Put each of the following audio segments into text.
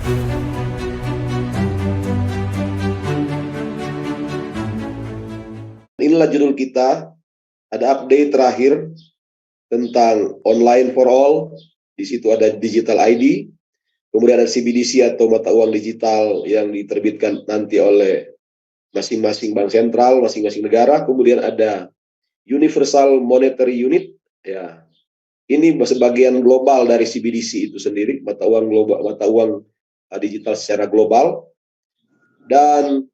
Inilah judul kita, ada update terakhir tentang online for all. Di situ ada digital ID, kemudian ada CBDC atau mata uang digital yang diterbitkan nanti oleh masing-masing bank sentral, masing-masing negara. Kemudian ada Universal Monetary Unit, ya. Ini sebagian global dari CBDC itu sendiri, mata uang global, mata uang digital secara global. Dan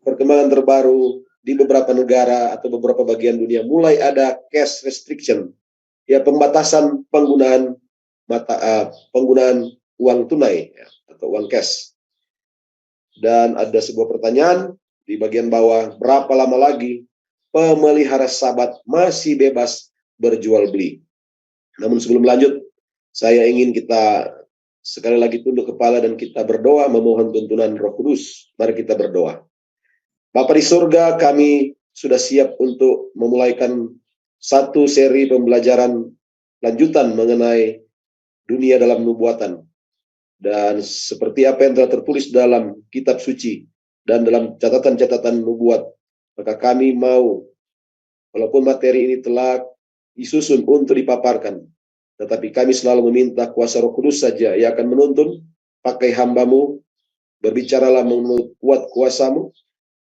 perkembangan terbaru di beberapa negara atau beberapa bagian dunia mulai ada cash restriction, ya, pembatasan penggunaan penggunaan uang tunai, ya, atau uang cash. Dan ada sebuah pertanyaan di bagian bawah, berapa lama lagi pemelihara Sabat masih bebas berjual beli? Namun sebelum lanjut, saya ingin kita sekali lagi tunduk kepala dan kita berdoa memohon tuntunan Roh Kudus. Mari kita berdoa. Bapa di surga, kami sudah siap untuk memulaikan satu seri pembelajaran lanjutan mengenai dunia dalam nubuatan. Dan seperti apa yang telah tertulis dalam kitab suci dan dalam catatan-catatan nubuat, maka kami mau, walaupun materi ini telah disusun untuk dipaparkan, tetapi kami selalu meminta kuasa Roh Kudus saja yang akan menuntun, pakai hamba-Mu, berbicaralah menurut kuat kuasa-Mu,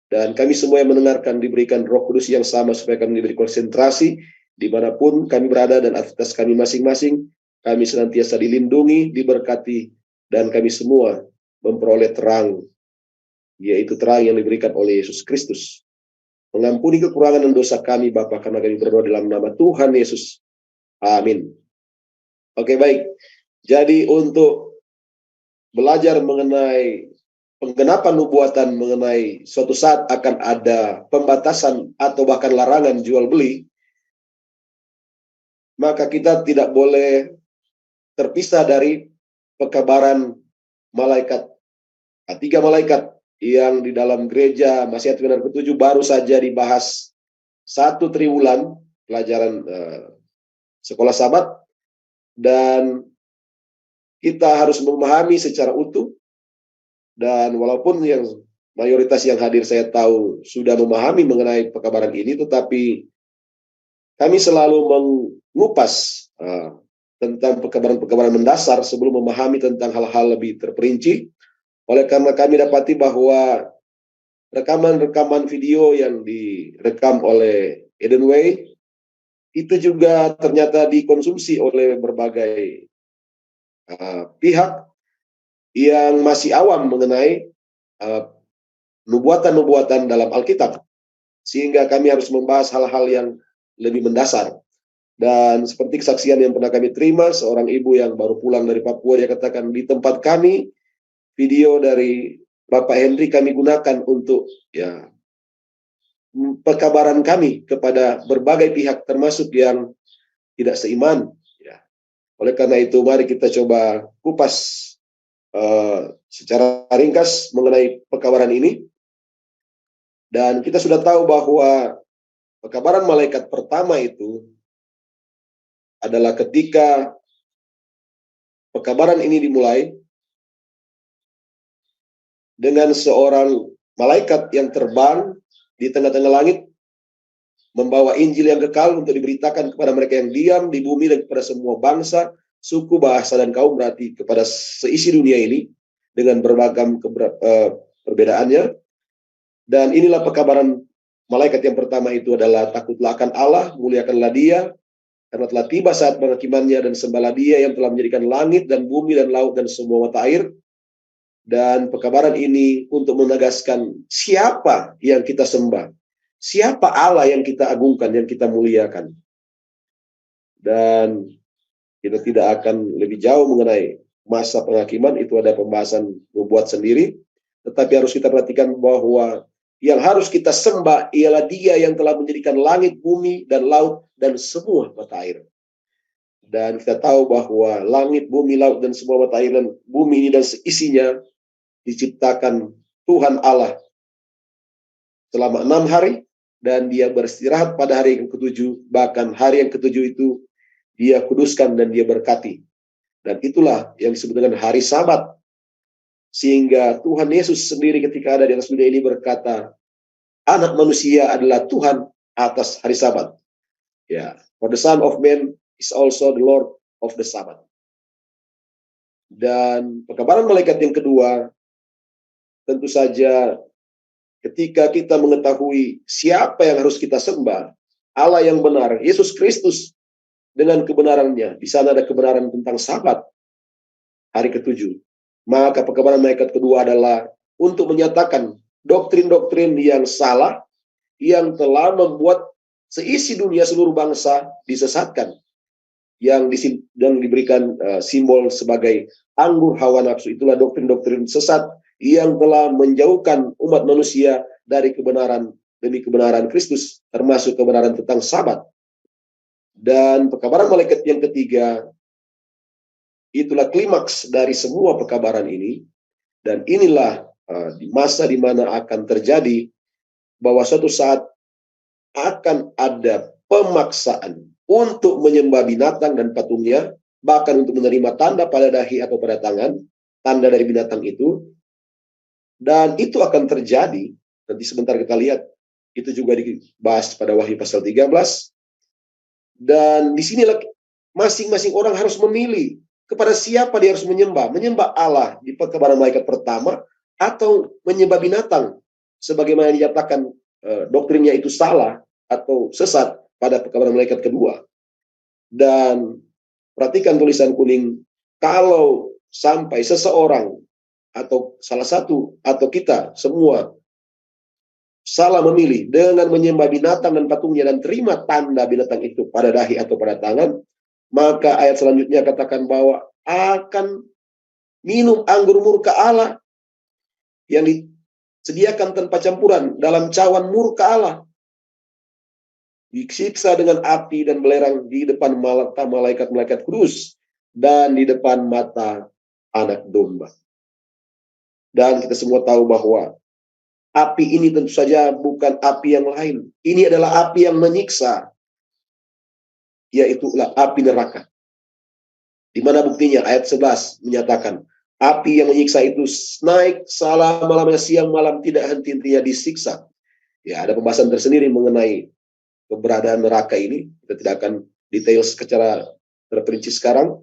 dan kami semua yang mendengarkan diberikan Roh Kudus yang sama supaya kami diberi konsentrasi dimanapun kami berada, dan atas kami masing-masing kami senantiasa dilindungi, diberkati, dan kami semua memperoleh terang, yaitu terang yang diberikan oleh Yesus Kristus. Mengampuni kekurangan dan dosa kami Bapa, karena kami berdoa dalam nama Tuhan Yesus. Amin. Oke, baik. Jadi untuk belajar mengenai penggenapan nubuatan mengenai suatu saat akan ada pembatasan atau bahkan larangan jual beli, maka kita tidak boleh terpisah dari pekabaran malaikat. Tiga malaikat yang di dalam gereja Masih Benar ke-7 baru saja dibahas 1 triwulan pelajaran sekolah Sabat, dan kita harus memahami secara utuh. Dan walaupun yang mayoritas yang hadir saya tahu sudah memahami mengenai pekabaran ini, tetapi kami selalu mengupas tentang pekabaran-pekabaran mendasar sebelum memahami tentang hal-hal lebih terperinci. Oleh karena kami dapati bahwa rekaman-rekaman video yang direkam oleh Eden Way itu juga ternyata dikonsumsi oleh berbagai pihak yang masih awam mengenai nubuatan-nubuatan dalam Alkitab, sehingga kami harus membahas hal-hal yang lebih mendasar. Dan seperti kesaksian yang pernah kami terima, seorang ibu yang baru pulang dari Papua, dia katakan, di tempat kami video dari Bapak Henry kami gunakan untuk pekabaran kami kepada berbagai pihak, termasuk yang tidak seiman. Oleh karena itu, mari kita coba kupas secara ringkas mengenai pekabaran ini. Dan kita sudah tahu bahwa pekabaran malaikat pertama itu adalah ketika pekabaran ini dimulai dengan seorang malaikat yang terbang di tengah-tengah langit, membawa Injil yang kekal untuk diberitakan kepada mereka yang diam di bumi dan kepada semua bangsa, suku, bahasa, dan kaum, berarti kepada seisi dunia ini dengan berbagai perbedaannya. Dan inilah pekabaran malaikat yang pertama itu adalah, takutlah akan Allah, muliakanlah Dia, karena telah tiba saat penghakimannya, dan sembahlah Dia yang telah menjadikan langit dan bumi dan laut dan semua mata air. Dan pekabaran ini untuk menegaskan siapa yang kita sembah, siapa Allah yang kita agungkan, yang kita muliakan. Dan kita tidak akan lebih jauh mengenai masa penghakiman, itu ada pembahasan nubuat sendiri. Tetapi harus kita perhatikan bahwa yang harus kita sembah ialah Dia yang telah menjadikan langit, bumi, dan laut, dan semua mata air. Dan kita tahu bahwa langit, bumi, laut, dan semua mata air, dan bumi ini dan seisinya diciptakan Tuhan Allah selama 6 hari, dan Dia beristirahat pada hari yang ke-7. Bahkan hari yang ke-7 itu Dia kuduskan dan Dia berkati. Dan itulah yang disebut dengan hari Sabat. Sehingga Tuhan Yesus sendiri ketika ada di atas dunia ini berkata, Anak manusia adalah Tuhan atas hari Sabat. Ya, for the Son of Man is also the Lord of the Sabbath. Dan pekabaran malaikat yang kedua, tentu saja ketika kita mengetahui siapa yang harus kita sembah, Allah yang benar, Yesus Kristus dengan kebenarannya. Di sana ada kebenaran tentang Sabat, hari ke-7. Maka pekabaran malaikat kedua adalah untuk menyatakan doktrin-doktrin yang salah, yang telah membuat seisi dunia seluruh bangsa disesatkan, yang diberikan simbol sebagai anggur hawa nafsu. Itulah doktrin-doktrin sesat yang telah menjauhkan umat manusia dari kebenaran demi kebenaran Kristus, termasuk kebenaran tentang Sabat. Dan pekabaran malaikat yang ketiga, itulah klimaks dari semua pekabaran ini. Dan inilah di masa di mana akan terjadi bahwa suatu saat akan ada pemaksaan untuk menyembah binatang dan patungnya, bahkan untuk menerima tanda pada dahi atau pada tangan, tanda dari binatang itu. Dan itu akan terjadi, nanti sebentar kita lihat, itu juga dibahas pada Wahyu pasal 13. Dan disinilah masing-masing orang harus memilih kepada siapa dia harus menyembah. Menyembah Allah di pekabaran malaikat pertama, atau menyembah binatang sebagaimana dinyatakan doktrinnya itu salah atau sesat pada pekabaran malaikat kedua. Dan perhatikan tulisan kuning, kalau sampai seseorang atau salah satu atau kita semua salah memilih dengan menyembah binatang dan patungnya dan terima tanda binatang itu pada dahi atau pada tangan, maka ayat selanjutnya katakan bahwa akan minum anggur murka Allah yang disediakan tanpa campuran dalam cawan murka Allah, disiksa dengan api dan belerang di depan mata malaikat-malaikat kudus dan di depan mata anak domba. Dan kita semua tahu bahwa api ini tentu saja bukan api yang lain. Ini adalah api yang menyiksa, yaitulah api neraka. Di mana buktinya? Ayat 11 menyatakan, api yang menyiksa itu naik selama-lamanya, siang malam tidak henti-hentinya disiksa. Ya, ada pembahasan tersendiri mengenai keberadaan neraka ini. Kita tidak akan detail secara terperinci sekarang.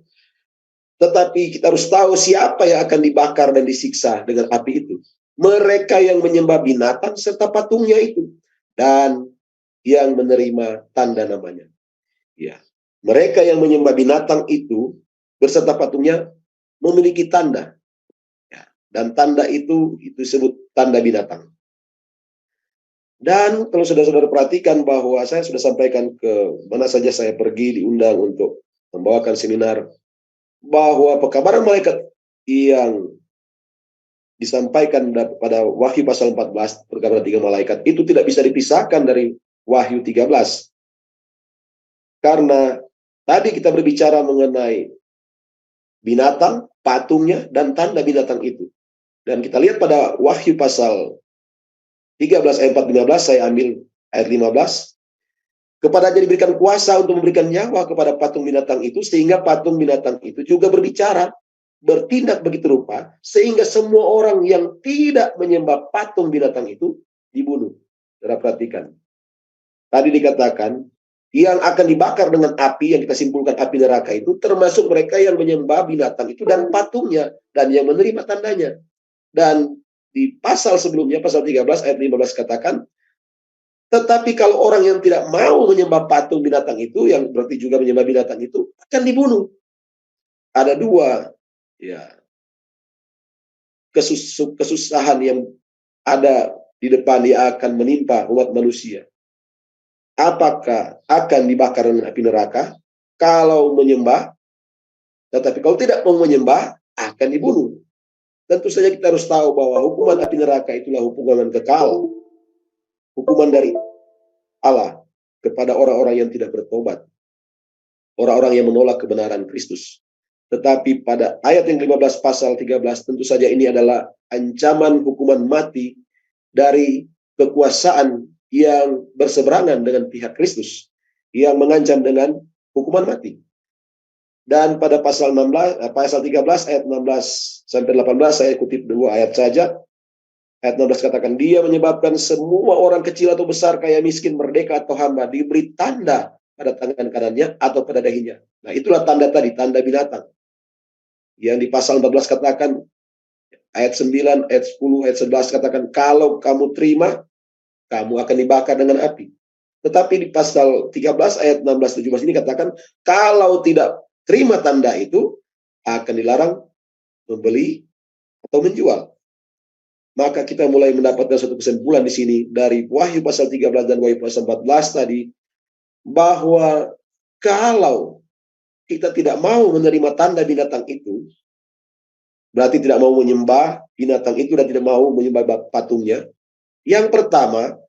Tetapi kita harus tahu siapa yang akan dibakar dan disiksa dengan api itu. Mereka yang menyembah binatang serta patungnya itu, dan yang menerima tanda namanya. Ya, mereka yang menyembah binatang itu berserta patungnya memiliki tanda. Ya, dan tanda itu disebut tanda binatang. Dan kalau saudara-saudara perhatikan bahwa saya sudah sampaikan ke mana saja saya pergi diundang untuk membawakan seminar, bahwa pekabaran malaikat yang disampaikan pada Wahyu pasal 14, pekabaran 3 malaikat, itu tidak bisa dipisahkan dari Wahyu 13. Karena tadi kita berbicara mengenai binatang, patungnya, dan tanda binatang itu. Dan kita lihat pada Wahyu pasal 13 ayat 4-15, saya ambil ayat 15. Kepadanya diberikan kuasa untuk memberikan nyawa kepada patung binatang itu, sehingga patung binatang itu juga berbicara, bertindak begitu rupa, sehingga semua orang yang tidak menyembah patung binatang itu dibunuh. Saudara perhatikan. Tadi dikatakan, yang akan dibakar dengan api, yang kita simpulkan api neraka itu, termasuk mereka yang menyembah binatang itu dan patungnya, dan yang menerima tandanya. Dan di pasal sebelumnya, pasal 13 ayat 15 katakan, tetapi kalau orang yang tidak mau menyembah patung binatang itu, yang berarti juga menyembah binatang itu, akan dibunuh. Ada dua kesusahan yang ada di depan yang akan menimpa umat manusia. Apakah akan dibakar dengan api neraka kalau menyembah, tetapi kalau tidak mau menyembah akan dibunuh. Tentu saja kita harus tahu bahwa hukuman api neraka itulah hukuman kekal. Hukuman dari Allah kepada orang-orang yang tidak bertobat. Orang-orang yang menolak kebenaran Kristus. Tetapi pada ayat yang 15 pasal 13, tentu saja ini adalah ancaman hukuman mati dari kekuasaan yang berseberangan dengan pihak Kristus, yang mengancam dengan hukuman mati. Dan pada pasal 13 ayat 16 sampai 18, saya kutip 2 ayat saja. Ayat 16 katakan, dia menyebabkan semua orang kecil atau besar, kaya miskin, merdeka atau hamba, diberi tanda pada tangan kanannya atau pada dahinya. Nah, itulah tanda tadi, tanda binatang. Yang di pasal 14 katakan, ayat 9, ayat 10, ayat 11 katakan, kalau kamu terima, kamu akan dibakar dengan api. Tetapi di pasal 13 ayat 16-17 ini katakan, kalau tidak terima tanda itu, akan dilarang membeli atau menjual. Maka kita mulai mendapatkan satu kesimpulan di sini dari Wahyu pasal 13 dan Wahyu pasal 14 tadi, bahwa kalau kita tidak mau menerima tanda binatang itu, berarti tidak mau menyembah binatang itu dan tidak mau menyembah patungnya. Yang pertama,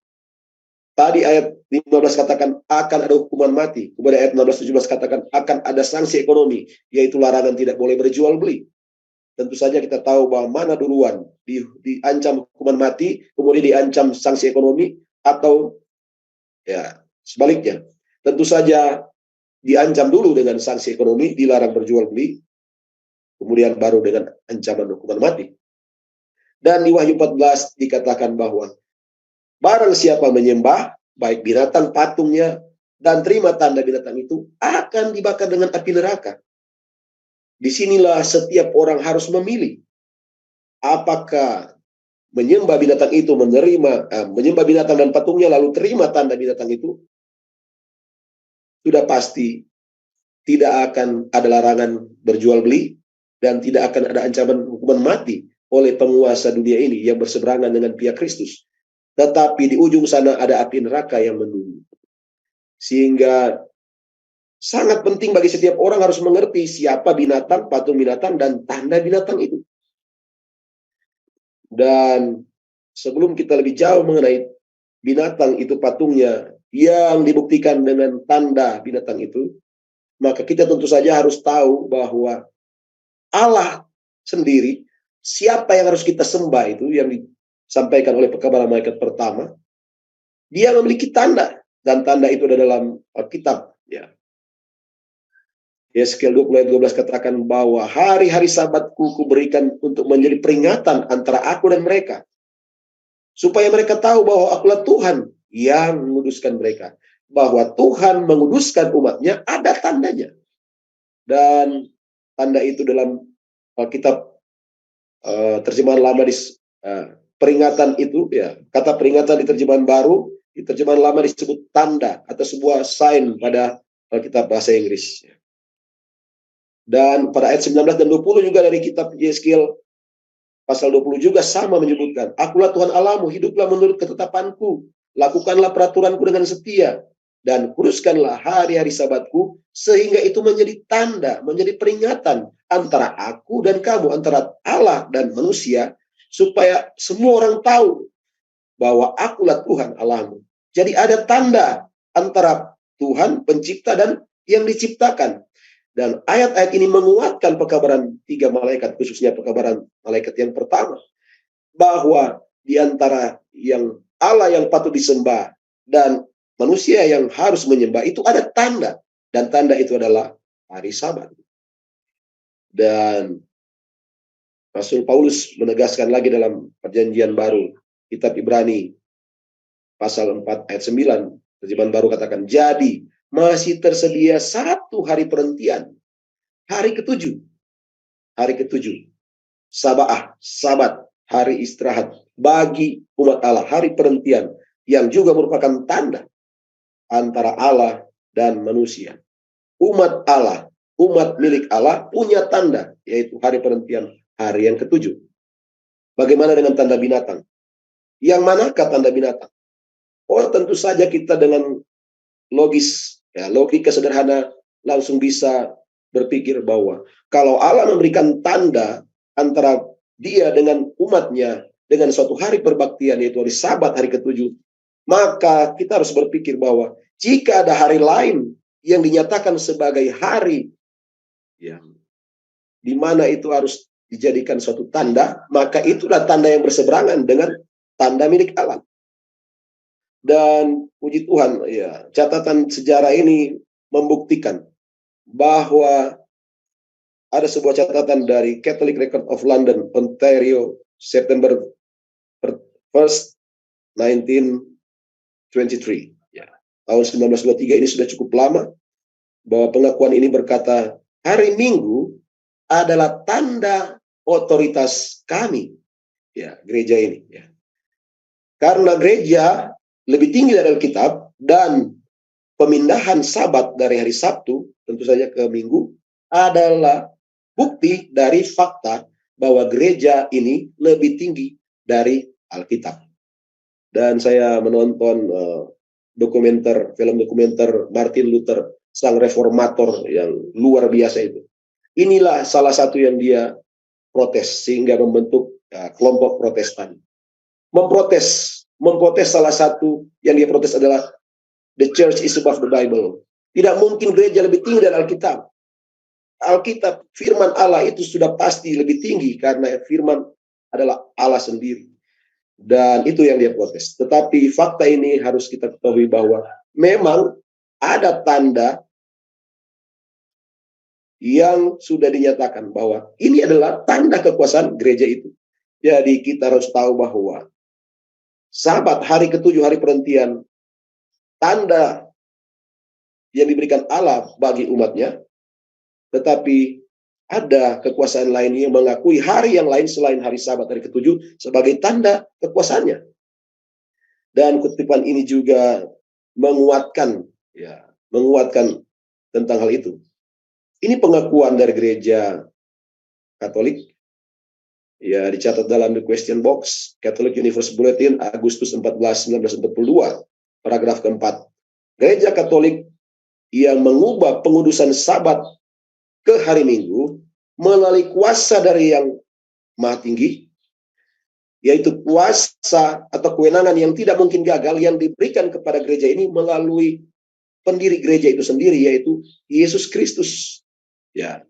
tadi ayat 15 katakan akan ada hukuman mati. Kemudian ayat 16-17 katakan akan ada sanksi ekonomi, yaitu larangan tidak boleh berjual beli. Tentu saja kita tahu bahwa mana duluan, diancam hukuman mati, kemudian diancam sanksi ekonomi, atau ya sebaliknya. Tentu saja diancam dulu dengan sanksi ekonomi, dilarang berjual beli, kemudian baru dengan ancaman hukuman mati. Dan di Wahyu 14 dikatakan bahwa barang siapa menyembah, baik binatang, patungnya, dan terima tanda binatang itu, akan dibakar dengan api neraka. Disinilah setiap orang harus memilih. Apakah menyembah binatang itu, menyembah binatang dan patungnya, lalu terima tanda binatang itu, sudah pasti tidak akan ada larangan berjual beli, dan tidak akan ada ancaman hukuman mati oleh penguasa dunia ini yang berseberangan dengan pihak Kristus. Tetapi di ujung sana ada api neraka yang menunggu. Sehingga sangat penting bagi setiap orang harus mengerti siapa binatang, patung binatang, dan tanda binatang itu. Dan sebelum kita lebih jauh mengenai binatang itu, patungnya yang dibuktikan dengan tanda binatang itu, maka kita tentu saja harus tahu bahwa Allah sendiri, siapa yang harus kita sembah itu, yang disampaikan oleh pekabaran malaikat pertama, dia memiliki tanda, dan tanda itu ada dalam Alkitab. Ya. Yeskiel 20 ayat 12 katakan bahwa hari-hari sabatku kuberikan untuk menjadi peringatan antara aku dan mereka, supaya mereka tahu bahwa akulah Tuhan yang menguduskan mereka. Bahwa Tuhan menguduskan umatnya, ada tandanya. Dan tanda itu dalam Alkitab terjemahan lama di peringatan itu, ya, kata peringatan di terjemahan baru, di terjemahan lama disebut tanda atau sebuah sign pada Alkitab bahasa Inggris. Dan pada ayat 19 dan 20 juga dari kitab Yeskiel pasal 20 juga sama menyebutkan, akulah Tuhan Allahmu, hiduplah menurut ketetapanku, lakukanlah peraturanku dengan setia, dan kuduskanlah hari-hari sabatku, sehingga itu menjadi tanda, menjadi peringatan antara aku dan kamu, antara Allah dan manusia, supaya semua orang tahu bahwa akulah Tuhan Allahmu. Jadi ada tanda antara Tuhan pencipta dan yang diciptakan. Dan ayat-ayat ini menguatkan pekabaran 3 malaikat, khususnya pekabaran malaikat yang pertama, bahwa di antara yang Allah yang patut disembah dan manusia yang harus menyembah itu ada tanda, dan tanda itu adalah hari Sabat. Dan Rasul Paulus menegaskan lagi dalam Perjanjian Baru, kitab Ibrani pasal 4 ayat 9, terjemahan baru katakan, jadi masih tersedia satu hari perhentian, hari ketujuh, Sabat, hari istirahat bagi umat Allah, hari perhentian yang juga merupakan tanda antara Allah dan manusia. Umat Allah, umat milik Allah punya tanda, yaitu hari perhentian, hari yang ketujuh. Bagaimana dengan tanda binatang? Yang manakah tanda binatang? Oh, tentu saja kita dengan logika sederhana langsung bisa berpikir bahwa kalau Allah memberikan tanda antara dia dengan umatnya dengan suatu hari perbaktian, yaitu hari Sabat, hari ketujuh, maka kita harus berpikir bahwa jika ada hari lain yang dinyatakan sebagai hari yang dimana itu harus dijadikan suatu tanda, maka itulah tanda yang berseberangan dengan tanda milik Allah. Dan puji Tuhan, ya, catatan sejarah ini membuktikan bahwa ada sebuah catatan dari Catholic Record of London, Ontario, September 1st, 1923. Ya. Tahun 1923 ini sudah cukup lama, bahwa pengakuan ini berkata, hari Minggu adalah tanda otoritas kami, ya, gereja ini. Ya. Karena gereja lebih tinggi dari Alkitab dan pemindahan Sabat dari hari Sabtu, tentu saja ke Minggu, adalah bukti dari fakta bahwa gereja ini lebih tinggi dari Alkitab. Dan saya menonton film dokumenter Martin Luther, sang reformator yang luar biasa itu. Inilah salah satu yang dia protes sehingga membentuk kelompok Protestan. Memprotes salah satu yang dia protes adalah the church is above the Bible. Tidak mungkin gereja lebih tinggi dari Alkitab. Alkitab, firman Allah itu sudah pasti lebih tinggi karena firman adalah Allah sendiri. Dan itu yang dia protes. Tetapi fakta ini harus kita ketahui bahwa memang ada tanda yang sudah dinyatakan bahwa ini adalah tanda kekuasaan gereja itu. Jadi kita harus tahu bahwa Sabat, hari ketujuh, hari perhentian, tanda yang diberikan Allah bagi umatnya, tetapi ada kekuasaan lain yang mengakui hari yang lain selain hari Sabat, hari ketujuh, sebagai tanda kekuasaannya. Dan kutipan ini juga menguatkan tentang hal itu. Ini pengakuan dari gereja Katolik, ya, dicatat dalam the question box, Catholic Universe Bulletin, Agustus 14, 1942, paragraf keempat. Gereja Katolik yang mengubah pengudusan Sabat ke hari Minggu melalui kuasa dari yang Maha Tinggi, yaitu kuasa atau kewenangan yang tidak mungkin gagal yang diberikan kepada gereja ini melalui pendiri gereja itu sendiri, yaitu Yesus Kristus. Ya,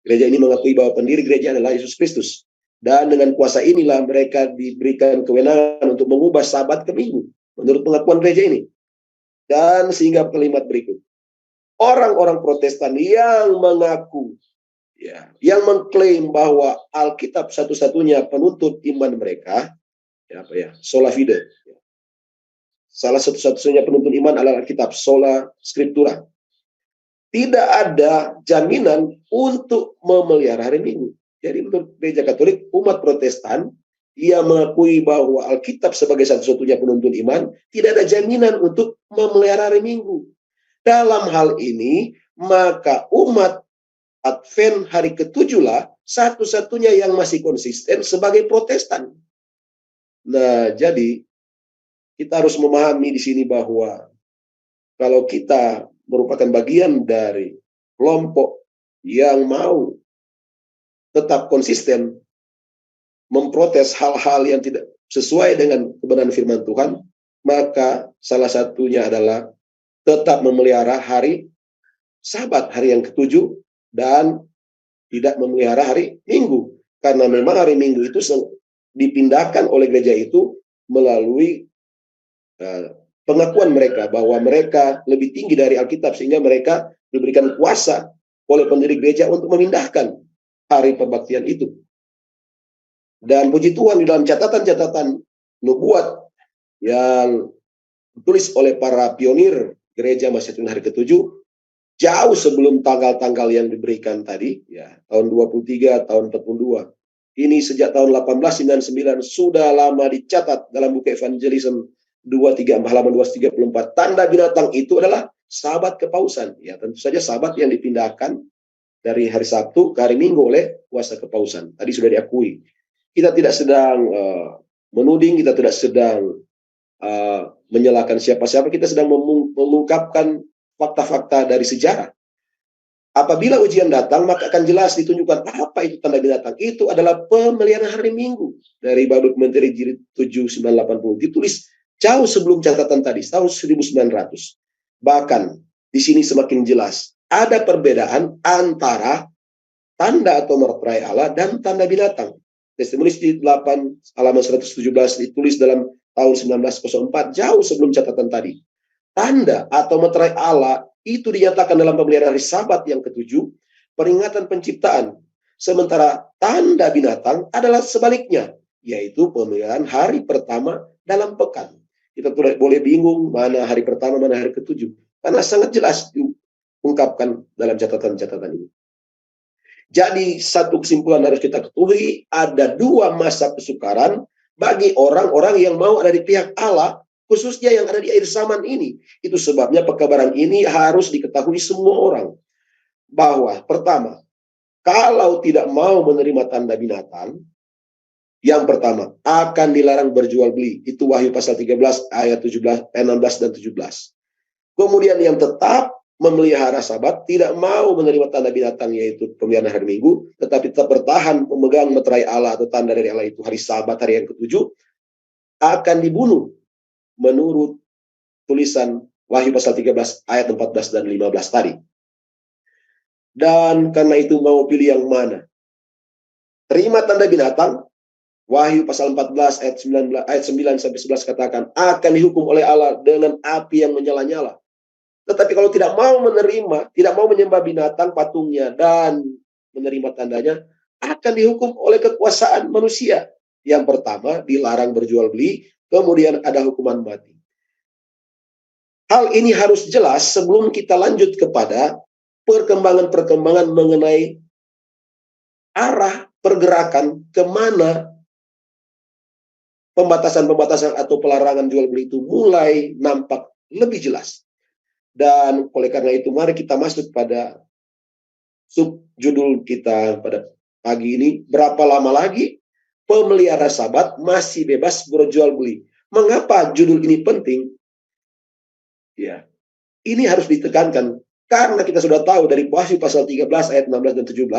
gereja ini mengakui bahwa pendiri gereja adalah Yesus Kristus. Dan dengan kuasa inilah mereka diberikan kewenangan untuk mengubah Sabat ke Minggu, menurut pengakuan gereja ini. Dan sehingga kalimat berikut. Orang-orang Protestan yang mengaku, ya, yang mengklaim bahwa Alkitab satu-satunya penuntut iman mereka, sola fide. Salah satu-satunya penuntut iman adalah Alkitab, sola scriptura. Tidak ada jaminan untuk memelihara hari Minggu. Jadi menurut gereja Katolik, umat Protestan yang mengakui bahwa Alkitab sebagai satu-satunya penuntun iman, tidak ada jaminan untuk memelihara hari Minggu. Dalam hal ini, maka umat Advent hari ketujuhlah satu-satunya yang masih konsisten sebagai Protestan. Nah, jadi kita harus memahami di sini bahwa kalau kita merupakan bagian dari kelompok yang mau tetap konsisten memprotes hal-hal yang tidak sesuai dengan kebenaran firman Tuhan, maka salah satunya adalah tetap memelihara hari Sabat, hari yang ketujuh, dan tidak memelihara hari Minggu. Karena memang hari Minggu itu dipindahkan oleh gereja itu melalui pengakuan mereka bahwa mereka lebih tinggi dari Alkitab, sehingga mereka diberikan kuasa oleh pendiri gereja untuk memindahkan hari pembaktian itu. Dan puji Tuhan, di dalam catatan-catatan nubuat yang ditulis oleh para pionir gereja Masjid hari ketujuh, jauh sebelum tanggal-tanggal yang diberikan tadi, ya, tahun 23, tahun 42. Ini sejak tahun 1899 sudah lama dicatat dalam buku Evangelism 23 halaman 234. Tanda binatang itu adalah Sabat kepausan. Ya, tentu saja Sabat yang dipindahkan dari hari Sabtu ke hari Minggu oleh kuasa kepausan. Tadi sudah diakui. Kita tidak sedang menuding, kita tidak sedang menyalahkan siapa-siapa. Kita sedang mengungkapkan fakta-fakta dari sejarah. Apabila ujian datang, maka akan jelas ditunjukkan apa itu tanda binatang. Itu adalah pemeliharaan hari Minggu. Dari Bible Commentary jilid 7/980 ditulis jauh sebelum catatan tadi, tahun 1900. Bahkan di sini semakin jelas ada perbedaan antara tanda atau meterai Allah dan tanda binatang. Testimoni di 8 halaman 117 ditulis dalam tahun 1904, jauh sebelum catatan tadi. Tanda atau meterai Allah itu dinyatakan dalam pemeliharaan hari Sabat yang ketujuh peringatan penciptaan. Sementara tanda binatang adalah sebaliknya, yaitu pemeliharaan hari pertama dalam pekan. Kita tidak boleh bingung mana hari pertama, mana hari ketujuh. Karena sangat jelas diungkapkan dalam catatan-catatan ini. Jadi satu kesimpulan harus kita ketahui, ada dua masa kesukaran bagi orang-orang yang mau ada di pihak Allah, khususnya yang ada di akhir zaman ini. Itu sebabnya pekabaran ini harus diketahui semua orang. Bahwa pertama, kalau tidak mau menerima tanda binatang, yang pertama, akan dilarang berjual beli. Itu Wahyu pasal 13 ayat 16 dan 17. Kemudian yang tetap memelihara Sabat, tidak mau menerima tanda binatang, yaitu pemeliharaan hari Minggu, tetapi tetap bertahan memegang meterai Allah atau tanda dari Allah, itu hari Sabat, hari yang ketujuh, akan dibunuh menurut tulisan Wahyu pasal 13 ayat 14 dan 15 tadi. Dan karena itu mau pilih yang mana? Terima tanda binatang. Wahyu pasal 14 ayat 9 sampai 11 katakan akan dihukum oleh Allah dengan api yang menyala-nyala. Tetapi kalau tidak mau menerima, tidak mau menyembah binatang patungnya dan menerima tandanya, akan dihukum oleh kekuasaan manusia. Yang pertama, dilarang berjual beli, kemudian ada hukuman mati. Hal ini harus jelas sebelum kita lanjut kepada perkembangan-perkembangan mengenai arah pergerakan kemana pembatasan-pembatasan atau pelarangan jual beli itu mulai nampak lebih jelas. Dan oleh karena itu mari kita masuk pada subjudul kita pada pagi ini. Berapa lama lagi pemelihara Sabat masih bebas berjual beli? Mengapa judul ini penting? Ya, ini harus ditekankan karena kita sudah tahu dari Wahyu pasal 13 ayat 16 dan 17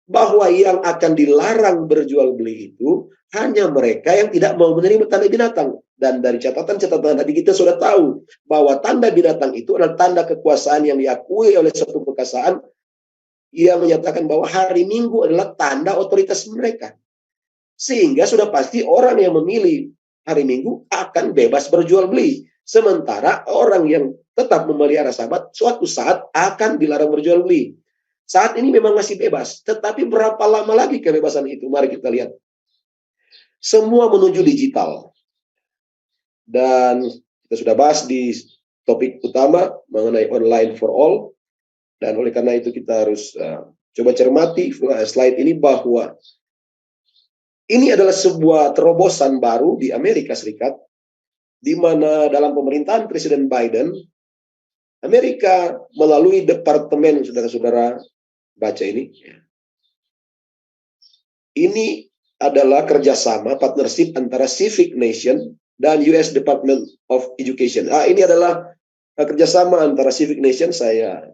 bahwa yang akan dilarang berjual beli itu hanya mereka yang tidak mau menerima tanda binatang. Dan dari catatan-catatan tadi kita sudah tahu bahwa tanda binatang itu adalah tanda kekuasaan yang diakui oleh suatu kekuasaan yang menyatakan bahwa hari Minggu adalah tanda otoritas mereka. Sehingga sudah pasti orang yang memilih hari Minggu akan bebas berjual beli. Sementara orang yang tetap memelihara Sabat suatu saat akan dilarang berjual beli. Saat ini memang masih bebas, tetapi berapa lama lagi kebebasan itu? Mari kita lihat. Semua menuju digital. Dan kita sudah bahas di topik utama mengenai online for all. Dan oleh karena itu kita harus coba cermati slide ini bahwa ini adalah sebuah terobosan baru di Amerika Serikat, di mana dalam pemerintahan Presiden Biden, Amerika melalui departemen, saudara-saudara baca ini, ini adalah kerjasama partnership antara Civic Nation dan US Department of Education. Ini adalah kerjasama antara Civic Nation. Saya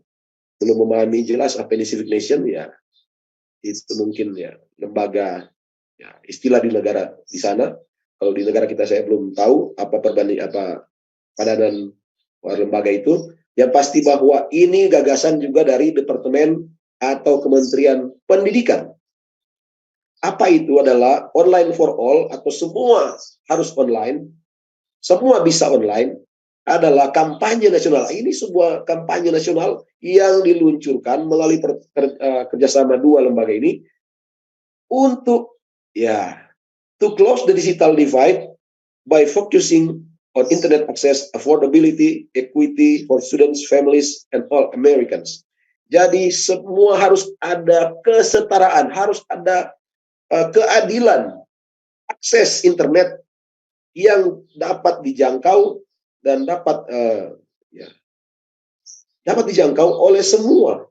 belum memahami jelas apa ini Civic Nation, ya itu mungkin ya lembaga, ya istilah di negara di sana. Kalau di negara kita saya belum tahu apa padanan lembaga itu. Yang pasti bahwa ini gagasan juga dari Departemen atau Kementerian Pendidikan. Apa itu adalah online for all atau semua harus online, semua bisa online, adalah kampanye nasional. Ini sebuah kampanye nasional yang diluncurkan melalui kerjasama dua lembaga ini untuk to close the digital divide by focusing on internet access, affordability, equity for students, families, and all Americans. Jadi semua harus ada kesetaraan, harus ada keadilan akses internet yang dapat dijangkau dan dapat dijangkau oleh semua.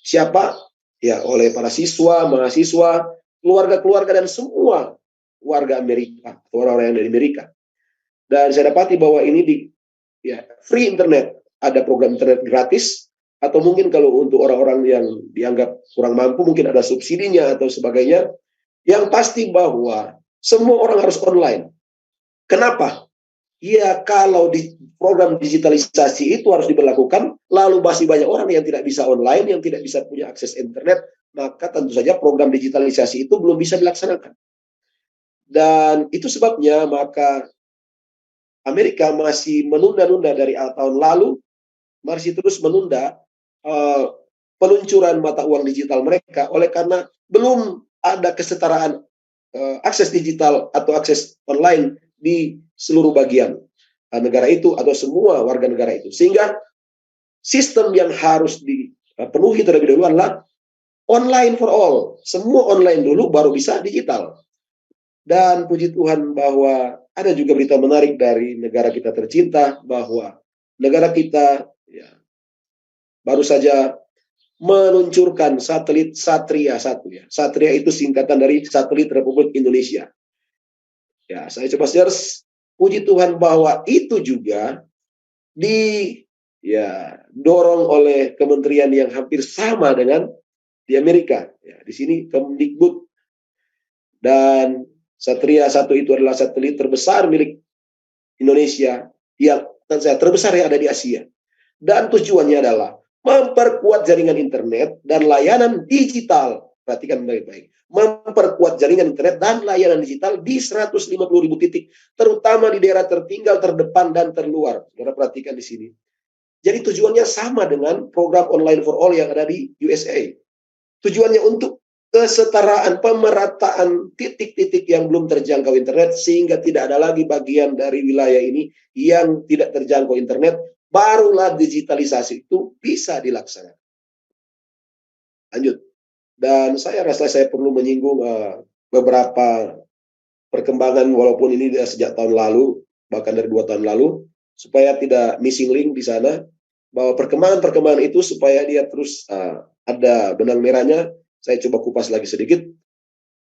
Siapa? Ya, oleh para siswa, mahasiswa, keluarga-keluarga dan semua warga Amerika, orang-orang yang dari Amerika. Dan saya dapati bahwa ini free internet, ada program internet gratis, atau mungkin kalau untuk orang-orang yang dianggap kurang mampu mungkin ada subsidinya atau sebagainya. Yang pasti bahwa semua orang harus online. Kenapa? Ya, kalau di program digitalisasi itu harus diberlakukan, lalu masih banyak orang yang tidak bisa online, yang tidak bisa punya akses internet, maka tentu saja program digitalisasi itu belum bisa dilaksanakan. Dan itu sebabnya maka Amerika masih menunda-nunda dari tahun lalu, masih terus menunda peluncuran mata uang digital mereka oleh karena belum ada kesetaraan akses digital atau akses online di seluruh bagian negara itu atau semua warga negara itu. Sehingga sistem yang harus dipenuhi terlebih dahulu adalah online for all. Semua online dulu baru bisa digital. Dan puji Tuhan bahwa ada juga berita menarik dari negara kita tercinta bahwa negara kita baru saja meluncurkan satelit Satria 1 ya. Satria itu singkatan dari Satelit Republik Indonesia. Ya, saya coba share, puji Tuhan bahwa itu juga dorong oleh kementerian yang hampir sama dengan di Amerika. Ya, di sini Kemdikbud, dan Satria 1 itu adalah satelit terbesar milik Indonesia yang terbesar yang ada di Asia. Dan tujuannya adalah memperkuat jaringan internet dan layanan digital. Perhatikan baik-baik. Memperkuat jaringan internet dan layanan digital di 150.000 titik, terutama di daerah tertinggal, terdepan, dan terluar. Saudara perhatikan di sini. Jadi tujuannya sama dengan program Online for All yang ada di USA. Tujuannya untuk kesetaraan, pemerataan titik-titik yang belum terjangkau internet, sehingga tidak ada lagi bagian dari wilayah ini yang tidak terjangkau internet. Barulah digitalisasi itu bisa dilaksanakan. Lanjut. Dan saya rasa saya perlu menyinggung beberapa perkembangan, walaupun ini sejak tahun lalu, bahkan dari 2 tahun lalu, supaya tidak missing link di sana, bahwa perkembangan-perkembangan itu supaya dia terus ada benang merahnya. Saya coba kupas lagi sedikit,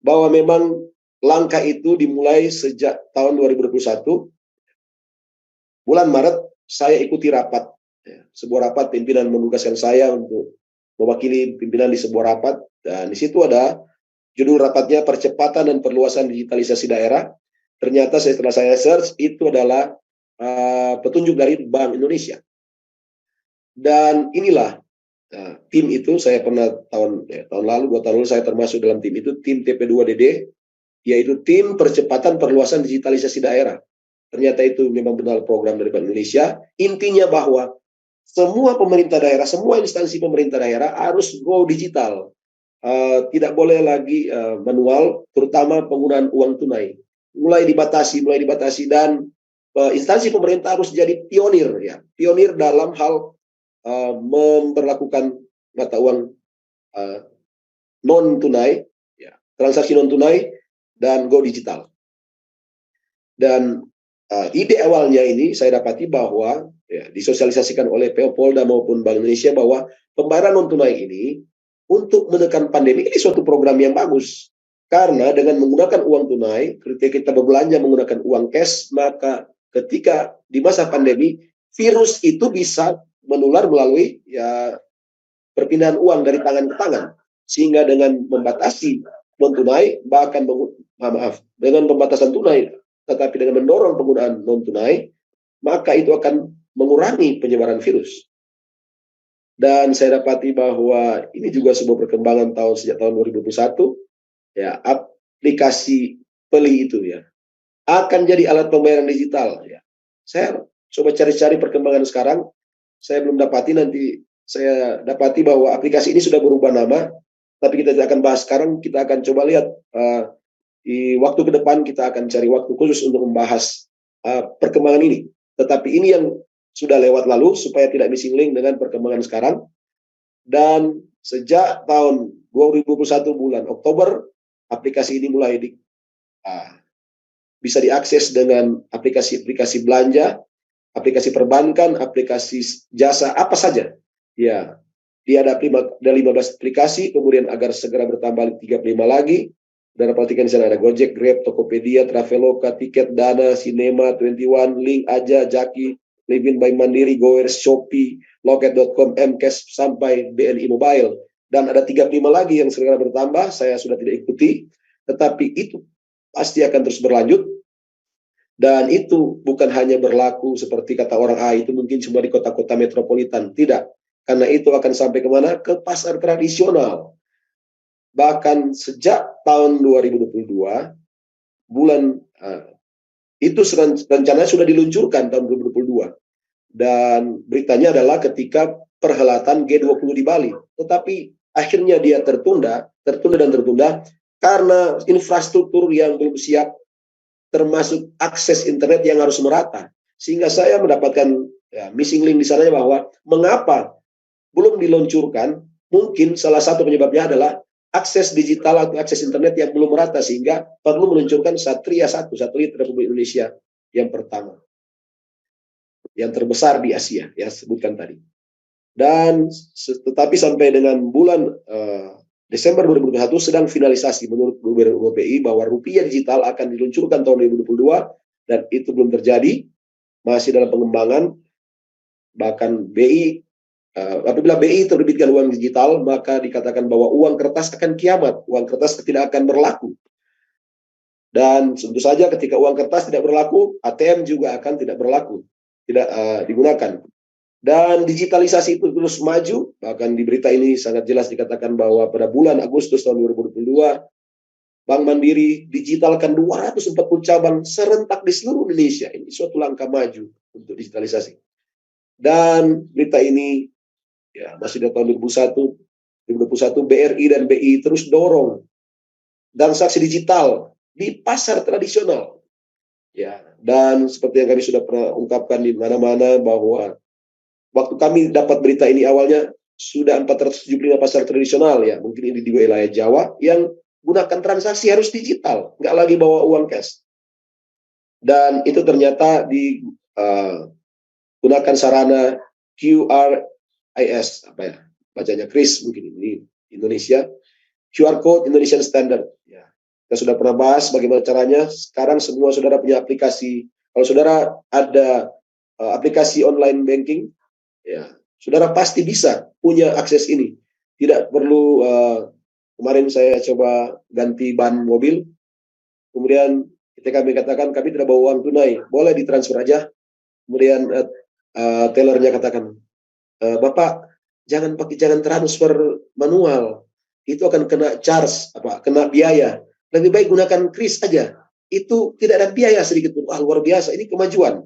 bahwa memang langkah itu dimulai sejak tahun 2021, bulan Maret, saya ikuti rapat, sebuah rapat pimpinan menugaskan saya untuk mewakili pimpinan di sebuah rapat, dan di situ ada judul rapatnya percepatan dan perluasan digitalisasi daerah. Ternyata setelah saya search, itu adalah petunjuk dari Bank Indonesia. Dan inilah tim itu, saya pernah tahun lalu, 2 tahun lalu saya termasuk dalam tim itu, tim TP2DD, yaitu tim percepatan perluasan digitalisasi daerah. Ternyata itu memang benar program dari Bank Indonesia. Intinya bahwa semua pemerintah daerah, semua instansi pemerintah daerah harus go digital. Tidak boleh lagi manual, terutama penggunaan uang tunai. Mulai dibatasi, dan instansi pemerintah harus jadi pionir, ya, pionir dalam hal memperlakukan mata uang non tunai, ya, transaksi non tunai, dan go digital. Dan ide awalnya ini saya dapati bahwa disosialisasikan oleh PO Polda maupun Bank Indonesia bahwa pembayaran non tunai ini untuk menekan pandemi ini suatu program yang bagus. Karena dengan menggunakan uang tunai, ketika kita berbelanja menggunakan uang cash, maka ketika di masa pandemi, virus itu bisa menular melalui perpindahan uang dari tangan ke tangan. Sehingga dengan membatasi non tunai, bahkan dengan pembatasan tunai, tetapi dengan mendorong penggunaan non tunai, maka itu akan mengurangi penyebaran virus. Dan saya dapati bahwa ini juga sebuah perkembangan sejak tahun 2021, ya, aplikasi Peli itu ya akan jadi alat pembayaran digital. Ya. Saya coba cari-cari perkembangan sekarang, saya belum dapati, nanti saya dapati bahwa aplikasi ini sudah berubah nama, tapi kita tidak akan bahas sekarang, kita akan coba lihat di waktu ke depan, kita akan cari waktu khusus untuk membahas perkembangan ini. Tetapi ini yang sudah lewat lalu, supaya tidak missing link dengan perkembangan sekarang. Dan sejak tahun 2021 bulan Oktober, aplikasi ini mulai bisa diakses dengan aplikasi-aplikasi belanja, aplikasi perbankan, aplikasi jasa, apa saja. Ya, dia ada 15 aplikasi, kemudian agar segera bertambah 35 lagi. Dan perhatikan di sana ada Gojek, Grab, Tokopedia, Traveloka, Tiket, Dana, Cinema, 21, Link, Aja, Jaki, Livin by Mandiri, Goers, Shopee, Loket.com, Mcash, sampai BNI Mobile. Dan ada 35 lagi yang segera bertambah, saya sudah tidak ikuti. Tetapi itu pasti akan terus berlanjut. Dan itu bukan hanya berlaku seperti kata orang itu mungkin cuma di kota-kota metropolitan. Tidak. Karena itu akan sampai kemana? Ke pasar tradisional. Bahkan sejak tahun 2022, bulan itu rencananya sudah diluncurkan tahun 2022. dan beritanya adalah ketika perhelatan G20 di Bali. Tetapi akhirnya dia tertunda karena infrastruktur yang belum siap, termasuk akses internet yang harus merata. Sehingga saya mendapatkan missing link di sana bahwa mengapa belum diluncurkan, mungkin salah satu penyebabnya adalah akses digital atau akses internet yang belum merata, sehingga perlu meluncurkan Satria 1, satelit Republik Indonesia yang pertama, yang terbesar di Asia, ya sebutkan tadi. Dan tetapi sampai dengan bulan Desember 2021 sedang finalisasi menurut Gubernur BI bahwa rupiah digital akan diluncurkan tahun 2022, dan itu belum terjadi, masih dalam pengembangan. Bahkan BI, apabila BI terbitkan uang digital, maka dikatakan bahwa uang kertas akan kiamat, uang kertas tidak akan berlaku. Dan tentu saja ketika uang kertas tidak berlaku, ATM juga akan tidak berlaku, tidak digunakan. Dan digitalisasi itu terus maju, bahkan di berita ini sangat jelas dikatakan bahwa pada bulan Agustus tahun 2022, Bank Mandiri digitalkan 240 cabang serentak di seluruh Indonesia. Ini suatu langkah maju untuk digitalisasi. Dan berita ini ya masih di tahun 2021 BRI dan BI terus dorong transaksi digital di pasar tradisional. Ya, dan seperti yang kami sudah pernah ungkapkan di mana-mana bahwa waktu kami dapat berita ini awalnya sudah 475 pasar tradisional, ya mungkin ini di wilayah Jawa, yang gunakan transaksi harus digital, nggak lagi bawa uang cash. Dan itu ternyata digunakan sarana QRIS, apa ya bacanya, Kris mungkin ini Indonesia, QR Code Indonesian Standard. Ya, kita sudah pernah bahas bagaimana caranya. Sekarang semua saudara punya aplikasi. Kalau saudara ada aplikasi online banking, ya, saudara pasti bisa punya akses ini. Tidak perlu, kemarin saya coba ganti ban mobil, kemudian ketika kami katakan kami tidak bawa uang tunai, boleh ditransfer aja. Kemudian tellernya katakan, Bapak jangan transfer manual, itu akan kena charge, kena biaya. Lebih baik gunakan kris aja, itu tidak ada biaya sedikit pun. Wah, luar biasa, ini kemajuan.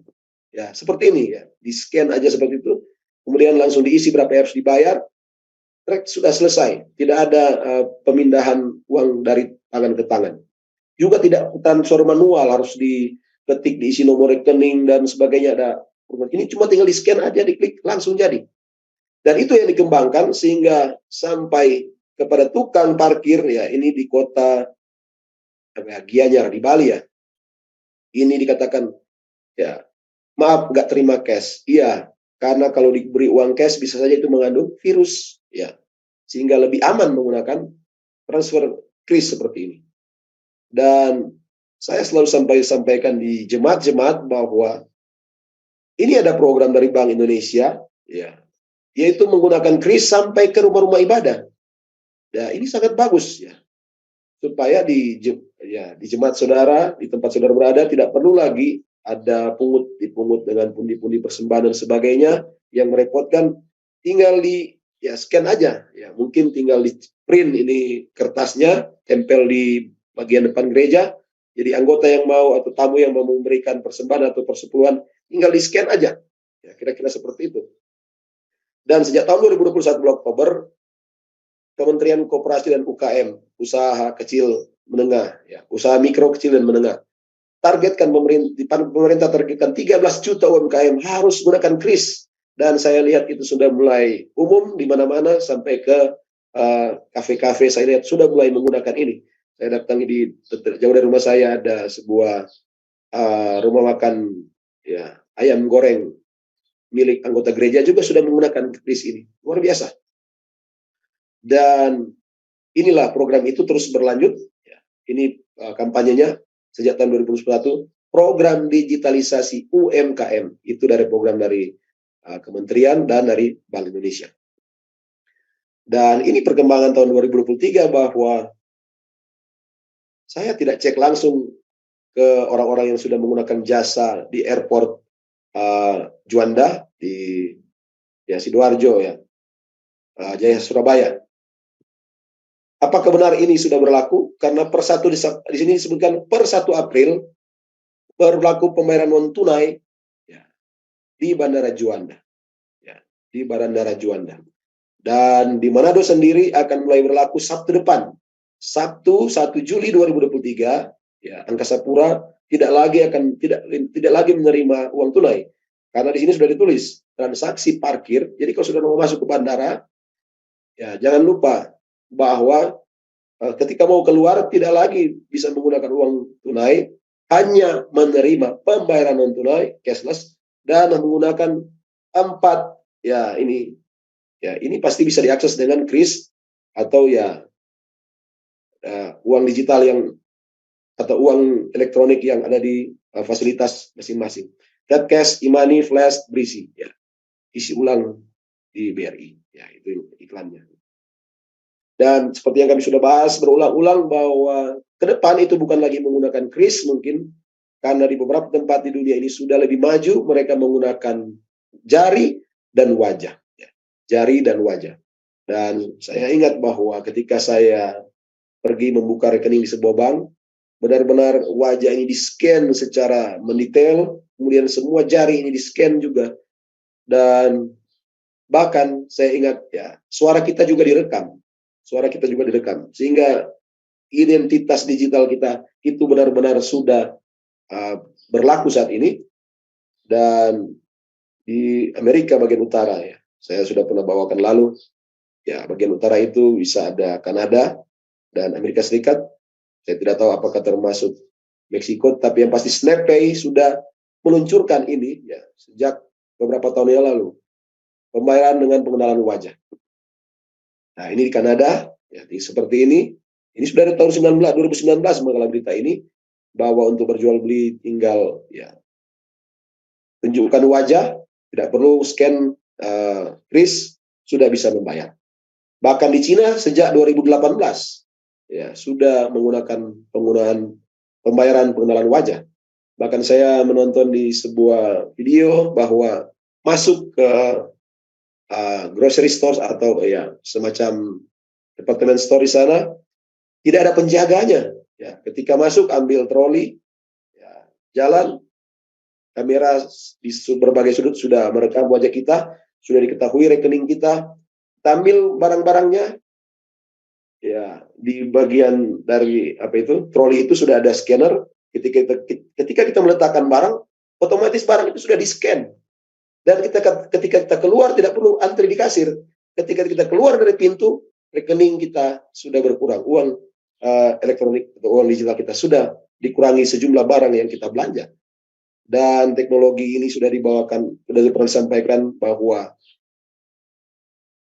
Ya, seperti ini ya, di scan aja seperti itu. Kemudian langsung diisi berapa yang harus dibayar, sudah selesai. Tidak ada pemindahan uang dari tangan ke tangan. Juga tidak transfer manual, harus diketik, diisi nomor rekening dan sebagainya. Ini cuma tinggal di scan aja, diklik, langsung jadi. Dan itu yang dikembangkan sehingga sampai kepada tukang parkir, ya ini di kota Gianyar di Bali ya. Ini dikatakan, ya maaf nggak terima cash. Iya, karena kalau diberi uang cash bisa saja itu mengandung virus, ya, sehingga lebih aman menggunakan transfer kris seperti ini. Dan saya selalu sampaikan di jemaat-jemaat bahwa ini ada program dari Bank Indonesia, ya, yaitu menggunakan kris sampai ke rumah-rumah ibadah. Ya, ini sangat bagus ya, supaya di jemaat saudara, di tempat saudara berada, tidak perlu lagi ada dipungut dengan pundi-pundi persembahan dan sebagainya yang merepotkan. Tinggal di scan aja, ya mungkin tinggal di print ini kertasnya, tempel di bagian depan gereja. Jadi anggota yang mau atau tamu yang mau memberikan persembahan atau persepuluhan tinggal di scan aja, ya kira-kira seperti itu. Dan sejak tahun 2021 bulan Oktober, Kementerian Koperasi dan UKM, usaha kecil menengah, ya usaha mikro kecil dan menengah, targetkan pemerintah targetkan 13 juta UMKM harus menggunakan kris, dan saya lihat itu sudah mulai umum di mana-mana sampai ke kafe-kafe. Saya lihat sudah mulai menggunakan ini. Saya datangi di jauh dari rumah saya ada sebuah rumah makan ya ayam goreng milik anggota gereja juga sudah menggunakan kris ini. Luar biasa. Dan inilah program itu terus berlanjut. Ya, ini kampanyenya sejak tahun 2021, program digitalisasi UMKM, itu dari program dari kementerian dan dari Bank Indonesia. Dan ini perkembangan tahun 2023 bahwa saya tidak cek langsung ke orang-orang yang sudah menggunakan jasa di airport Juanda di Sidoarjo, ya, Jaya Surabaya. Apakah benar ini sudah berlaku? Karena di sini disebutkan per 1 April berlaku pembayaran non tunai, ya, di Bandara Juanda. Ya, di Bandara Juanda. Dan di Manado sendiri akan mulai berlaku Sabtu depan. Sabtu 1 Juli 2023, ya, Angkasa Pura tidak lagi menerima uang tunai. Karena di sini sudah ditulis transaksi parkir. Jadi kalau sudah mau masuk ke bandara, ya jangan lupa bahwa ketika mau keluar tidak lagi bisa menggunakan uang tunai, hanya menerima pembayaran non tunai cashless dan menggunakan 4, ya ini pasti bisa diakses dengan kris atau uang digital atau uang elektronik yang ada di fasilitas masing-masing. Tap cash, e-money, flash, berisi, ya, isi ulang di BRI, ya itu iklannya. Dan seperti yang kami sudah bahas berulang-ulang bahwa ke depan itu bukan lagi menggunakan kris mungkin, karena di beberapa tempat di dunia ini sudah lebih maju, mereka menggunakan jari dan wajah, ya, jari dan wajah. Dan saya ingat bahwa ketika saya pergi membuka rekening di sebuah bank, benar-benar wajah ini di-scan secara mendetail, kemudian semua jari ini di-scan juga. Dan bahkan saya ingat, ya, suara kita juga direkam. Sehingga identitas digital kita itu benar-benar sudah berlaku saat ini. Dan di Amerika bagian utara, ya, saya sudah pernah bawakan lalu, ya, bagian utara itu bisa ada Kanada dan Amerika Serikat. Saya tidak tahu apakah termasuk Meksiko, tapi yang pasti SnapPay sudah meluncurkan ini, ya, sejak beberapa tahun yang lalu. Pembayaran dengan pengenalan wajah. Nah, ini di Kanada, ya, seperti ini. Ini sudah dari tahun 2019 mengenai berita ini, bahwa untuk berjual beli tinggal, ya, tunjukkan wajah, tidak perlu scan kris, sudah bisa membayar. Bahkan di Cina sejak 2018, ya, sudah menggunakan penggunaan pembayaran pengenalan wajah. Bahkan saya menonton di sebuah video bahwa masuk ke grocery stores atau, ya, semacam department store di sana, tidak ada penjaganya. Ya, ketika masuk ambil troli, ya, jalan, kamera di berbagai sudut sudah merekam wajah kita, sudah diketahui rekening kita, ambil barang-barangnya, ya, di bagian dari troli itu sudah ada scanner. Ketika kita meletakkan barang, otomatis barang itu sudah di-scan. Dan ketika kita keluar tidak perlu antri di kasir. Ketika kita keluar dari pintu, rekening kita sudah berkurang. Uang elektronik atau uang digital kita sudah dikurangi sejumlah barang yang kita belanja. Dan teknologi ini sudah pernah disampaikan bahwa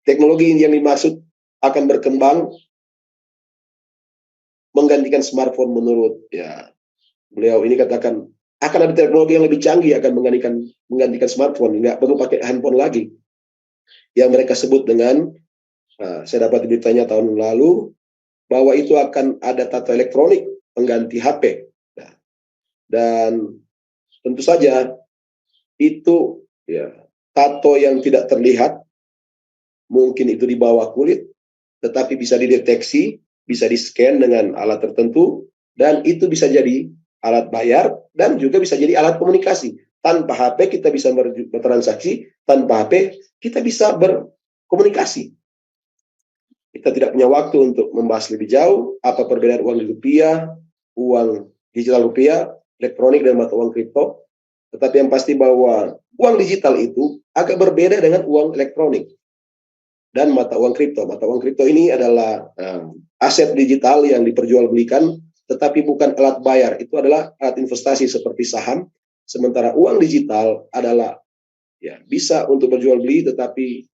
teknologi yang dimaksud akan berkembang menggantikan smartphone menurut, ya, beliau ini katakan akan ada teknologi yang lebih canggih akan menggantikan smartphone, nggak perlu pakai handphone lagi. Yang mereka sebut dengan, saya dapat beritanya tahun lalu, bahwa itu akan ada tato elektronik pengganti HP. Nah, dan tentu saja itu, ya, tato yang tidak terlihat, mungkin itu di bawah kulit, tetapi bisa dideteksi, bisa di-scan dengan alat tertentu, dan itu bisa jadi alat bayar dan juga bisa jadi alat komunikasi. Tanpa HP kita bisa bertransaksi, tanpa HP kita bisa berkomunikasi. Kita tidak punya waktu untuk membahas lebih jauh apa perbedaan uang rupiah, uang digital rupiah, elektronik, dan mata uang kripto. Tetapi yang pasti bahwa uang digital itu agak berbeda dengan uang elektronik dan mata uang kripto. Mata uang kripto ini adalah aset digital yang diperjualbelikan, tetapi bukan alat bayar. Itu adalah alat investasi seperti saham. Sementara uang digital adalah, ya, bisa untuk berjual beli, tetapi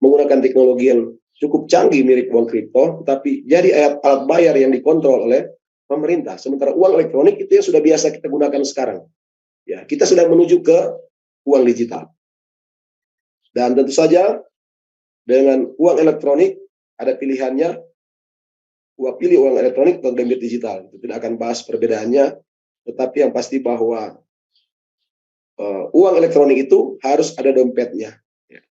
menggunakan teknologi yang cukup canggih mirip uang kripto, tetapi jadi alat bayar yang dikontrol oleh pemerintah. Sementara uang elektronik itu yang sudah biasa kita gunakan sekarang. Ya, kita sedang menuju ke uang digital. Dan tentu saja dengan uang elektronik ada pilihannya, pilih uang elektronik atau dompet digital. Itu tidak akan bahas perbedaannya, tetapi yang pasti bahwa uang elektronik itu harus ada dompetnya, ya.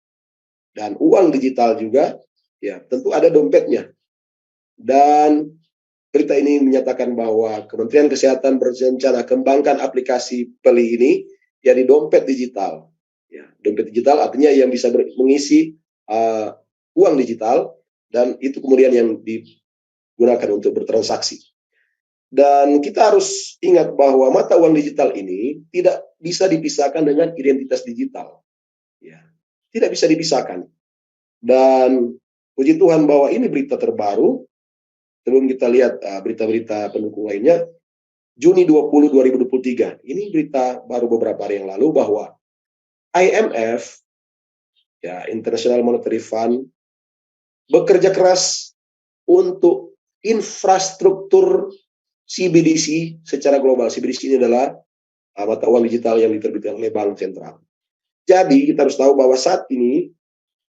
Dan uang digital juga, ya, tentu ada dompetnya. Dan berita ini menyatakan bahwa Kementerian Kesehatan berencana kembangkan aplikasi Peli ini jadi dompet digital. Ya, dompet digital artinya yang bisa mengisi uang digital, dan itu kemudian yang digunakan untuk bertransaksi. Dan kita harus ingat bahwa mata uang digital ini tidak bisa dipisahkan dengan identitas digital. Ya, tidak bisa dipisahkan. Dan puji Tuhan bahwa ini berita terbaru. Sebelum kita lihat berita-berita pendukung lainnya, Juni 20, 2023. Ini berita baru beberapa hari yang lalu bahwa IMF, ya, International Monetary Fund, bekerja keras untuk infrastruktur CBDC secara global. CBDC ini adalah mata uang digital yang diterbitkan oleh bank sentral. Jadi kita harus tahu bahwa saat ini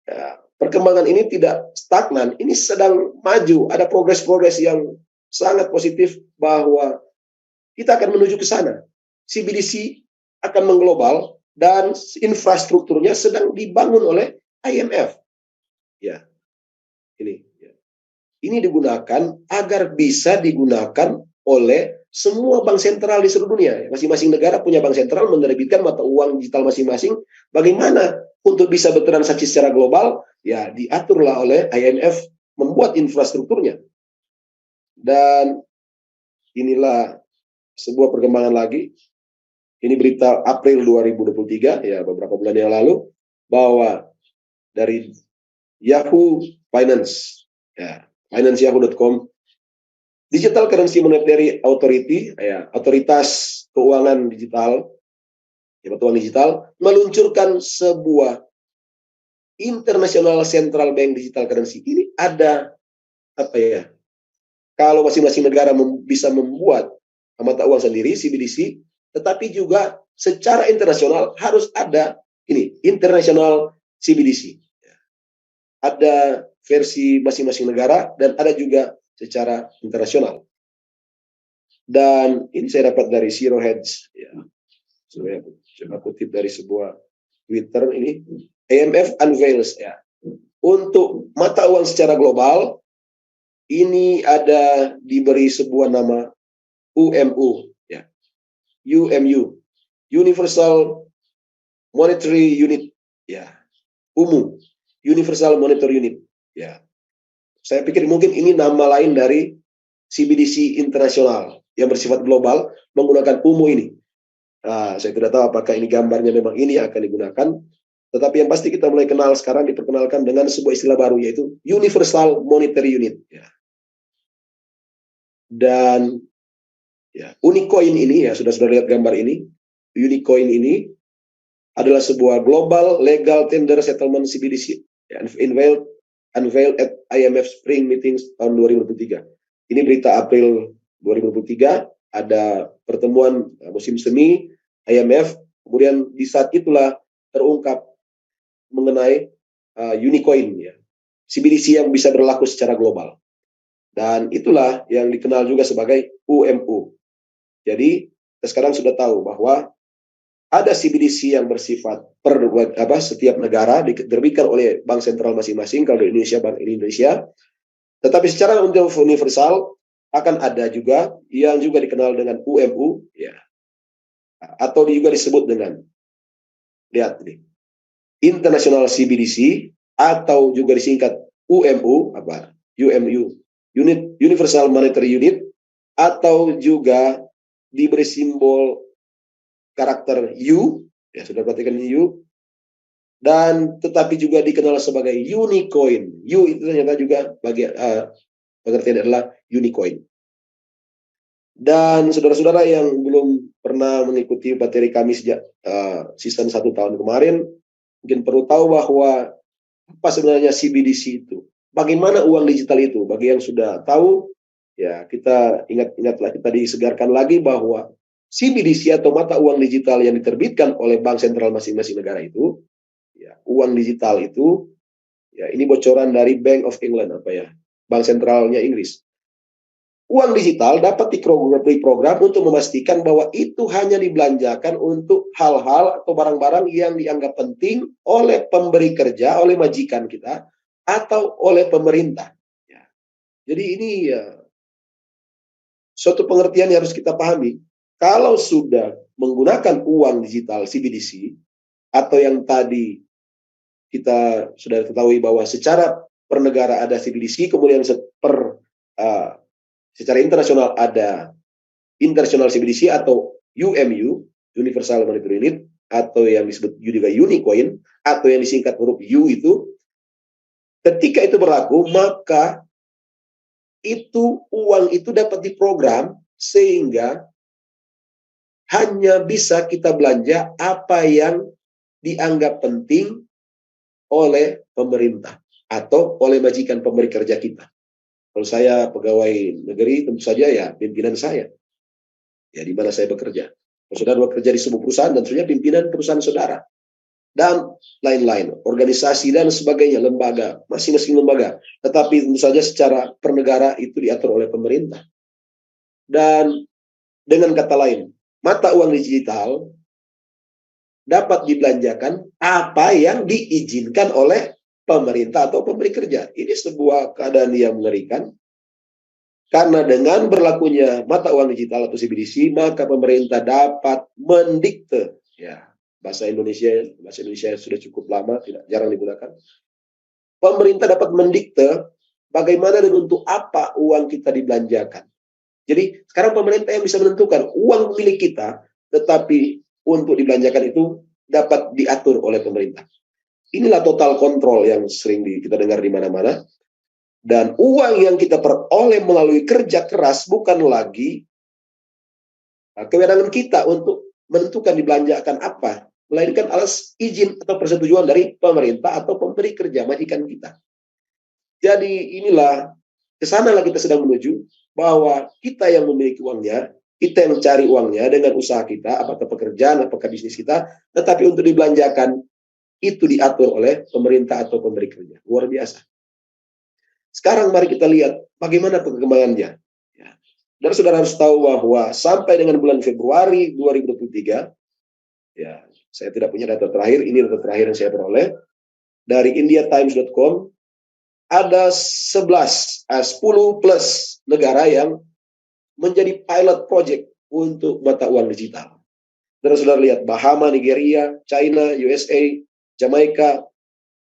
ya, perkembangan ini tidak stagnan, ini sedang maju. Ada progres-progres yang sangat positif bahwa kita akan menuju ke sana. CBDC akan mengglobal dan infrastrukturnya sedang dibangun oleh IMF. Ya, ini digunakan agar bisa digunakan oleh semua bank sentral di seluruh dunia. Masing-masing negara punya bank sentral menerbitkan mata uang digital masing-masing. Bagaimana untuk bisa bertransaksi secara global? Ya, diaturlah oleh IMF membuat infrastrukturnya. Dan inilah sebuah perkembangan lagi. Ini berita April 2023, ya beberapa bulan yang lalu, bahwa dari Yahoo Finance, ya, financeyahoo.com, Digital Currency Monetary Authority, ya, otoritas keuangan digital, ya, uang digital, meluncurkan sebuah International Central Bank Digital Currency. Ini ada apa ya? Kalau masing-masing negara bisa membuat mata uang sendiri, CBDC, tetapi juga secara internasional harus ada ini International CBDC. Ada versi masing-masing negara dan ada juga secara internasional. Dan ini saya dapat dari Zero Hedge, ya. Saya coba kutip dari sebuah Twitter ini. IMF unveils, ya, untuk mata uang secara global ini ada diberi sebuah nama UMU, ya, UMU, Universal Monetary Unit, ya, UMU, Universal Monetary Unit, ya. Saya pikir mungkin ini nama lain dari CBDC internasional yang bersifat global menggunakan UMU ini. Saya tidak tahu apakah ini gambarnya memang ini akan digunakan, tetapi yang pasti kita mulai kenal sekarang, diperkenalkan dengan sebuah istilah baru, yaitu Universal Monetary Unit. Ya. Dan ya, Unicoin ini, ya sudah lihat gambar ini, Unicoin ini adalah sebuah global legal tender settlement CBDC, ya, unveiled at IMF Spring Meetings tahun 2023. Ini berita April 2023, ada pertemuan musim semi IMF, kemudian di saat itulah terungkap mengenai Unicoin, ya, CBDC yang bisa berlaku secara global. Dan itulah yang dikenal juga sebagai UMU. Jadi, kita sekarang sudah tahu bahwa ada CBDC yang bersifat setiap negara diterbitkan oleh bank sentral masing-masing. Kalau di Indonesia, Bank Indonesia. Tetapi secara universal akan ada juga yang juga dikenal dengan UMU, ya, atau juga disebut dengan, lihat ini, International CBDC, atau juga disingkat UMU, UMU, Universal Monetary Unit, atau juga diberi simbol karakter U, ya sudah perhatikan U, dan tetapi juga dikenal sebagai Unicoin. U itu ternyata juga pengertian adalah Unicoin. Dan saudara-saudara yang belum pernah mengikuti materi kami sejak season 1 tahun kemarin, mungkin perlu tahu bahwa apa sebenarnya CBDC itu. Bagaimana uang digital itu? Bagi yang sudah tahu, ya kita ingatlah, kita disegarkan lagi bahwa CBDC atau mata uang digital yang diterbitkan oleh bank sentral masing-masing negara itu, ya, uang digital itu, ya, ini bocoran dari Bank of England, bank sentralnya Inggris. Uang digital dapat diprogram untuk memastikan bahwa itu hanya dibelanjakan untuk hal-hal atau barang-barang yang dianggap penting oleh pemberi kerja, oleh majikan kita, atau oleh pemerintah. Ya. Jadi ini suatu pengertian yang harus kita pahami. Kalau sudah menggunakan uang digital CBDC, atau yang tadi kita sudah ketahui bahwa secara per negara ada CBDC, kemudian secara internasional ada International CBDC atau UMU, Universal Monetary Unit, atau yang disebut juga Unicoin, atau yang disingkat huruf U itu. Ketika itu berlaku, maka uang itu dapat diprogram sehingga hanya bisa kita belanja apa yang dianggap penting oleh pemerintah atau oleh majikan pemberi kerja kita. Kalau saya pegawai negeri, tentu saja ya pimpinan saya, ya di mana saya bekerja. Kalau saudara bekerja di sebuah perusahaan, tentunya pimpinan perusahaan saudara. Dan lain-lain, organisasi dan sebagainya, lembaga, masing-masing lembaga. Tetapi tentu saja secara pernegara itu diatur oleh pemerintah. Dan dengan kata lain, mata uang digital dapat dibelanjakan apa yang diizinkan oleh pemerintah atau pemberi kerja. Ini sebuah keadaan yang mengerikan. Karena dengan berlakunya mata uang digital atau CBDC, maka pemerintah dapat mendikte. Ya, bahasa Indonesia sudah cukup lama, jarang digunakan. Pemerintah dapat mendikte bagaimana dan untuk apa uang kita dibelanjakan. Jadi sekarang pemerintah yang bisa menentukan uang milik kita, tetapi untuk dibelanjakan itu dapat diatur oleh pemerintah. Inilah total kontrol yang sering kita dengar di mana-mana. Dan uang yang kita peroleh melalui kerja keras bukan lagi kewenangan kita untuk menentukan dibelanjakan apa, melainkan atas izin atau persetujuan dari pemerintah atau pemberi kerja, majikan kita. Jadi inilah, kesanalah kita sedang menuju, bahwa kita yang memiliki uangnya, kita yang mencari uangnya dengan usaha kita, apakah pekerjaan, apakah bisnis kita, tetapi untuk dibelanjakan, itu diatur oleh pemerintah atau pemberi kerja. Luar biasa. Sekarang mari kita lihat bagaimana perkembangannya. Ya. Dan saudara harus tahu bahwa sampai dengan bulan Februari 2023, ya, saya tidak punya data terakhir, ini data terakhir yang saya peroleh, dari indiatimes.com, ada 10 plus negara yang menjadi pilot project untuk mata uang digital. Dan saudara lihat, Bahama, Nigeria, China, USA, Jamaika,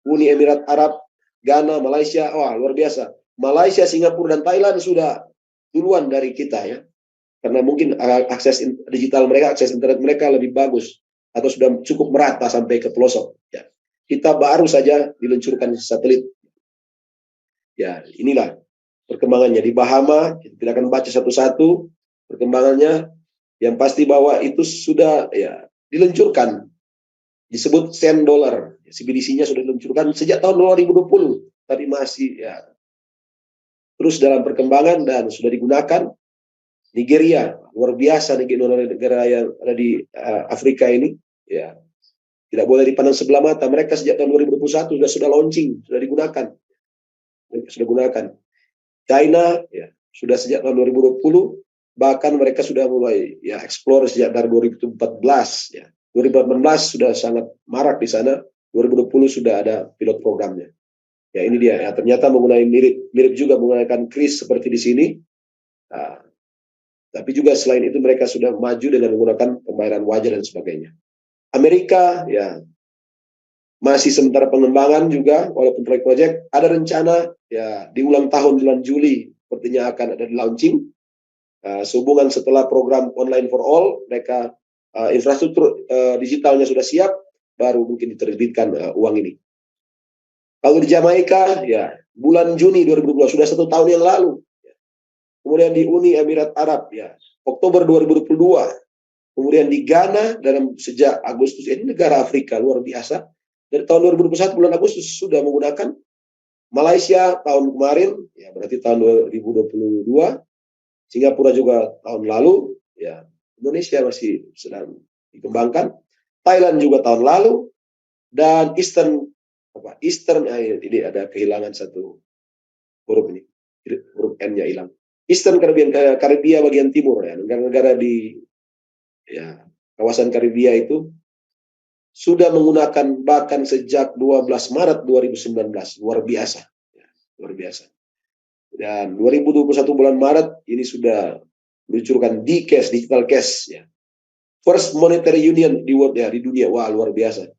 Uni Emirat Arab, Ghana, Malaysia, wah luar biasa. Malaysia, Singapura, dan Thailand sudah duluan dari kita ya. Karena mungkin akses digital mereka, akses internet mereka lebih bagus. Atau sudah cukup merata sampai ke pelosok. Ya. Kita baru saja diluncurkan satelit. Ya, inilah perkembangannya. Di Bahama, kita tidak akan baca satu-satu perkembangannya. Yang pasti bahwa itu sudah ya diluncurkan. Disebut $10. CBDC-nya sudah diluncurkan sejak tahun 2020, tapi masih ya terus dalam perkembangan dan sudah digunakan. Nigeria, luar biasa negara yang ada di Afrika ini, ya tidak boleh dipandang sebelah mata. Mereka sejak tahun 2021 sudah launching, sudah digunakan, China, ya sudah sejak tahun 2020, bahkan mereka sudah mulai ya explore sejak dari 2014, ya. 2018 sudah sangat marak di sana. 2020 sudah ada pilot programnya. Ya ini dia. Ya, ternyata mirip juga menggunakan kris seperti di sini. Nah, tapi juga selain itu mereka sudah maju dengan menggunakan pembayaran wajah dan sebagainya. Amerika ya masih sementara pengembangan juga walaupun proyek ada rencana ya di ulang tahun bulan Juli sepertinya akan ada di launching. Sehubungan setelah program Online for All, mereka infrastruktur digitalnya sudah siap, baru mungkin diterbitkan uang ini. Kalau di Jamaika, ya bulan Juni 2022 sudah 1 tahun yang lalu. Kemudian di Uni Emirat Arab, ya Oktober 2022. Kemudian di Ghana sejak Agustus, ini negara Afrika luar biasa. Dari tahun 2021 bulan Agustus sudah menggunakan. Malaysia tahun kemarin, ya berarti tahun 2022. Singapura juga tahun lalu, ya Indonesia masih sedang dikembangkan. Thailand juga tahun lalu. Dan Eastern ini ada kehilangan satu huruf ini. Huruf N-nya hilang. Eastern Karibia bagian timur ya, negara-negara di ya kawasan Karibia itu sudah menggunakan bahkan sejak 12 Maret 2019. Luar biasa. Ya, luar biasa. Dan 2021 bulan Maret ini sudah meluncurkan D-Cash, Digital Cash ya. First Monetary Union di dunia. Wah, luar biasa.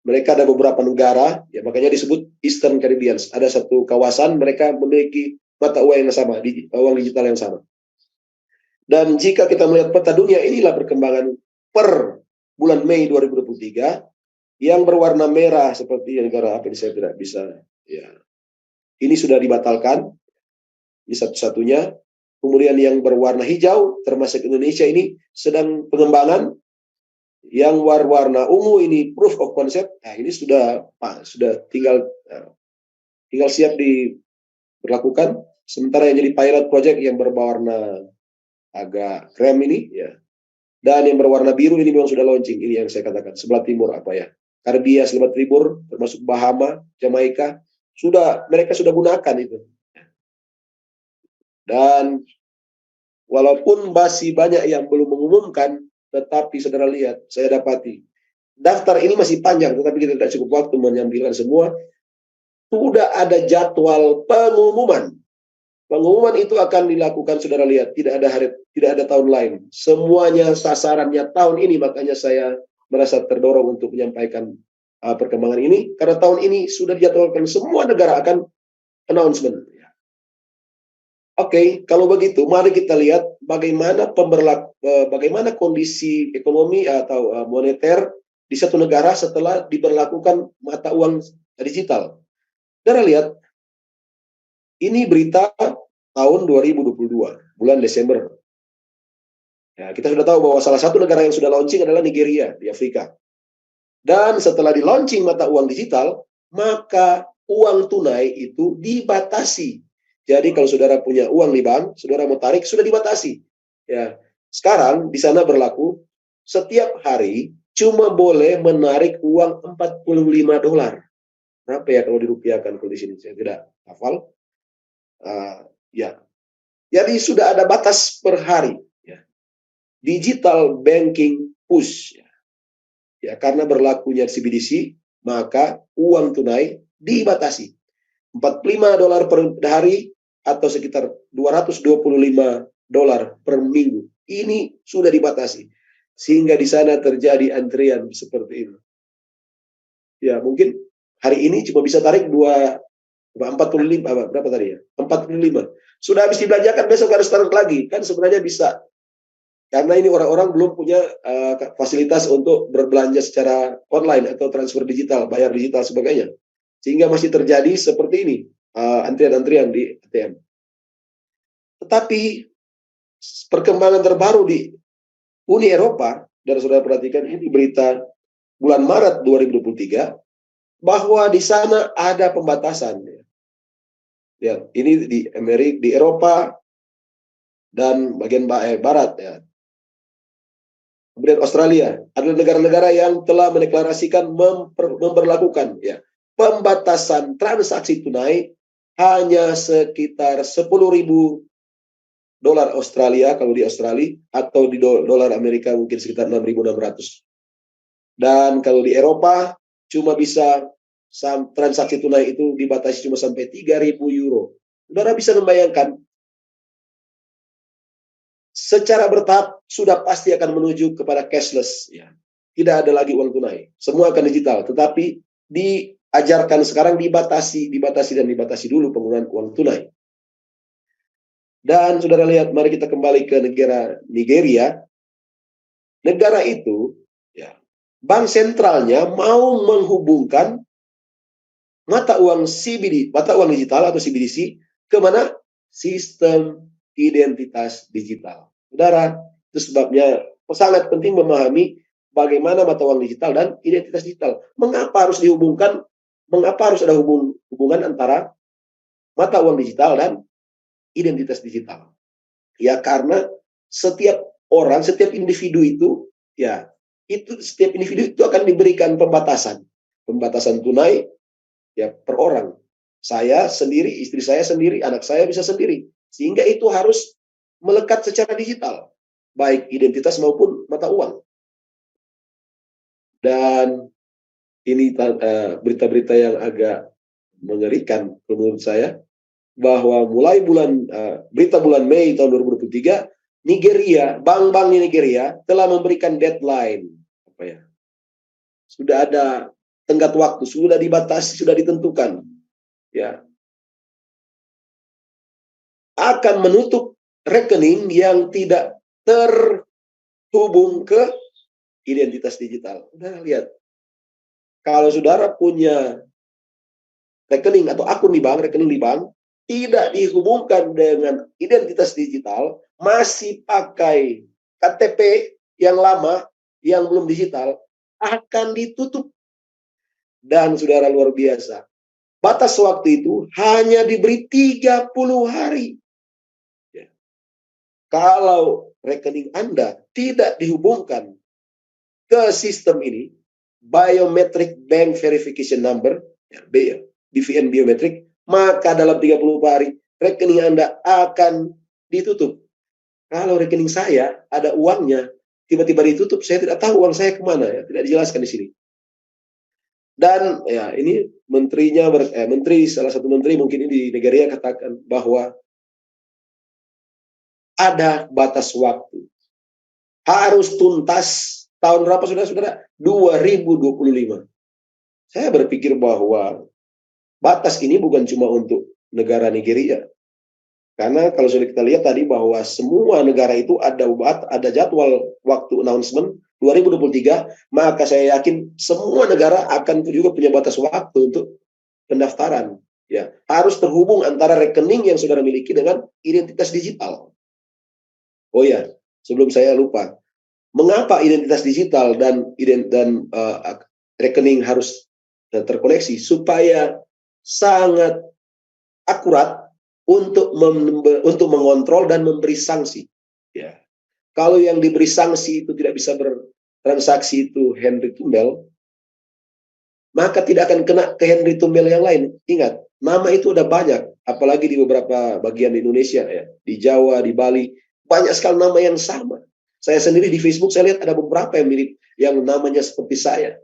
mereka ada beberapa negara, ya makanya disebut Eastern Caribbean. Ada satu kawasan mereka memiliki mata uang yang sama, uang digital yang sama. Dan jika kita melihat peta dunia, inilah perkembangan per bulan Mei 2023 yang berwarna merah seperti negara apa ini saya tidak bisa. Ya, ini sudah dibatalkan, ini satu-satunya. Kemudian yang berwarna hijau termasuk Indonesia ini sedang pengembangan. Yang warna ungu ini proof of concept. Nah, ini sudah tinggal siap diberlakukan. Sementara yang jadi pilot project yang berwarna agak krem ini, ya, dan yang berwarna biru ini memang sudah launching. Ini yang saya katakan sebelah timur apa ya, Karibia sebelah timur, termasuk Bahama, Jamaika, mereka sudah gunakan itu. Dan walaupun masih banyak yang belum mengumumkan, tetapi saudara lihat, saya dapati daftar ini masih panjang, tetapi kita tidak cukup waktu menyampaikan semua. Sudah ada jadwal pengumuman. Pengumuman itu akan dilakukan, saudara lihat, tidak ada tahun lain. Semuanya sasarannya tahun ini, makanya saya merasa terdorong untuk menyampaikan perkembangan ini, karena tahun ini sudah dijadwalkan semua negara akan announcement. Oke, kalau begitu, mari kita lihat bagaimana kondisi ekonomi atau moneter di satu negara setelah diberlakukan mata uang digital. Saudara lihat, ini berita tahun 2022, bulan Desember. Ya, kita sudah tahu bahwa salah satu negara yang sudah launching adalah Nigeria di Afrika. Dan setelah di launching mata uang digital, maka uang tunai itu dibatasi. Jadi kalau saudara punya uang di bank, saudara mau tarik, sudah dibatasi. Ya, sekarang di sana berlaku setiap hari cuma boleh menarik uang $45. Berapa ya kalau dirupiahkan kalau di sini? Saya tidak hafal. Ya, jadi sudah ada batas per hari. Ya. Digital banking push. Ya, karena berlakunya CBDC, maka uang tunai dibatasi. $45 per hari atau sekitar $225 per minggu. Ini sudah dibatasi. Sehingga di sana terjadi antrian seperti ini. Ya, mungkin hari ini cuma bisa tarik 45, berapa tadi ya? 45. Sudah habis dibelanjakan, besok harus tarik lagi. Kan sebenarnya bisa. Karena ini orang-orang belum punya fasilitas untuk berbelanja secara online atau transfer digital, bayar digital sebagainya. Sehingga masih terjadi seperti ini. Antrian-antrian di ATM. Tetapi perkembangan terbaru di Uni Eropa, dan saudara perhatikan ini berita bulan Maret 2023, bahwa di sana ada pembatasan. Ya, ini di Amerika, di Eropa dan bagian barat ya. Kemudian Australia, ada negara-negara yang telah mendeklarasikan memperlakukan ya pembatasan transaksi tunai hanya sekitar $10.000 Australia kalau di Australia, atau di dolar Amerika mungkin sekitar 6.600. Dan kalau di Eropa cuma bisa transaksi tunai itu dibatasi cuma sampai €3.000. Saudara bisa membayangkan secara bertahap sudah pasti akan menuju kepada cashless ya. Tidak ada lagi uang tunai. Semua akan digital, tetapi diajarkan sekarang dibatasi dulu penggunaan uang tunai. Dan saudara lihat, mari kita kembali ke negara Nigeria. Negara itu, ya, bank sentralnya mau menghubungkan mata uang digital atau CBDC ke mana? Sistem identitas digital. Saudara, itu sebabnya sangat penting memahami bagaimana mata uang digital dan identitas digital. Mengapa harus dihubungkan? Mengapa harus ada hubungan antara mata uang digital dan identitas digital? Ya, karena setiap individu itu, ya, setiap individu itu akan diberikan pembatasan tunai, ya, per orang. Saya sendiri, istri saya sendiri, anak saya bisa sendiri. Sehingga itu harus melekat secara digital, baik identitas maupun mata uang. Dan ini berita-berita yang agak mengerikan menurut saya, bahwa mulai berita bulan Mei tahun 2023, Nigeria, bank-bank di Nigeria telah memberikan deadline. Sudah ada tenggat waktu, sudah dibatasi, sudah ditentukan, ya, akan menutup rekening yang tidak terhubung ke identitas digital. Nah, lihat, kalau saudara punya rekening atau akun di bank, rekening di bank, tidak dihubungkan dengan identitas digital, masih pakai KTP yang lama, yang belum digital, akan ditutup. Dan saudara, luar biasa, batas waktu itu hanya diberi 30 hari. Ya. Kalau rekening Anda tidak dihubungkan ke sistem ini, Biometric Bank Verification Number, ya, BVN biometrik, maka dalam 30 hari rekening Anda akan ditutup. Kalau rekening saya ada uangnya, tiba-tiba ditutup, saya tidak tahu uang saya kemana, ya, tidak dijelaskan di sini. Dan ya, ini menterinya, salah satu menteri mungkin ini di Nigeria katakan bahwa ada batas waktu, harus tuntas tahun berapa, saudara-saudara? 2025. Saya berpikir bahwa batas ini bukan cuma untuk negara Nigeria. Karena kalau sudah kita lihat tadi bahwa semua negara itu ada jadwal waktu announcement 2023, maka saya yakin semua negara akan juga punya batas waktu untuk pendaftaran. Ya, harus terhubung antara rekening yang saudara miliki dengan identitas digital. Oh ya, sebelum saya lupa, mengapa identitas digital dan rekening harus terkoneksi? Supaya sangat akurat untuk mengontrol dan memberi sanksi. Ya. Kalau yang diberi sanksi itu tidak bisa bertransaksi itu Henry Tumbel, maka tidak akan kena ke Henry Tumbel yang lain. Ingat, nama itu udah banyak, apalagi di beberapa bagian di Indonesia, ya, di Jawa, di Bali, banyak sekali nama yang sama. Saya sendiri di Facebook saya lihat ada beberapa yang mirip, yang namanya seperti saya.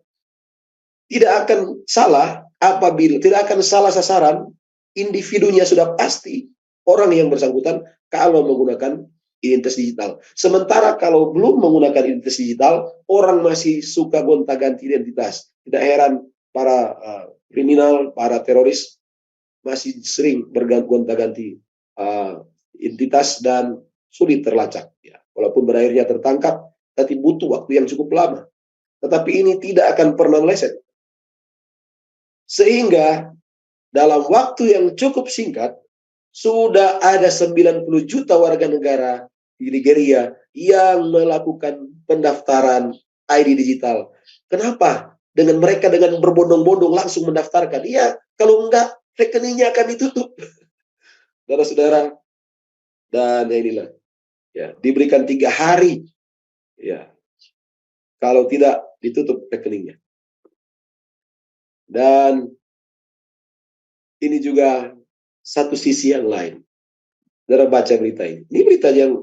Tidak akan salah apabila tidak akan salah sasaran. Individunya sudah pasti orang yang bersangkutan kalau menggunakan identitas digital. Sementara kalau belum menggunakan identitas digital, orang masih suka gonta-ganti identitas. Tidak heran para kriminal, para teroris masih sering bergonta-ganti identitas dan sulit terlacak. Ya. Walaupun berakhirnya tertangkap, tapi butuh waktu yang cukup lama. Tetapi ini tidak akan pernah meleset. Sehingga dalam waktu yang cukup singkat, sudah ada 90 juta warga negara di Nigeria yang melakukan pendaftaran ID digital. Kenapa? Dengan mereka dengan berbondong-bondong langsung mendaftarkan. Iya, kalau enggak, rekeningnya akan ditutup. Saudara-saudara, dan inilah, ya, diberikan 3 hari, ya, kalau tidak ditutup rekeningnya. Dan ini juga satu sisi yang lain. Saudara baca berita ini. Ini berita yang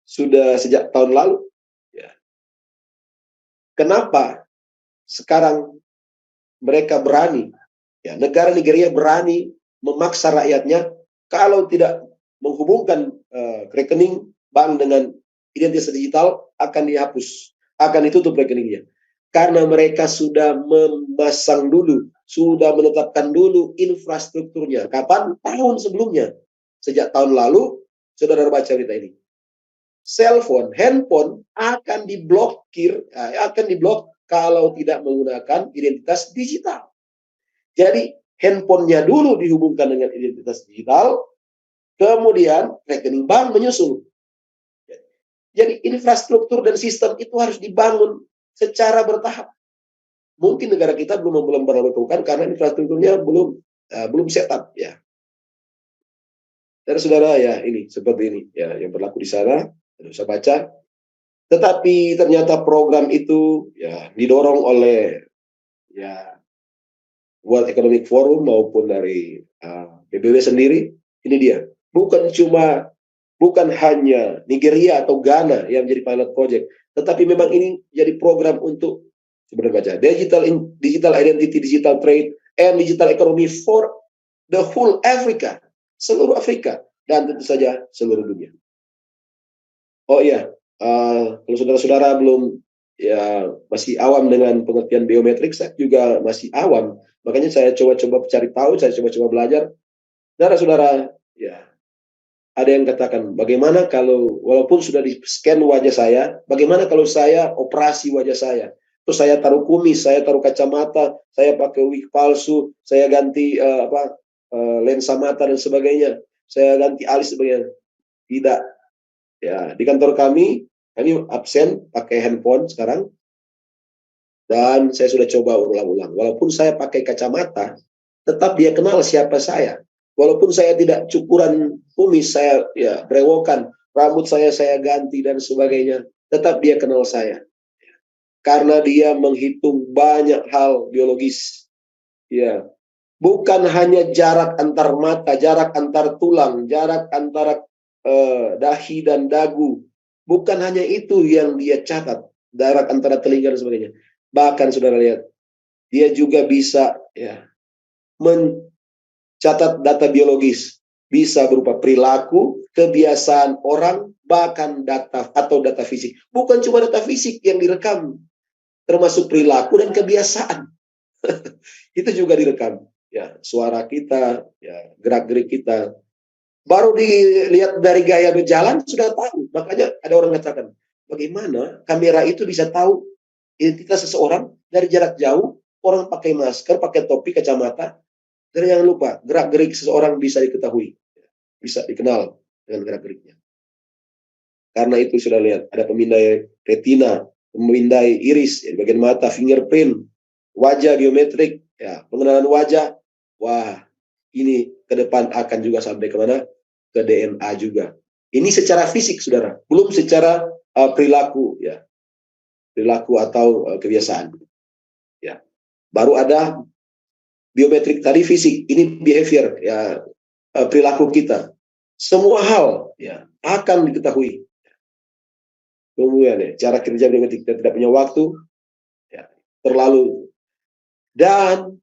sudah sejak tahun lalu. Ya. Kenapa sekarang mereka berani, ya, negara Nigeria berani memaksa rakyatnya kalau tidak menghubungkan rekening bank dengan identitas digital akan dihapus, akan ditutup rekeningnya. Karena mereka sudah memasang dulu, sudah menetapkan dulu infrastrukturnya. Kapan? Tahun sebelumnya. Sejak tahun lalu, saudara baca berita ini. Cellphone, handphone akan diblok kalau tidak menggunakan identitas digital. Jadi, handphonenya dulu dihubungkan dengan identitas digital, kemudian rekening bank menyusul. Jadi, infrastruktur dan sistem itu harus dibangun secara bertahap. Mungkin negara kita belum pernah melakukan karena infrastrukturnya belum setup, ya. Dan saudara, ya, ini seperti ini, ya, yang berlaku di sana, bisa baca. Tetapi ternyata program itu, ya, didorong oleh, ya, World Economic Forum maupun dari PBB sendiri. Ini dia, bukan hanya Nigeria atau Ghana yang menjadi pilot project, tetapi memang ini jadi program untuk sebenarnya baca digital identity, digital trade, and digital economy for the whole Africa, seluruh Afrika, dan tentu saja seluruh dunia. Oh iya, kalau saudara-saudara belum ya masih awam dengan pengertian biometrik, saya juga masih awam. Makanya saya coba-coba cari tahu, saya coba-coba belajar. Saudara-saudara, ya ada yang katakan, bagaimana kalau walaupun sudah di-scan wajah saya, bagaimana kalau saya operasi wajah saya? Terus saya taruh kumis, saya taruh kacamata, saya pakai wig palsu, saya ganti lensa mata dan sebagainya, saya ganti alis sebagainya. Tidak. Ya, di kantor kami absen pakai handphone sekarang, dan saya sudah coba ulang-ulang. Walaupun saya pakai kacamata, tetap dia kenal siapa saya. Walaupun saya tidak cukuran kumis, saya ya brewokan, rambut saya ganti dan sebagainya, tetap dia kenal saya. Karena dia menghitung banyak hal biologis. Ya, bukan hanya jarak antar mata, jarak antar tulang, jarak antara dahi dan dagu. Bukan hanya itu yang dia catat, jarak antara telinga dan sebagainya. Bahkan saudara lihat, dia juga bisa ya mencatat data biologis, bisa berupa perilaku, kebiasaan orang, bahkan data atau data fisik. Bukan cuma data fisik yang direkam, termasuk perilaku dan kebiasaan. Itu juga direkam. Ya, suara kita, ya, gerak-gerik kita. Baru dilihat dari gaya berjalan sudah tahu. Makanya ada orang mengatakan, bagaimana kamera itu bisa tahu identitas seseorang dari jarak jauh? Orang pakai masker, pakai topi, kacamata. Dan jangan lupa, gerak-gerik seseorang bisa diketahui. Bisa dikenal dengan gerak-geriknya. Karena itu sudah lihat, ada pemindai retina, pemindai iris, ya, bagian mata, fingerprint, wajah biometrik, ya, pengenalan wajah. Wah, ini ke depan akan juga sampai kemana? Ke DNA juga. Ini secara fisik, saudara. Belum secara perilaku, ya, perilaku atau kebiasaan. Ya, baru ada biometrik tadi fisik. Ini behavior, ya, perilaku kita. Semua hal, ya, akan diketahui. Kemudian ya, cara kerja biometrik kita tidak punya waktu, ya, terlalu. Dan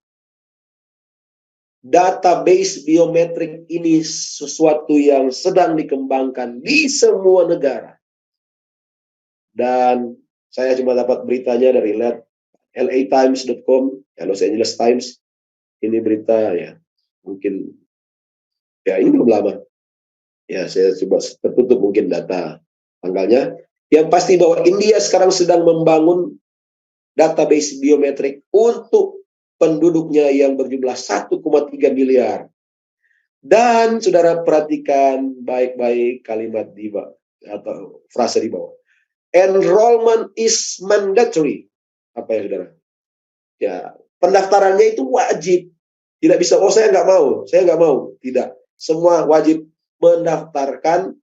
database biometrik ini sesuatu yang sedang dikembangkan di semua negara. Dan saya cuma dapat beritanya dari LAtimes.com, ya, Los Angeles Times. Ini berita ya, mungkin ya ini belum lama. Ya, saya coba tertutup mungkin data tanggalnya. Yang pasti bahwa India sekarang sedang membangun database biometrik untuk penduduknya yang berjumlah 1,3 miliar. Dan saudara perhatikan baik-baik kalimat di bawah atau frase di bawah. Enrollment is mandatory. Apa ya saudara? Ya, pendaftarannya itu wajib. Tidak bisa, oh saya nggak mau. Tidak. Semua wajib mendaftarkan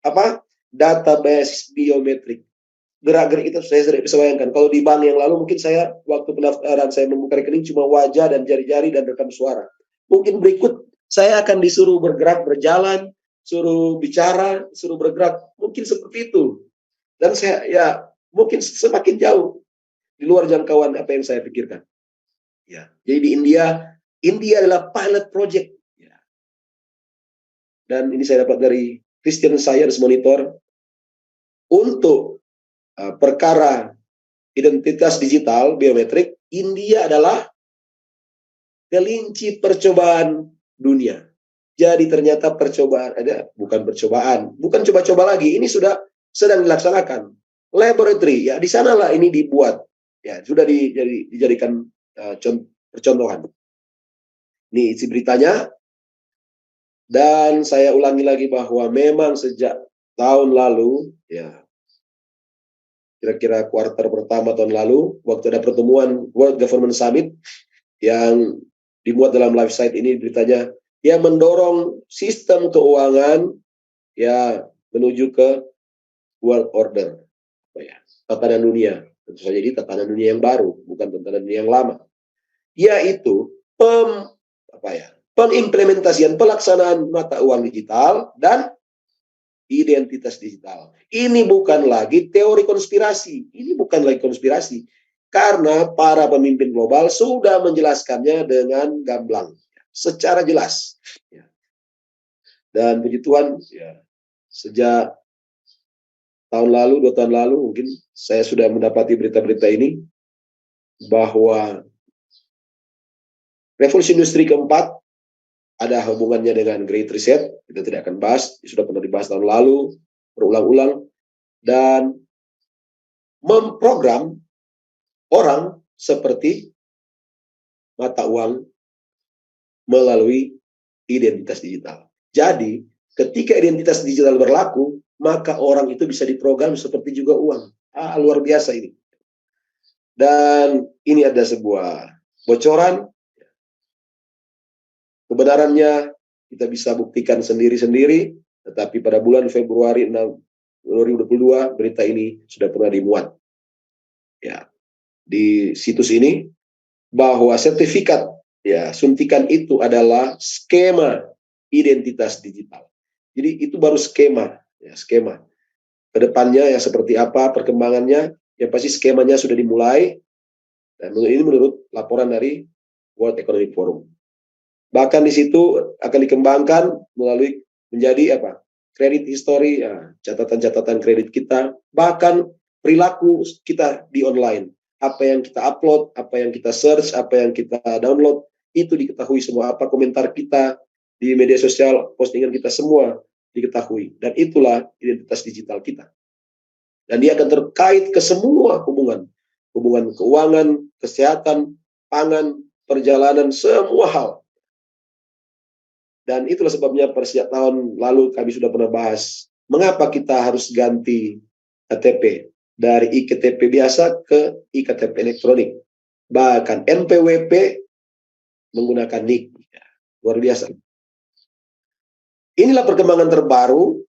database biometrik. Gerak-gerik itu saya tidak bisa bayangkan. Kalau di bank yang lalu mungkin saya waktu pendaftaran saya membuka rekening cuma wajah dan jari-jari dan rekam suara. Mungkin berikut saya akan disuruh bergerak, berjalan, suruh bicara, suruh bergerak. Mungkin seperti itu. Dan saya ya mungkin semakin jauh di luar jangkauan apa yang saya pikirkan. Ya. Jadi di India adalah pilot project. Ya. Dan ini saya dapat dari Christian Science Monitor untuk perkara identitas digital biometrik. India adalah kelinci percobaan dunia. Jadi ternyata percobaan bukan coba-coba lagi. Ini sudah sedang dilaksanakan. Laboratory, ya di sanalah ini dibuat. Ya, sudah dijadikan percontohan. Ini isi beritanya. Dan saya ulangi lagi bahwa memang sejak tahun lalu, ya kira-kira kuartal pertama tahun lalu, waktu ada pertemuan World Government Summit yang dimuat dalam live site ini beritanya, yang mendorong sistem keuangan ya menuju ke world order, tatanan dunia. Tentu saja ini tatanan dunia yang baru, bukan tatanan dunia yang lama. Yaitu pengimplementasian pelaksanaan mata uang digital dan identitas digital. Ini bukan lagi teori konspirasi. Ini bukan lagi konspirasi. Karena para pemimpin global sudah menjelaskannya dengan gamblang. Secara jelas. Dan puji Tuhan, ya, sejak tahun lalu, 2 tahun lalu, mungkin saya sudah mendapati berita-berita ini, bahwa revolusi industri keempat ada hubungannya dengan Great Reset. Kita tidak akan bahas, sudah pernah dibahas tahun lalu, berulang-ulang, dan memprogram orang seperti mata uang melalui identitas digital. Jadi, ketika identitas digital berlaku, maka orang itu bisa diprogram seperti juga uang. Luar biasa ini. Dan ini ada sebuah bocoran. Kebenarannya kita bisa buktikan sendiri-sendiri, tetapi pada bulan Februari 2022 berita ini sudah pernah dimuat ya di situs ini, bahwa sertifikat suntikan itu adalah skema identitas digital. Jadi itu baru skema kedepannya seperti apa perkembangannya, yang pasti skemanya sudah dimulai, dan ini menurut laporan dari World Economic Forum. Bahkan di situ akan dikembangkan melalui menjadi kredit history, catatan-catatan kredit kita, bahkan perilaku kita di online. Apa yang kita upload, apa yang kita search, apa yang kita download, itu diketahui semua. Apa komentar kita di media sosial, postingan kita, semua diketahui. Dan itulah identitas digital kita. Dan dia akan terkait ke semua hubungan keuangan, kesehatan, pangan, perjalanan, semua hal. Dan itulah sebabnya sejak tahun lalu kami sudah pernah bahas mengapa kita harus ganti KTP dari IKTP biasa ke IKTP elektronik. Bahkan NPWP menggunakan NIK. Luar biasa. Inilah perkembangan terbaru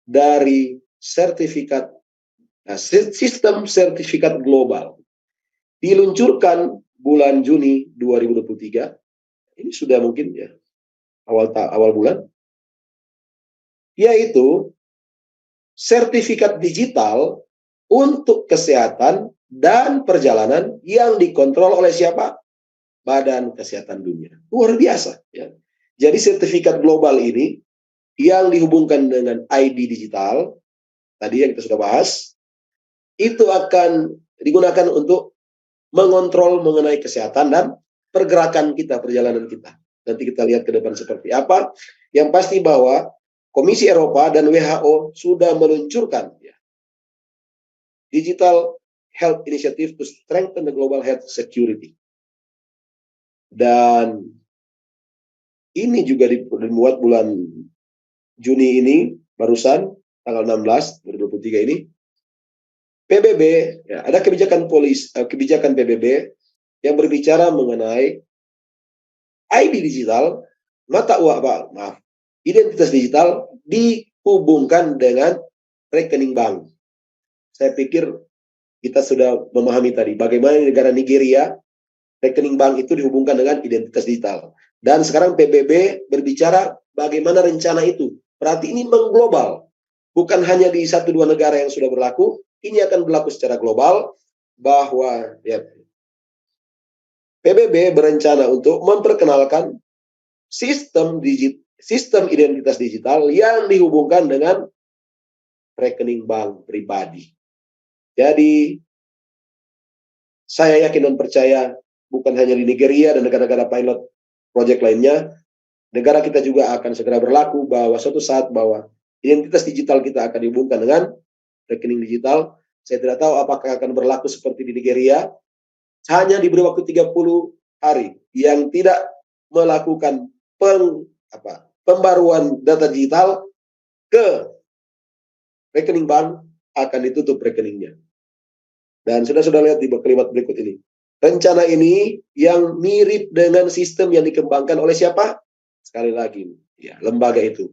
dari sertifikat, sistem sertifikat global. Diluncurkan bulan Juni 2023. Ini sudah mungkin awal bulan, yaitu sertifikat digital untuk kesehatan dan perjalanan yang dikontrol oleh siapa? Badan Kesehatan Dunia. Luar biasa. Ya. Jadi sertifikat global ini yang dihubungkan dengan ID digital, tadi yang kita sudah bahas, itu akan digunakan untuk mengontrol mengenai kesehatan dan pergerakan kita, perjalanan kita. Nanti kita lihat ke depan seperti apa. Yang pasti bahwa Komisi Eropa dan WHO sudah meluncurkan Digital Health Initiative to Strengthen the Global Health Security. Dan ini juga dimuat bulan Juni ini, barusan tanggal 16 2023 ini. PBB, ada kebijakan PBB yang berbicara mengenai ID digital, identitas digital dihubungkan dengan rekening bank. Saya pikir kita sudah memahami tadi bagaimana di negara Nigeria rekening bank itu dihubungkan dengan identitas digital. Dan sekarang PBB berbicara bagaimana rencana itu. Berarti ini mengglobal. Bukan hanya di 1-2 negara yang sudah berlaku, ini akan berlaku secara global, bahwa PBB berencana untuk memperkenalkan sistem identitas digital yang dihubungkan dengan rekening bank pribadi. Jadi, saya yakin dan percaya bukan hanya di Nigeria dan negara-negara pilot project lainnya, negara kita juga akan segera berlaku bahwa suatu saat bahwa identitas digital kita akan dihubungkan dengan rekening digital. Saya tidak tahu apakah akan berlaku seperti di Nigeria, hanya diberi waktu 30 hari yang tidak melakukan pembaruan data digital ke rekening bank, akan ditutup rekeningnya. Dan sudah lihat di kalimat berikut ini. Rencana ini yang mirip dengan sistem yang dikembangkan oleh siapa? Sekali lagi, lembaga itu.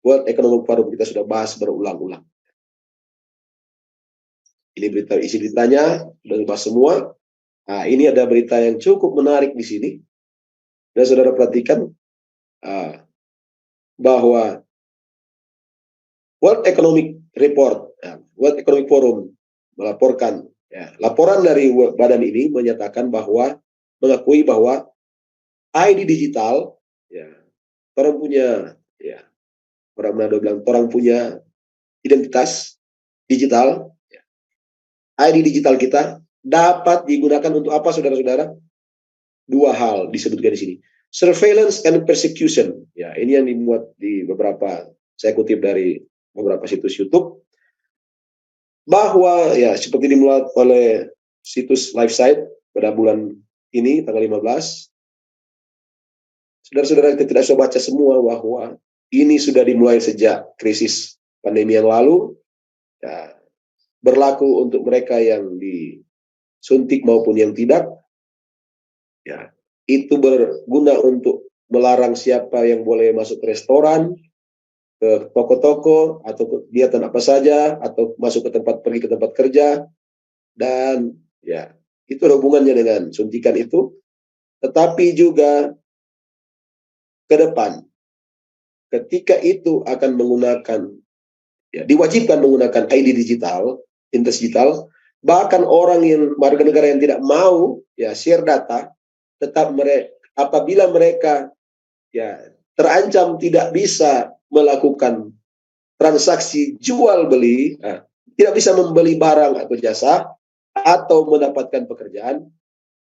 World Economic Forum, kita sudah bahas berulang-ulang. Ini isi beritanya, sudah dibahas semua. Nah, ini ada berita yang cukup menarik di sini. Dan saudara perhatikan bahwa World Economic Forum melaporkan, laporan dari badan ini menyatakan bahwa mengakui bahwa ID digital, orang punya, orang Manado bilang orang punya identitas digital, ID digital kita dapat digunakan untuk apa, saudara-saudara? Dua hal disebutkan di sini. Surveillance and persecution. Ya, ini yang dimuat di beberapa, saya kutip dari beberapa situs YouTube, bahwa ya seperti dimuat oleh situs LifeSite pada bulan ini tanggal 15. Saudara-saudara, kita tidak bisa baca semua bahwa ini sudah dimulai sejak krisis pandemi yang lalu. Ya, berlaku untuk mereka yang disuntik maupun yang tidak. Ya, itu berguna untuk melarang siapa yang boleh masuk ke restoran, ke toko-toko, atau kegiatan apa saja, atau masuk pergi ke tempat kerja, dan ya itu ada hubungannya dengan suntikan itu. Tetapi juga ke depan, ketika itu akan menggunakan, ya, diwajibkan menggunakan ID digital, identitas digital, bahkan orang yang warga negara yang tidak mau ya share data, tetap apabila mereka ya terancam tidak bisa melakukan transaksi jual beli, tidak bisa membeli barang atau jasa atau mendapatkan pekerjaan,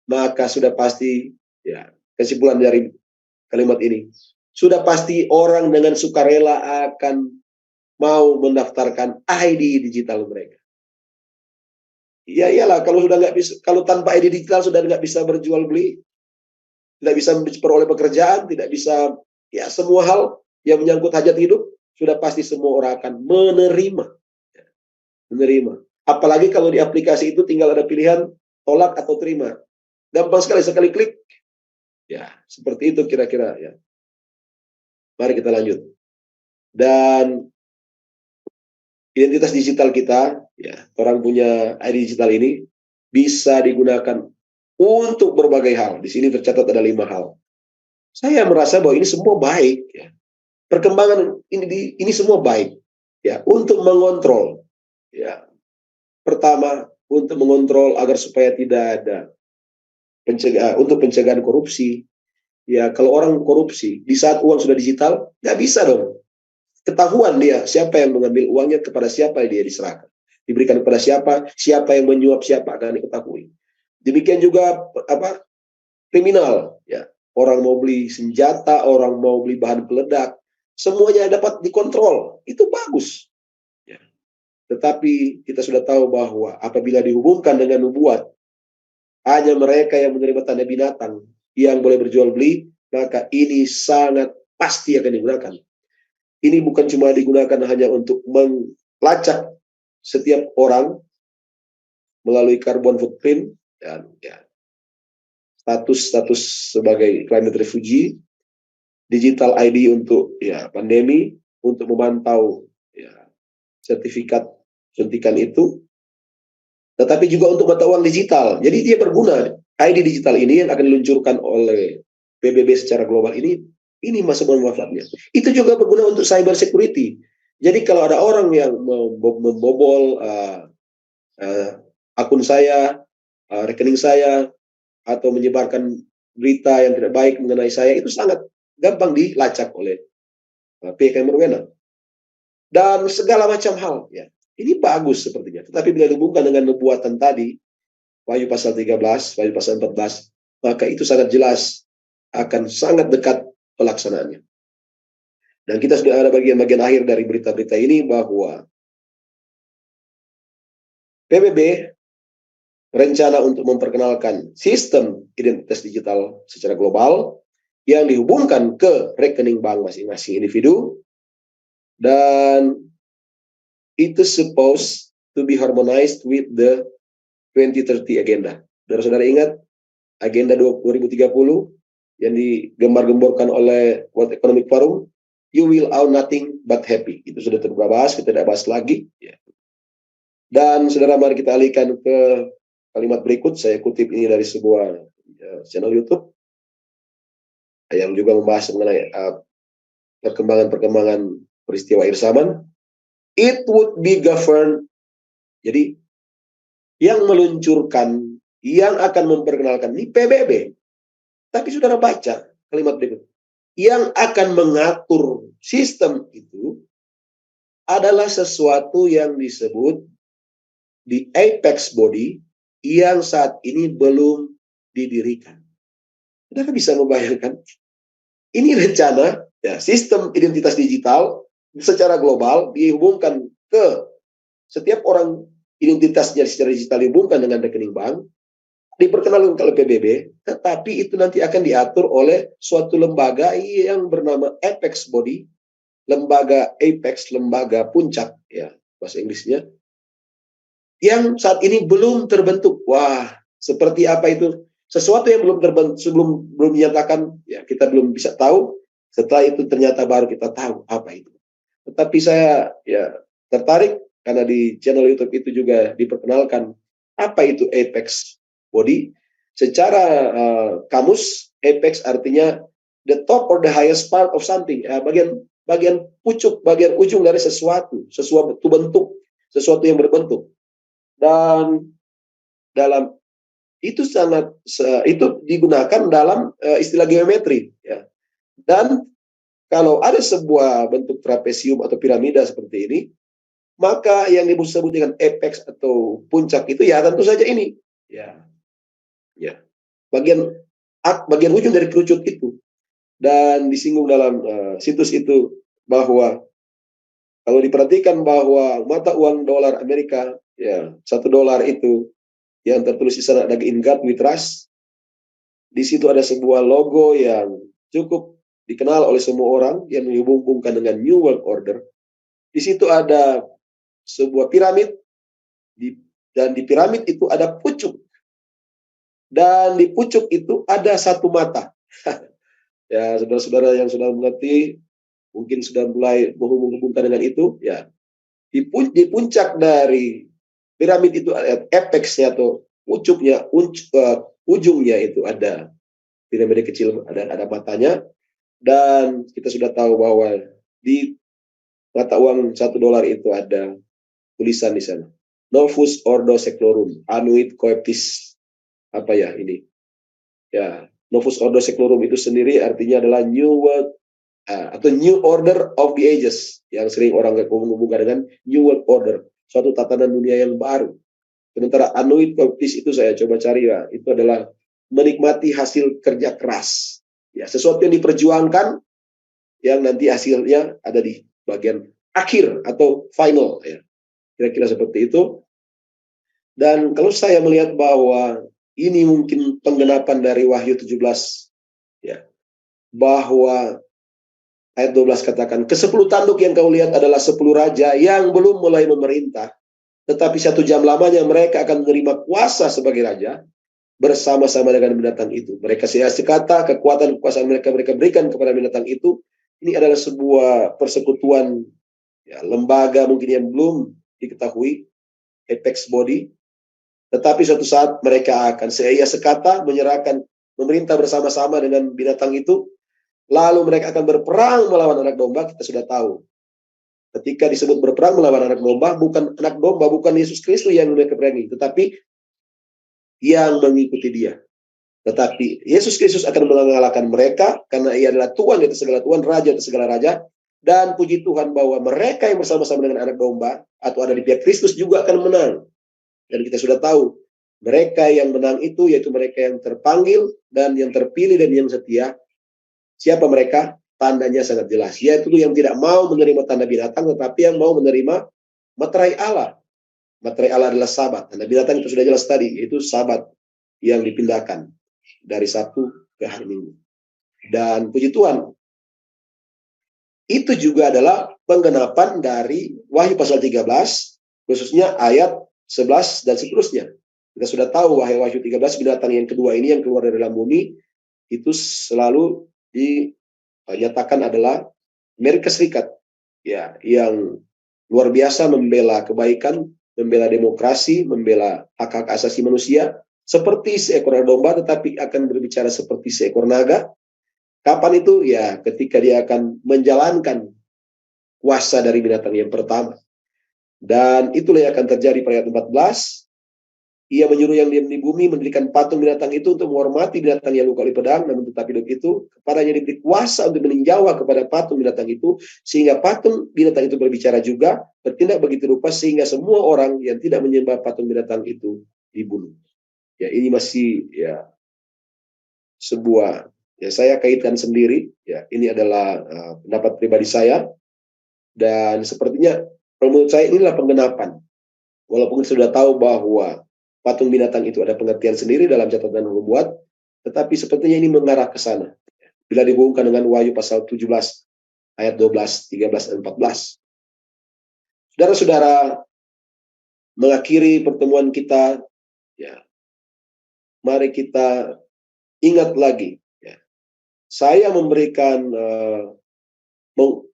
maka sudah pasti ya kesimpulan dari kalimat ini, sudah pasti orang dengan sukarela akan mau mendaftarkan ID digital mereka. Ya iyalah, kalau sudah nggak bisa, kalau tanpa ID digital sudah nggak bisa berjual beli, tidak bisa memperoleh pekerjaan, tidak bisa ya semua hal yang menyangkut hajat hidup, sudah pasti semua orang akan menerima. Apalagi kalau di aplikasi itu tinggal ada pilihan tolak atau terima, gampang sekali klik. Ya seperti itu kira-kira ya. Mari kita lanjut. Dan identitas digital kita, ya, orang punya ID digital ini bisa digunakan untuk berbagai hal. Di sini tercatat ada 5 hal. Saya merasa bahwa ini semua baik, ya. Perkembangan ini semua baik, ya, untuk mengontrol, ya. Pertama, untuk mengontrol agar supaya tidak ada untuk pencegahan korupsi. Ya, kalau orang korupsi di saat uang sudah digital, nggak bisa dong. Ketahuan dia siapa yang mengambil uangnya, kepada siapa dia diserahkan, diberikan kepada siapa yang menyuap, siapa akan diketahui. Demikian juga kriminal, ya, orang mau beli senjata, orang mau beli bahan peledak, semuanya dapat dikontrol, itu bagus, ya. Tetapi kita sudah tahu bahwa apabila dihubungkan dengan nubuat, hanya mereka yang menerima tanda binatang yang boleh berjual beli, maka ini sangat pasti akan digunakan. Ini bukan cuma digunakan hanya untuk melacak setiap orang melalui carbon footprint dan ya, status sebagai climate refugee, digital ID untuk ya pandemi, untuk memantau ya sertifikat suntikan itu, tetapi juga untuk mata uang digital. Jadi dia berguna. ID digital ini yang akan diluncurkan oleh PBB secara global ini masuk manfaatnya. Itu juga berguna untuk cyber security. Jadi kalau ada orang yang membobol akun saya, rekening saya, atau menyebarkan berita yang tidak baik mengenai saya, itu sangat gampang dilacak oleh pihak yang berwenang. Dan segala macam hal, ya. Ini bagus sepertinya. Tetapi bila dihubungkan dengan nubuatan tadi, Wahyu pasal 13, Wahyu pasal 14, maka itu sangat jelas akan sangat dekat pelaksanaannya. Dan kita sudah ada bagian-bagian akhir dari berita-berita ini bahwa PBB rencana untuk memperkenalkan sistem identitas digital secara global yang dihubungkan ke rekening bank masing-masing individu, dan itu supposed to be harmonized with the 2030 agenda. Saudara-saudara ingat agenda 2030 yang digembar-gemborkan oleh World Economic Forum, you will own nothing but happy. Itu sudah terbahas, kita tidak bahas lagi. Ya. Dan saudara, mari kita alihkan ke kalimat berikut. Saya kutip ini dari sebuah channel YouTube yang juga membahas mengenai perkembangan peristiwa akhir zaman. It would be governed. Jadi yang meluncurkan, yang akan memperkenalkan ini PBB. Tapi saudara baca kalimat berikut. Yang akan mengatur sistem itu adalah sesuatu yang disebut di apex body yang saat ini belum didirikan. Saudara bisa membayangkan, ini rencana ya, sistem identitas digital secara global dihubungkan ke setiap orang, identitasnya secara digital dihubungkan dengan rekening bank, diperkenalkan oleh PBB, tetapi itu nanti akan diatur oleh suatu lembaga yang bernama apex body, lembaga apex, lembaga puncak ya bahasa Inggrisnya, yang saat ini belum terbentuk. Wah, seperti apa itu? Sesuatu yang belum terbentuk, belum dinyatakan, ya kita belum bisa tahu. Setelah itu ternyata baru kita tahu apa itu. Tetapi saya ya tertarik karena di channel YouTube itu juga diperkenalkan apa itu apex body. Secara kamus, apex artinya the top or the highest part of something, bagian pucuk, bagian ujung dari sesuatu bentuk, sesuatu yang berbentuk. Dan dalam itu itu digunakan dalam istilah geometri ya. Dan kalau ada sebuah bentuk trapesium atau piramida seperti ini, maka yang disebut dengan apex atau puncak itu ya tentu saja ini ya bagian ujung dari kerucut itu. Dan disinggung dalam situs itu bahwa kalau diperhatikan bahwa mata uang dolar Amerika ya, $1 itu yang tertulis di sana ada In God We Trust. Di situ ada sebuah logo yang cukup dikenal oleh semua orang yang dihubungkan dengan New World Order. Di situ ada sebuah piramid, dan di piramid itu ada pucuk. Dan di pucuk itu ada satu mata. Ya, saudara-saudara yang sudah mengerti, mungkin sudah mulai menghubung-hubungkan dengan itu. Ya, di puncak dari piramid itu apexnya atau pucuknya, ujungnya itu ada piramid kecil, ada matanya. Dan kita sudah tahu bahwa di mata uang $1 itu ada tulisan di sana, Novus Ordo Seclorum Annuit Coeptis. Apa ya ini? Ya, Novus Ordo Seclorum itu sendiri artinya adalah New World atau New Order of the Ages, yang sering orang menghubungkan dengan New World Order, suatu tatanan dunia yang baru. Sementara Annuit Coeptis itu saya coba cari ya, itu adalah menikmati hasil kerja keras. Ya, sesuatu yang diperjuangkan yang nanti hasilnya ada di bagian akhir atau final ya. Kira-kira seperti itu. Dan kalau saya melihat bahwa ini mungkin penggenapan dari Wahyu 17 ya, bahwa ayat 12 katakan, ke-10 tanduk yang kau lihat adalah 10 raja yang belum mulai memerintah, tetapi 1 jam lamanya mereka akan menerima kuasa sebagai raja bersama-sama dengan binatang itu. Mereka sekata kekuatan kekuasaan mereka berikan kepada binatang itu. Ini adalah sebuah persekutuan ya, lembaga mungkin yang belum diketahui, apex body. Tetapi suatu saat mereka akan sekata menyerahkan memerintah bersama-sama dengan binatang itu. Lalu mereka akan berperang melawan anak domba. Kita sudah tahu. Ketika disebut berperang melawan anak domba, bukan Yesus Kristus yang mereka perangi, tetapi yang mengikuti dia. Tetapi Yesus Kristus akan mengalahkan mereka karena ia adalah Tuhan di atas segala Tuhan, Raja di atas segala Raja. Dan puji Tuhan bahwa mereka yang bersama-sama dengan anak domba atau ada di pihak Kristus juga akan menang. Dan kita sudah tahu mereka yang menang itu yaitu mereka yang terpanggil dan yang terpilih dan yang setia. Siapa mereka? Tandanya sangat jelas. Yaitu yang tidak mau menerima tanda binatang tetapi yang mau menerima materai Allah. Materai Allah adalah Sabat. Tanda binatang itu sudah jelas tadi, yaitu Sabat yang dipindahkan dari Sabtu ke hari Minggu. Dan puji Tuhan, itu juga adalah penggenapan dari Wahyu pasal 13, khususnya ayat 11 dan seterusnya. Kita sudah tahu Wahyu 13, binatang yang kedua ini yang keluar dari dalam bumi, itu selalu dinyatakan adalah Amerika Serikat. Ya, yang luar biasa membela kebaikan, membela demokrasi, membela hak-hak asasi manusia, seperti seekor domba, tetapi akan berbicara seperti seekor naga. Kapan itu? Ya, ketika dia akan menjalankan kuasa dari binatang yang pertama. Dan itulah yang akan terjadi pada ayat 14. Ia menyuruh yang diam di bumi mendirikan patung binatang itu untuk menghormati binatang yang luka oleh pedang, namun tetap hidup itu kepadanya diberi kuasa untuk meninjau kepada patung binatang itu, sehingga patung binatang itu berbicara juga, bertindak begitu rupa sehingga semua orang yang tidak menyembah patung binatang itu dibunuh. Ya, ini masih ya sebuah, ya saya kaitkan sendiri, ya ini adalah pendapat pribadi saya, dan sepertinya menurut saya inilah penggenapan. Walaupun sudah tahu bahwa patung binatang itu ada pengertian sendiri dalam catatan nubuat, tetapi sepertinya ini mengarah ke sana. Bila dihubungkan dengan Wahyu pasal 17 ayat 12, 13 dan 14. Saudara-saudara, mengakhiri pertemuan kita, ya, mari kita ingat lagi, ya, saya memberikan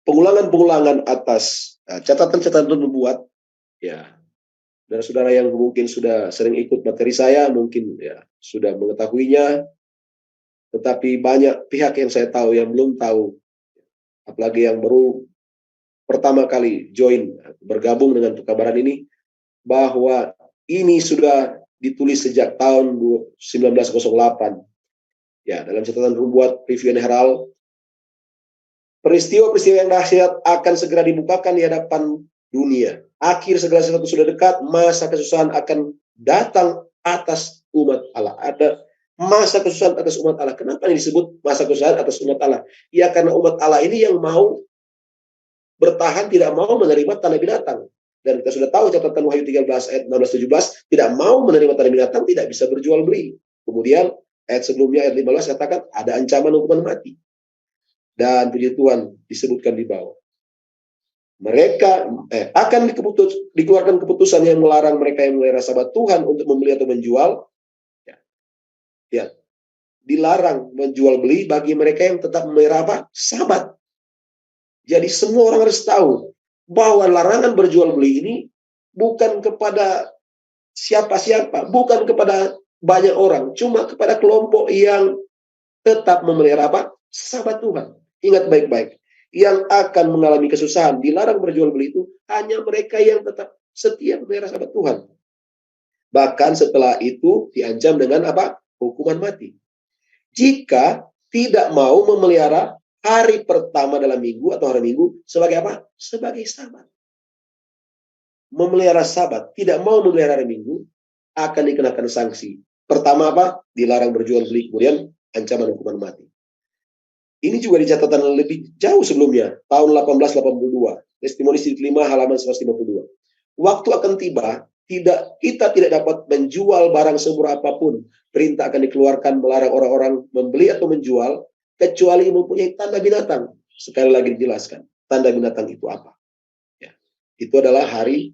pengulangan-pengulangan atas catatan-catatan nubuat, ya. Saudara-saudara yang mungkin sudah sering ikut materi saya, mungkin ya sudah mengetahuinya, tetapi banyak pihak yang saya tahu yang belum tahu, apalagi yang baru pertama kali bergabung dengan pekabaran ini, bahwa ini sudah ditulis sejak tahun 1908. Ya, dalam catatan nubuat Review and Herald, peristiwa-peristiwa yang dahsyat akan segera dibukakan di hadapan dunia. Akhir segala sesuatu sudah dekat, masa kesusahan akan datang atas umat Allah. Ada masa kesusahan atas umat Allah. Kenapa ini disebut masa kesusahan atas umat Allah? Ya karena umat Allah ini yang mau bertahan, tidak mau menerima tanda binatang. Dan kita sudah tahu catatan Wahyu 13 ayat 16-17, tidak mau menerima tanda binatang tidak bisa berjual beli. Kemudian ayat sebelumnya ayat 15 katakan ada ancaman hukuman mati. Dan puji Tuhan disebutkan di bawah. Mereka akan dikeluarkan keputusan yang melarang mereka yang memelihara sabat Tuhan untuk membeli atau menjual. Ya, dilarang menjual beli bagi mereka yang tetap memelihara sabat. Jadi semua orang harus tahu bahwa larangan berjual beli ini bukan kepada siapa-siapa, bukan kepada banyak orang, cuma kepada kelompok yang tetap memelihara sabat Tuhan. Ingat baik-baik. Yang akan mengalami kesusahan, dilarang berjual beli itu hanya mereka yang tetap setia memelihara sabat Tuhan. Bahkan setelah itu diancam dengan hukuman mati. Jika tidak mau memelihara hari pertama dalam minggu atau hari minggu sebagai sebagai sabat. Memelihara sabat, tidak mau memelihara hari minggu, akan dikenakan sanksi. Pertama dilarang berjual beli, kemudian ancaman hukuman mati. Ini juga di catatan lebih jauh sebelumnya, tahun 1882, testimoni jilid 5 halaman 152. Waktu akan tiba, kita tidak dapat menjual barang semurah apapun. Perintah akan dikeluarkan melarang orang-orang membeli atau menjual, kecuali mempunyai tanda binatang. Sekali lagi dijelaskan, tanda binatang itu apa? Ya, itu adalah hari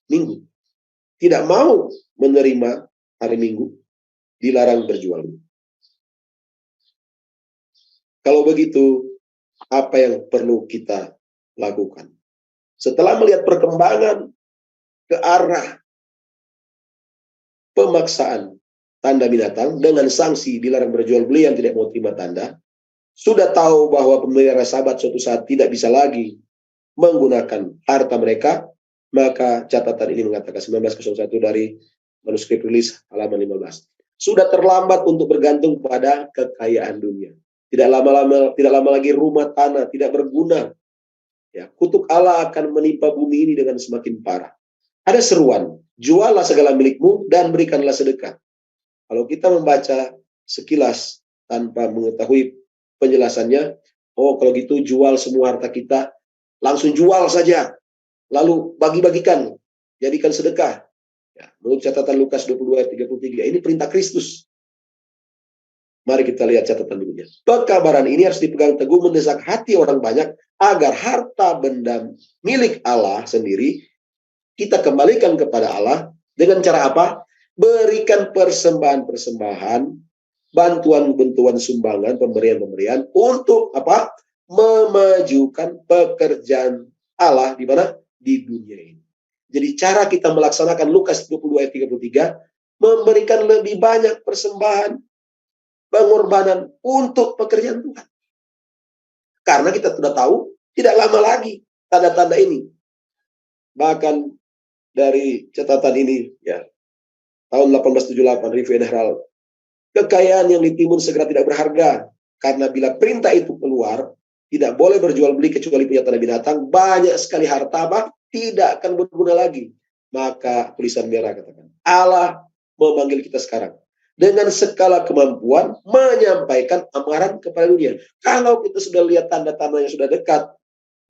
Minggu. Tidak mau menerima hari Minggu, dilarang berjual. Kalau begitu, apa yang perlu kita lakukan? Setelah melihat perkembangan ke arah pemaksaan tanda binatang dengan sanksi dilarang berjual beli yang tidak mau terima tanda, sudah tahu bahwa pemelihara sabat suatu saat tidak bisa lagi menggunakan harta mereka, maka catatan ini mengatakan 1901 dari manuskrip rilis halaman 15. Sudah terlambat untuk bergantung pada kekayaan dunia. Tidak lama lagi rumah tanah tidak berguna. Ya, kutuk Allah akan menimpa bumi ini dengan semakin parah. Ada seruan, jualah segala milikmu dan berikanlah sedekah. Kalau kita membaca sekilas tanpa mengetahui penjelasannya, kalau gitu jual semua harta kita, langsung jual saja, lalu bagi-bagikan, jadikan sedekah. Ya, menurut catatan Lukas 22 ayat 33, ini perintah Kristus. Mari kita lihat catatan dulunya. Pekabaran ini harus dipegang teguh mendesak hati orang banyak agar harta benda milik Allah sendiri kita kembalikan kepada Allah dengan cara apa? Berikan persembahan-persembahan, bantuan-bantuan sumbangan, pemberian-pemberian untuk memajukan pekerjaan Allah di mana? Di dunia ini. Jadi cara kita melaksanakan Lukas 22 ayat 33, memberikan lebih banyak persembahan, pengorbanan untuk pekerjaan Tuhan. Karena kita sudah tahu, tidak lama lagi tanda-tanda ini. Bahkan dari catatan ini, ya, tahun 1878, review and herald. Kekayaan yang ditimbun segera tidak berharga, karena bila perintah itu keluar, tidak boleh berjual beli kecuali punya tanah binatang, banyak sekali harta tidak akan berguna lagi. Maka tulisan merah katakan, Allah memanggil kita sekarang dengan skala kemampuan menyampaikan amaran kepada dunia. Kalau kita sudah lihat tanda-tanda yang sudah dekat,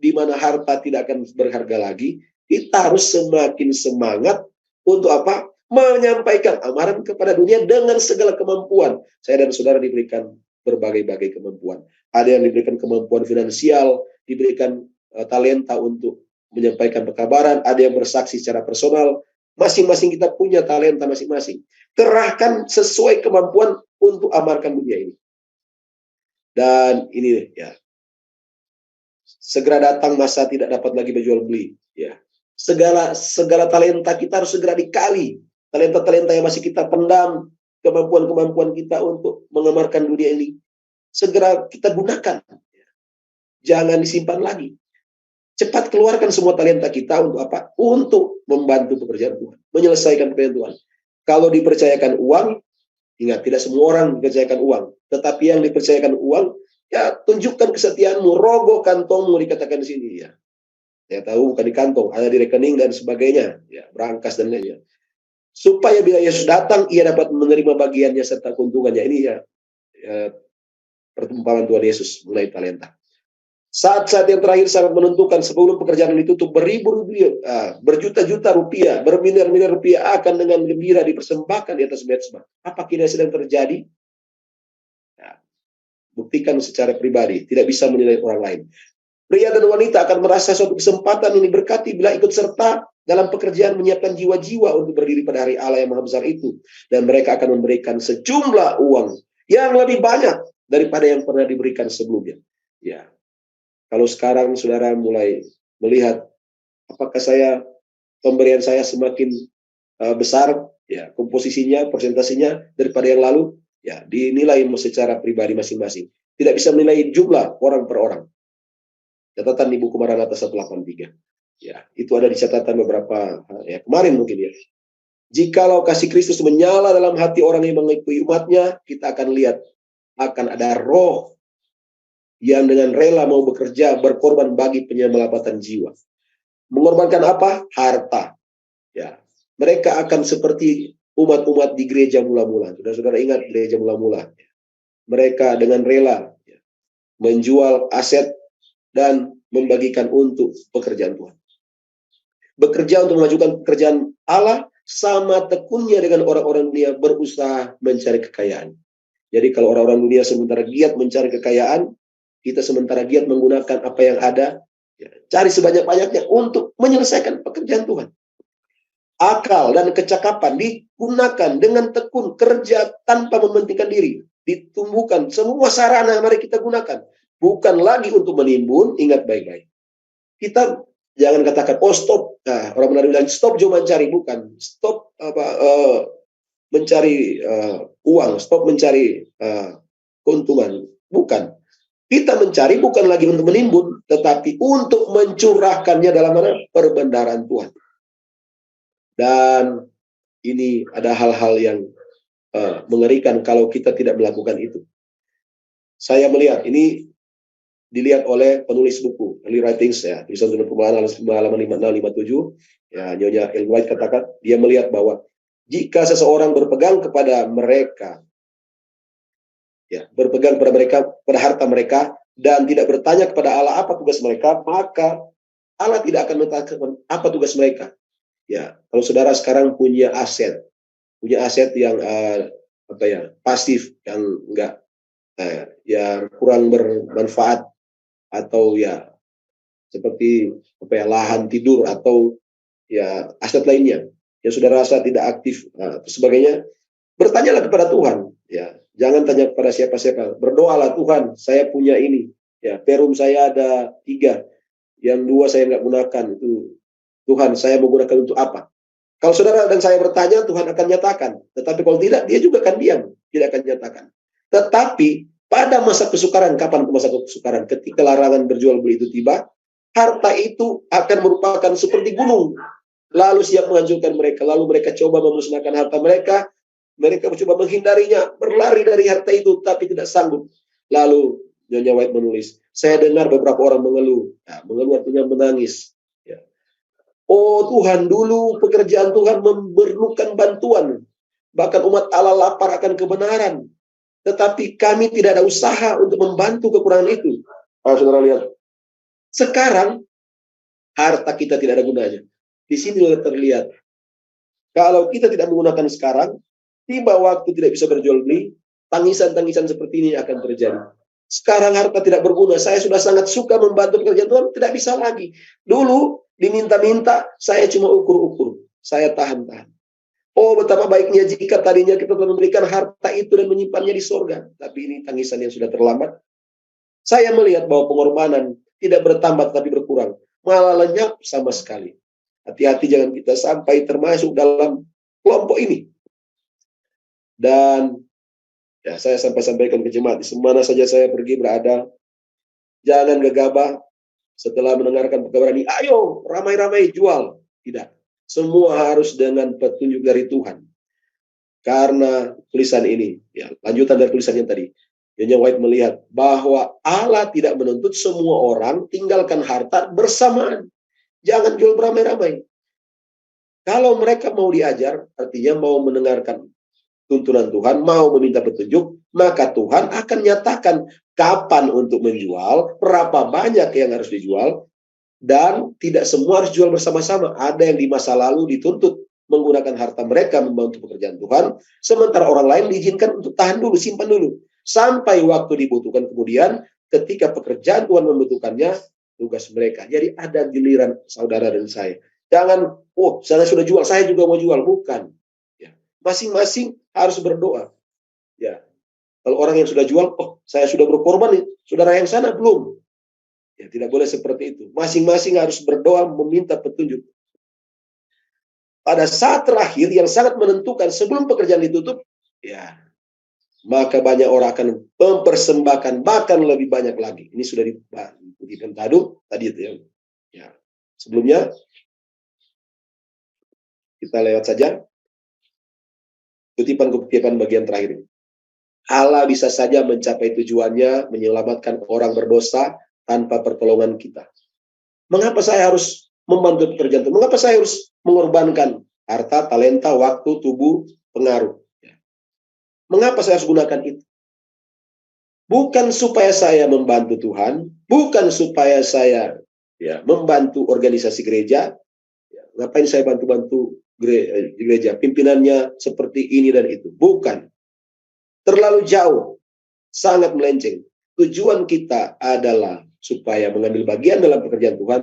di mana harta tidak akan berharga lagi, kita harus semakin semangat untuk apa? Menyampaikan amaran kepada dunia dengan segala kemampuan. Saya dan saudara diberikan berbagai-bagai kemampuan. Ada yang diberikan kemampuan finansial, diberikan talenta untuk menyampaikan pekabaran, ada yang bersaksi secara personal. Masing-masing kita punya talenta masing-masing. Kerahkan sesuai kemampuan untuk amarkan dunia ini. Dan ini ya, segera datang masa tidak dapat lagi berjual beli. Ya, segala talenta kita harus segera dikali. Talenta-talenta yang masih kita pendam, kemampuan-kemampuan kita untuk mengamarkan dunia ini, segera kita gunakan. Jangan disimpan lagi. Cepat keluarkan semua talenta kita untuk apa? Untuk membantu pekerjaan Tuhan, menyelesaikan pekerjaan Tuhan. Kalau dipercayakan uang, ingat, tidak semua orang dipercayakan uang. Tetapi yang dipercayakan uang, ya tunjukkan kesetiaanmu, rogoh kantongmu, dikatakan di sini ya. Saya tahu bukan di kantong, ada di rekening dan sebagainya, ya, berangkas dan lainnya. Supaya bila Yesus datang, ia dapat menerima bagiannya serta keuntungannya. Ini ya perumpamaan Tuhan Yesus mengenai talenta. Saat-saat yang terakhir sangat menentukan. Sebelum pekerjaan ditutup, berjuta-juta rupiah, bermiliar-miliar rupiah akan dengan gembira dipersembahkan di atas mezbah. Apa kira sedang terjadi? Ya, buktikan secara pribadi, tidak bisa menilai orang lain. Pria dan wanita akan merasa suatu kesempatan ini berkati bila ikut serta dalam pekerjaan menyiapkan jiwa-jiwa untuk berdiri pada hari Allah yang maha besar itu. Dan mereka akan memberikan sejumlah uang yang lebih banyak daripada yang pernah diberikan sebelumnya. Ya, kalau sekarang saudara mulai melihat apakah pemberian saya semakin besar, ya, komposisinya, persentasinya daripada yang lalu, ya, dinilai secara pribadi masing-masing. Tidak bisa menilai jumlah orang per orang. Catatan di buku Maranatha 183. Ya, itu ada di catatan beberapa ya, kemarin mungkin ya. Jikalau kasih Kristus menyala dalam hati orang yang mengikuti umatnya, kita akan lihat akan ada roh yang dengan rela mau bekerja, berkorban bagi penyelamatan jiwa. Mengorbankan apa? Harta. Ya, mereka akan seperti umat-umat di gereja mula-mula. Saudara-saudara ingat gereja mula-mula. Mereka dengan rela ya, menjual aset dan membagikan untuk pekerjaan Tuhan. Bekerja untuk memajukan pekerjaan Allah sama tekunnya dengan orang-orang dunia berusaha mencari kekayaan. Jadi kalau orang-orang dunia sementara giat mencari kekayaan, kita sementara giat menggunakan apa yang ada, ya, cari sebanyak-banyaknya untuk menyelesaikan pekerjaan Tuhan. Akal dan kecakapan digunakan dengan tekun, kerja tanpa mementingkan diri, ditumbuhkan semua sarana mari kita gunakan. Bukan lagi untuk menimbun, ingat baik-baik. Kita jangan katakan, oh stop. Nah, orang benar bilang stop cuma mencari, bukan. Stop mencari uang, stop mencari keuntungan, bukan. Kita mencari bukan lagi untuk menimbun, tetapi untuk mencurahkannya dalam perbendaharaan Tuhan. Dan ini ada hal-hal yang mengerikan kalau kita tidak melakukan itu. Saya melihat ini dilihat oleh penulis buku, early writings ya, tulisan perubahan halaman 5657, ya, Nyonya Ellen White katakan, dia melihat bahwa jika seseorang berpegang kepada mereka, ya, berpegang kepada mereka, pada harta mereka, dan tidak bertanya kepada Allah apa tugas mereka, maka Allah tidak akan mengatakan apa tugas mereka. Ya, kalau saudara sekarang punya aset yang pasif, yang enggak, yang kurang bermanfaat, atau ya seperti lahan tidur atau ya aset lainnya yang sudah rasa tidak aktif atau sebagainya, bertanyalah kepada Tuhan, ya, jangan tanya kepada siapa-siapa. Berdoalah, Tuhan, saya punya ini, ya, perum saya ada 3, yang 2 saya nggak gunakan, itu Tuhan, saya mau gunakan untuk apa? Kalau saudara dan saya bertanya, Tuhan akan nyatakan. Tetapi kalau tidak, dia juga akan diam, tidak akan nyatakan. Tetapi pada masa kesukaran, kapan masa kesukaran? Ketika larangan berjual beli itu tiba, harta itu akan merupakan seperti gunung lalu siap menghancurkan mereka, lalu mereka coba memusnahkan harta mereka, mereka mencoba menghindarinya, berlari dari harta itu, tapi tidak sanggup. Lalu Nyonya White menulis, saya dengar beberapa orang mengeluh. Nah, mengeluh artinya menangis. Ya. Oh Tuhan, dulu pekerjaan Tuhan memerlukan bantuan. Bahkan umat Allah lapar akan kebenaran. Tetapi kami tidak ada usaha untuk membantu kekurangan itu. Saudara lihat. Sekarang, harta kita tidak ada gunanya. Di sini terlihat. Kalau kita tidak menggunakan sekarang, tiba waktu tidak bisa berjual beli, tangisan-tangisan seperti ini akan terjadi. Sekarang harta tidak berguna. Saya sudah sangat suka membantu pekerjaan Tuhan, tidak bisa lagi. Dulu diminta-minta, saya cuma ukur-ukur. Saya tahan-tahan. Oh, betapa baiknya jika tadinya kita telah memberikan harta itu dan menyimpannya di sorga. Tapi ini tangisan yang sudah terlambat. Saya melihat bahwa pengorbanan tidak bertambah tapi berkurang. Malah lenyap sama sekali. Hati-hati jangan kita sampai termasuk dalam kelompok ini. Dan ya, saya sampaikan ke jemaat, di mana saja saya pergi berada, jangan gegabah setelah mendengarkan pekabaran ini, ayo ramai-ramai jual. Tidak. Semua harus dengan petunjuk dari Tuhan. Karena tulisan ini, ya, lanjutan dari tulisan yang tadi, Nyonya White melihat bahwa Allah tidak menuntut semua orang tinggalkan harta bersamaan. Jangan jual beramai-ramai. Kalau mereka mau diajar, artinya mau mendengarkan tuntunan Tuhan, mau meminta petunjuk, maka Tuhan akan nyatakan kapan untuk menjual, berapa banyak yang harus dijual, dan tidak semua harus jual bersama-sama. Ada yang di masa lalu dituntut menggunakan harta mereka membantu pekerjaan Tuhan, sementara orang lain diizinkan untuk tahan dulu, simpan dulu. Sampai waktu dibutuhkan, kemudian ketika pekerjaan Tuhan membutuhkannya, tugas mereka. Jadi ada giliran saudara dan saya. Jangan, oh saya sudah jual, saya juga mau jual. Bukan. Ya. Masing-masing harus berdoa. Ya. Kalau orang yang sudah jual, oh saya sudah berkorban, saudara yang sana belum. Ya, tidak boleh seperti itu. Masing-masing harus berdoa meminta petunjuk. Pada saat terakhir yang sangat menentukan sebelum pekerjaan ditutup, ya, maka banyak orang akan mempersembahkan bahkan lebih banyak lagi. Ini sudah dikutipkan tadi itu ya. Ya. Sebelumnya kita lewat saja kutipan bagian terakhir ini. Allah bisa saja mencapai tujuannya menyelamatkan orang berdosa tanpa pertolongan kita. Mengapa saya harus membantu pekerjaan itu? Mengapa saya harus mengorbankan harta, talenta, waktu, tubuh, pengaruh? Mengapa saya harus gunakan itu? Bukan supaya saya membantu Tuhan, bukan supaya saya membantu organisasi gereja. Ngapain saya bantu-bantu gereja? Pimpinannya seperti ini dan itu. Bukan. Terlalu jauh, sangat melenceng. Tujuan kita adalah supaya mengambil bagian dalam pekerjaan Tuhan,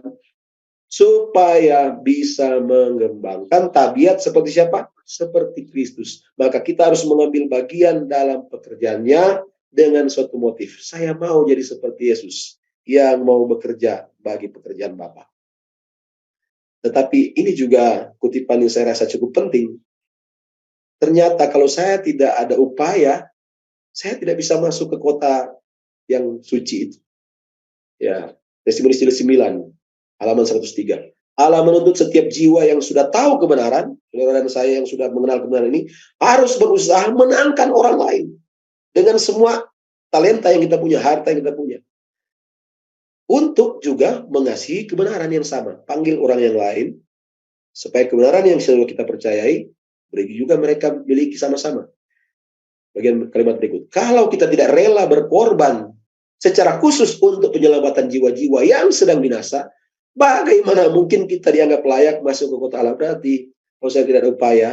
supaya bisa mengembangkan tabiat seperti siapa? Seperti Kristus. Maka kita harus mengambil bagian dalam pekerjaannya dengan suatu motif. Saya mau jadi seperti Yesus yang mau bekerja bagi pekerjaan Bapa. Tetapi ini juga kutipan yang saya rasa cukup penting. Ternyata kalau saya tidak ada upaya, saya tidak bisa masuk ke kota yang suci itu. Ya, Testimoni 9, halaman 103. Allah menuntut setiap jiwa yang sudah tahu kebenaran, saudara dan saya yang sudah mengenal kebenaran ini, harus berusaha menangkan orang lain. Dengan semua talenta yang kita punya, harta yang kita punya. Untuk juga mengasihi kebenaran yang sama. Panggil orang yang lain, supaya kebenaran yang selalu kita percayai, beri juga mereka miliki sama-sama. Bagian kalimat berikut. Kalau kita tidak rela berkorban secara khusus untuk penyelamatan jiwa-jiwa yang sedang binasa, bagaimana mungkin kita dianggap layak masuk ke kota Allah? Berarti kalau saya tidak ada upaya,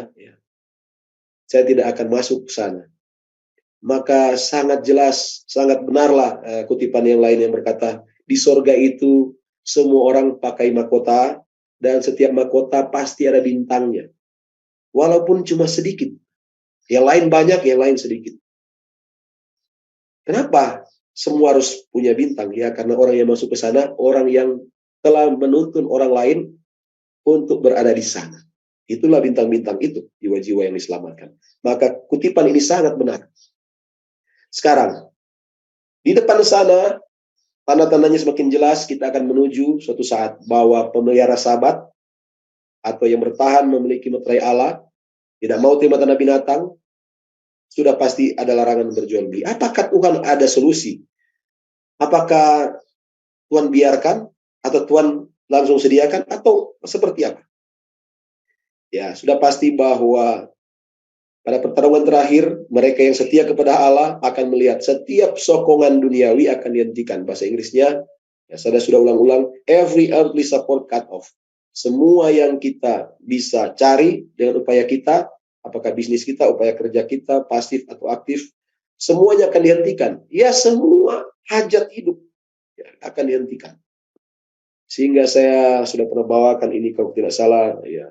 saya tidak akan masuk ke sana. Maka sangat jelas, sangat benarlah kutipan yang lain yang berkata, di sorga itu semua orang pakai mahkota, dan setiap mahkota pasti ada bintangnya. Walaupun cuma sedikit. Yang lain banyak, yang lain sedikit. Kenapa semua harus punya bintang? Ya, karena orang yang masuk ke sana, orang yang telah menuntun orang lain untuk berada di sana. Itulah bintang-bintang itu, jiwa-jiwa yang diselamatkan. Maka kutipan ini sangat benar. Sekarang, di depan sana, tanda-tandanya semakin jelas, kita akan menuju suatu saat bahwa pemelihara Sabat atau yang bertahan memiliki meterai Allah, tidak mau terima tanda binatang, sudah pasti ada larangan berjual beli. Apakah Tuhan ada solusi? Apakah Tuhan biarkan atau Tuhan langsung sediakan atau seperti apa? Ya, sudah pasti bahwa pada pertarungan terakhir, mereka yang setia kepada Allah akan melihat setiap sokongan duniawi akan dihentikan. Bahasa Inggrisnya, ya, saya sudah ulang-ulang, every earthly support cut off. Semua yang kita bisa cari dengan upaya kita, apakah bisnis kita, upaya kerja kita, pasif atau aktif, semuanya akan dihentikan. Ya, semua hajat hidup ya, akan dihentikan. Sehingga saya sudah pernah bawakan ini kalau tidak salah, ya,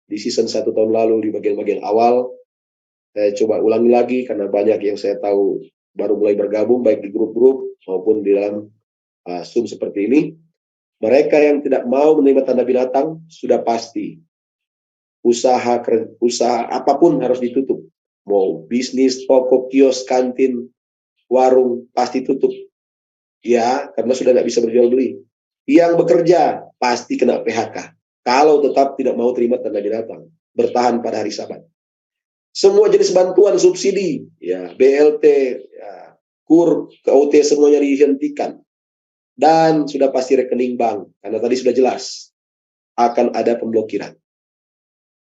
di season 1 tahun lalu di bagian-bagian awal. Saya coba ulangi lagi karena banyak yang saya tahu baru mulai bergabung baik di grup-grup maupun di dalam Zoom seperti ini. Mereka yang tidak mau menerima tanda binatang sudah pasti usaha apapun harus ditutup. Mau bisnis, toko, kios, kantin, warung pasti tutup. Ya, karena sudah tidak bisa berjual beli. Yang bekerja pasti kena PHK. Kalau tetap tidak mau terima tanda binatang, bertahan pada hari Sabat. Semua jenis bantuan subsidi, ya BLT, ya, KUR, KUT semuanya dihentikan. Dan sudah pasti rekening bank, karena tadi sudah jelas akan ada pemblokiran.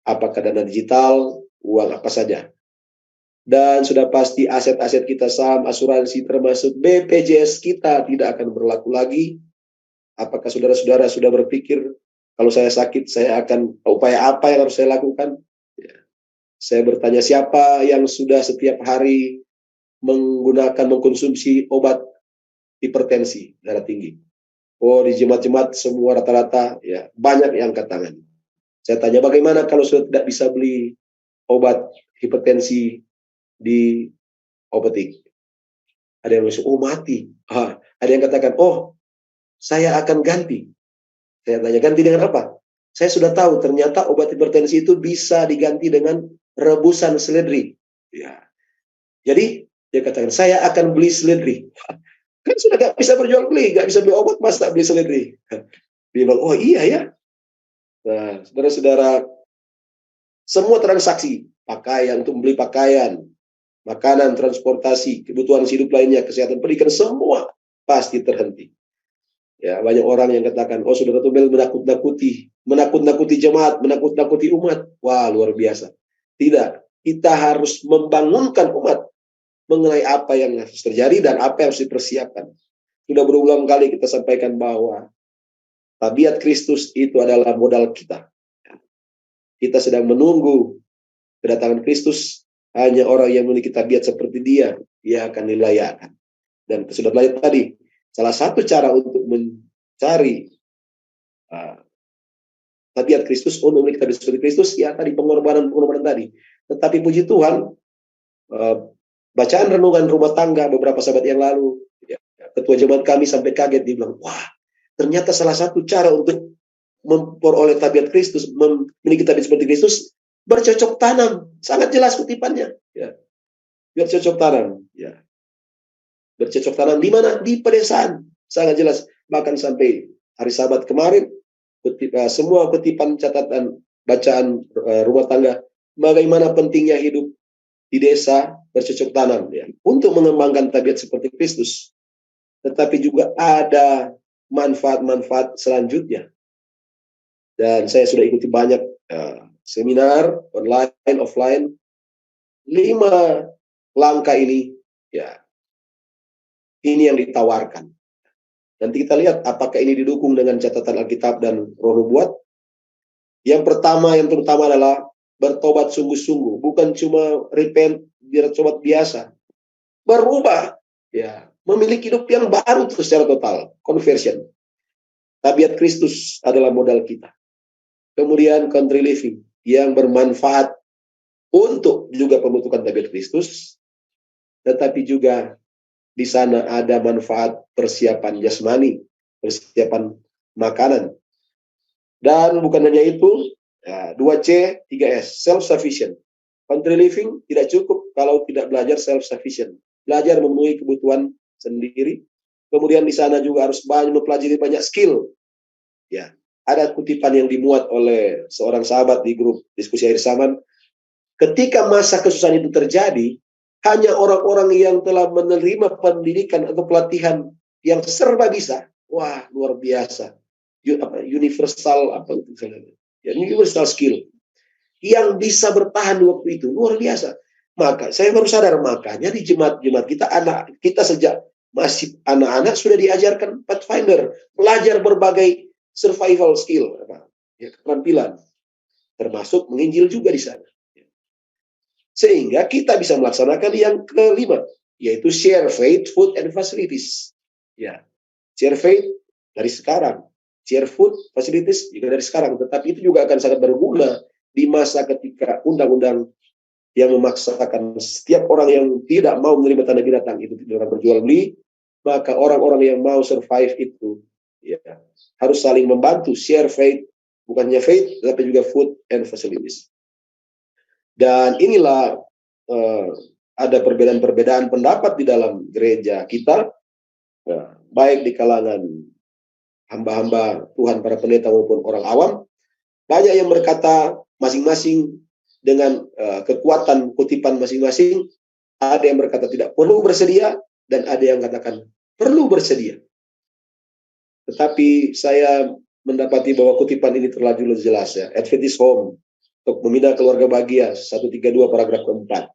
Apakah dana digital, uang apa saja. Dan sudah pasti aset-aset kita, saham, asuransi, termasuk BPJS kita tidak akan berlaku lagi. Apakah saudara-saudara sudah berpikir, kalau saya sakit, saya akan upaya apa yang harus saya lakukan? Ya. Saya bertanya, siapa yang sudah setiap hari mengkonsumsi obat hipertensi, darah tinggi? Oh, di jemaat-jemaat semua rata-rata ya banyak yang angkat tangan. Saya tanya, bagaimana kalau sudah tidak bisa beli obat hipertensi di apotek? Ada yang bilang, oh mati. Ada yang katakan, oh saya akan ganti. Saya tanya, ganti dengan apa? Saya sudah tahu ternyata obat hipertensi itu bisa diganti dengan rebusan seledri. Ya. Jadi dia katakan, saya akan beli seledri. Kan sudah gak bisa berjual beli, gak bisa beli obat, mas tak beli seledri. Dia bilang, oh iya ya. Nah, saudara-saudara, semua transaksi, pakaian, untuk membeli pakaian, makanan, transportasi, kebutuhan hidup lainnya, kesehatan, pendidikan, semua pasti terhenti. Ya, banyak orang yang katakan, oh saudara Tobel menakut-nakuti jemaat, menakut-nakuti umat. Wah, luar biasa. Tidak, kita harus membangunkan umat mengenai apa yang harus terjadi dan apa yang harus dipersiapkan. Sudah berulang kali kita sampaikan bahwa tabiat Kristus itu adalah modal kita. Kita sedang menunggu kedatangan Kristus. Hanya orang yang memiliki tabiat seperti dia akan dilayakkan. Dan sudah belajar tadi, salah satu cara untuk mencari tabiat Kristus, untuk memiliki tabiat seperti Kristus, ya tadi pengorbanan tadi. Tetapi puji Tuhan, bacaan renungan rumah tangga beberapa sahabat yang lalu, ya, ketua jemaat kami sampai kaget, dia bilang, wah, ternyata salah satu cara untuk memperoleh tabiat Kristus, memiliki tabiat seperti Kristus, bercocok tanam. Sangat jelas kutipannya. Ya. Bercocok tanam. Ya. Bercocok tanam di mana? Di pedesaan. Sangat jelas. Bahkan sampai hari Sabat kemarin, semua kutipan catatan bacaan rumah tangga, bagaimana pentingnya hidup di desa bercocok tanam ya, untuk mengembangkan tabiat seperti Kristus. Tetapi juga ada manfaat-manfaat selanjutnya. Dan saya sudah ikuti banyak seminar online, offline. 5 langkah ini ya, ini yang ditawarkan. Nanti kita lihat apakah ini didukung dengan catatan Alkitab dan Roh Nubuat. Yang pertama, yang terutama adalah bertobat sungguh-sungguh, bukan cuma repent, bertobat biasa. Berubah, ya, memiliki hidup yang baru secara total, conversion. Tabiat Kristus adalah modal kita. Kemudian country living yang bermanfaat untuk juga pembentukan tabiat Kristus, tetapi juga di sana ada manfaat persiapan jasmani, persiapan makanan. Dan bukan hanya itu, 2C, 3S, self-sufficient. Country living tidak cukup kalau tidak belajar self-sufficient. Belajar memenuhi kebutuhan sendiri. Kemudian di sana juga harus mempelajari banyak skill. Ya, ada kutipan yang dimuat oleh seorang sahabat di grup diskusi akhir zaman. Ketika masa kesusahan itu terjadi, hanya orang-orang yang telah menerima pendidikan atau pelatihan yang serba bisa, wah luar biasa, universal universal skill, yang bisa bertahan di waktu itu luar biasa. Maka saya baru sadar, makanya di jemaat-jemaat kita, anak kita sejak masih anak-anak sudah diajarkan Pathfinder, belajar berbagai survival skill, keterampilan, termasuk menginjil juga di sana. Sehingga kita bisa melaksanakan yang kelima, yaitu share faith, food, and facilities. Ya, share faith dari sekarang, share food, facilities juga dari sekarang. Tetapi itu juga akan sangat berguna di masa ketika undang-undang yang memaksakan setiap orang yang tidak mau menerima tanda binatang itu tidak berjual beli, maka orang-orang yang mau survive itu ya harus saling membantu, share faith, bukannya faith, tapi juga food and facilities. Dan inilah ada perbedaan-perbedaan pendapat di dalam gereja kita, baik di kalangan hamba-hamba Tuhan, para pendeta maupun orang awam. Banyak yang berkata masing-masing dengan kekuatan kutipan masing-masing. Ada yang berkata tidak perlu bersedia, dan ada yang katakan perlu bersedia. Tetapi saya mendapati bahwa kutipan ini terlalu jelas, ya. Adventist Home untuk membina keluarga bahagia 132 paragraf keempat.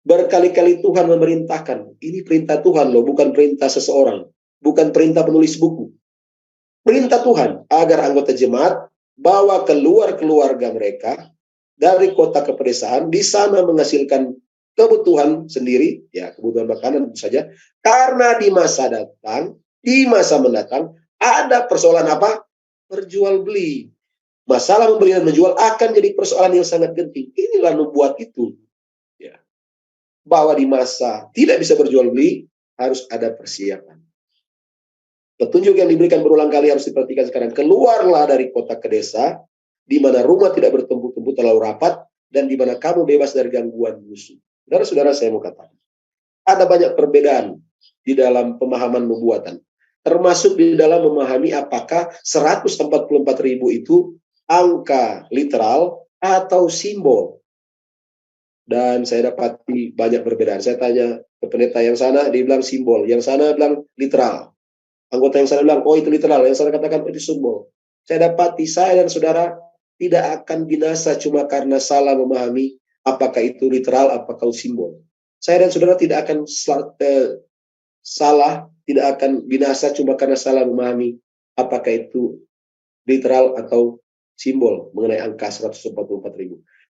Berkali-kali Tuhan memerintahkan, ini perintah Tuhan loh, bukan perintah seseorang, bukan perintah penulis buku. Perintah Tuhan agar anggota jemaat bawa keluar keluarga mereka dari kota ke pedesaan, di sana menghasilkan kebutuhan sendiri, ya kebutuhan makanan tentu saja, karena di masa mendatang ada persoalan apa? Perjual beli. Masalah membeli dan menjual akan jadi persoalan yang sangat genting. Inilah nubuat itu, ya, bahwa di masa tidak bisa berjual beli harus ada persiapan. Petunjuk yang diberikan berulang kali harus diperhatikan sekarang. Keluarlah dari kota ke desa, di mana rumah tidak bertumpuk-tumpuk terlalu rapat, dan di mana kamu bebas dari gangguan musuh. Saudara-saudara, saya mau katakan, ada banyak perbedaan di dalam pemahaman nubuatan, termasuk di dalam memahami apakah 144.000 itu angka literal atau simbol. Dan saya dapati banyak perbedaan. Saya tanya ke pendeta yang sana, dia bilang simbol, yang sana bilang literal. Anggota yang sana bilang, oh itu literal, yang sana katakan itu simbol. Saya dapati saya dan saudara tidak akan binasa cuma karena salah memahami apakah itu literal, apakah simbol. Saya dan saudara tidak akan tidak akan binasa cuma karena salah memahami apakah itu literal atau simbol mengenai angka 144.000.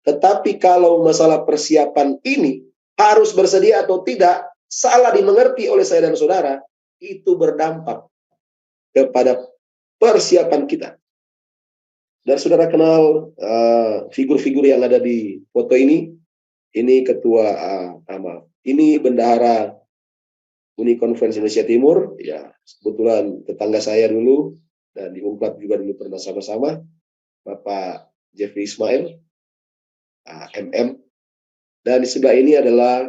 Tetapi kalau masalah persiapan ini harus bersedia atau tidak, salah dimengerti oleh saya dan saudara, itu berdampak kepada persiapan kita. Dan saudara kenal figur-figur yang ada di foto ini. Ini ketua ini bendahara Uni Konferensi Indonesia Timur, ya kebetulan tetangga saya dulu, dan di Umplat juga dulu pernah sama-sama, Bapak Jeffrey Ismail, MM. Dan di sebelah ini adalah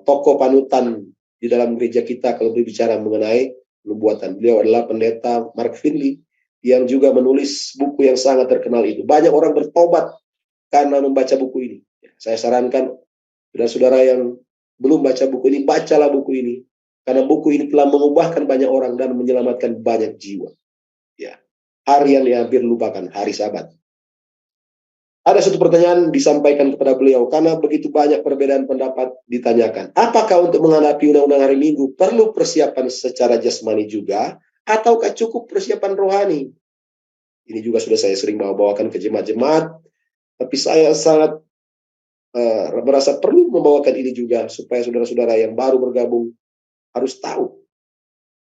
tokoh panutan di dalam gereja kita kalau berbicara mengenai nubuatan. Beliau adalah pendeta Mark Finley, yang juga menulis buku yang sangat terkenal itu. Banyak orang bertobat karena membaca buku ini. Saya sarankan saudara-saudara yang belum baca buku ini, bacalah buku ini. Karena buku ini telah mengubahkan banyak orang dan menyelamatkan banyak jiwa. Ya, harian yang hampir lupakan, hari Sabat. Ada satu pertanyaan disampaikan kepada beliau, karena begitu banyak perbedaan pendapat ditanyakan. Apakah untuk menghadapi undang-undang hari Minggu perlu persiapan secara jasmani juga, ataukah cukup persiapan rohani? Ini juga sudah saya sering bawakan ke jemaat-jemaat, tapi saya sangat merasa perlu membawakan ini juga, supaya saudara-saudara yang baru bergabung harus tahu.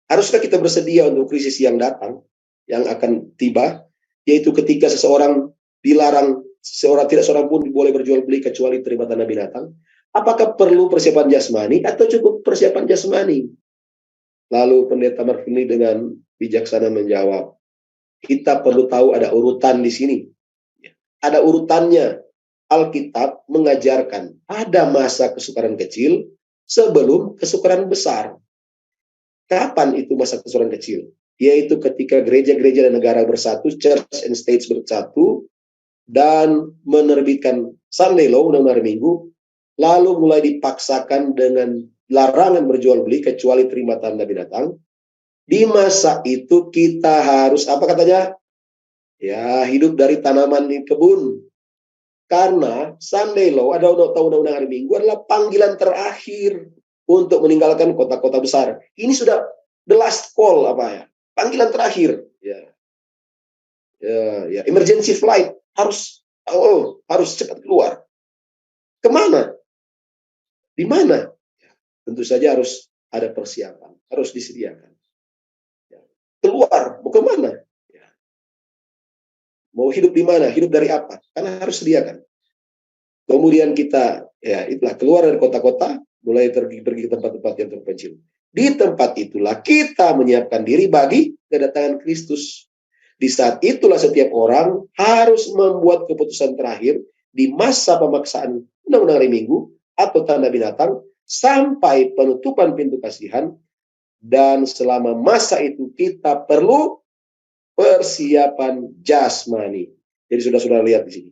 Haruskah kita bersedia untuk krisis yang datang, yang akan tiba, yaitu ketika seseorang dilarang, tidak seorang pun boleh berjual beli kecuali terima tanda binatang? Apakah perlu persiapan jasmani atau cukup persiapan jasmani? Lalu pendeta Marfini dengan bijaksana menjawab, kita perlu tahu ada urutan di sini. Ada urutannya. Alkitab mengajarkan ada masa kesukaran kecil sebelum kesukaran besar. Kapan itu masa kesukaran kecil? yaitu ketika gereja-gereja dan negara bersatu, church and states bersatu, dan menerbitkan Sunday Law, undang-undang hari Minggu, lalu mulai dipaksakan dengan larangan berjual beli kecuali terima tanda binatang. Di masa itu kita harus, apa katanya? Ya, hidup dari tanaman di kebun. Karena Sunday Law, ada undang-undang hari Minggu, adalah panggilan terakhir untuk meninggalkan kota-kota besar. Ini sudah the last call, apa ya? Panggilan terakhir. Ya, emergency flight, harus cepat keluar. Kemana? Di mana? Ya, tentu saja harus ada persiapan, harus disediakan. Ya. Keluar, mau kemana? Ya. Mau hidup di mana? Hidup dari apa? Karena harus sediakan. Kemudian kita, ya itulah, keluar dari kota-kota, mulai pergi ke tempat-tempat yang terpencil. Di tempat itulah kita menyiapkan diri bagi kedatangan Kristus. Di saat itulah setiap orang harus membuat keputusan terakhir di masa pemaksaan undang-undang hari Minggu atau tanda binatang sampai penutupan pintu kasihan, dan selama masa itu kita perlu persiapan jasmani. Jadi sudah lihat di sini.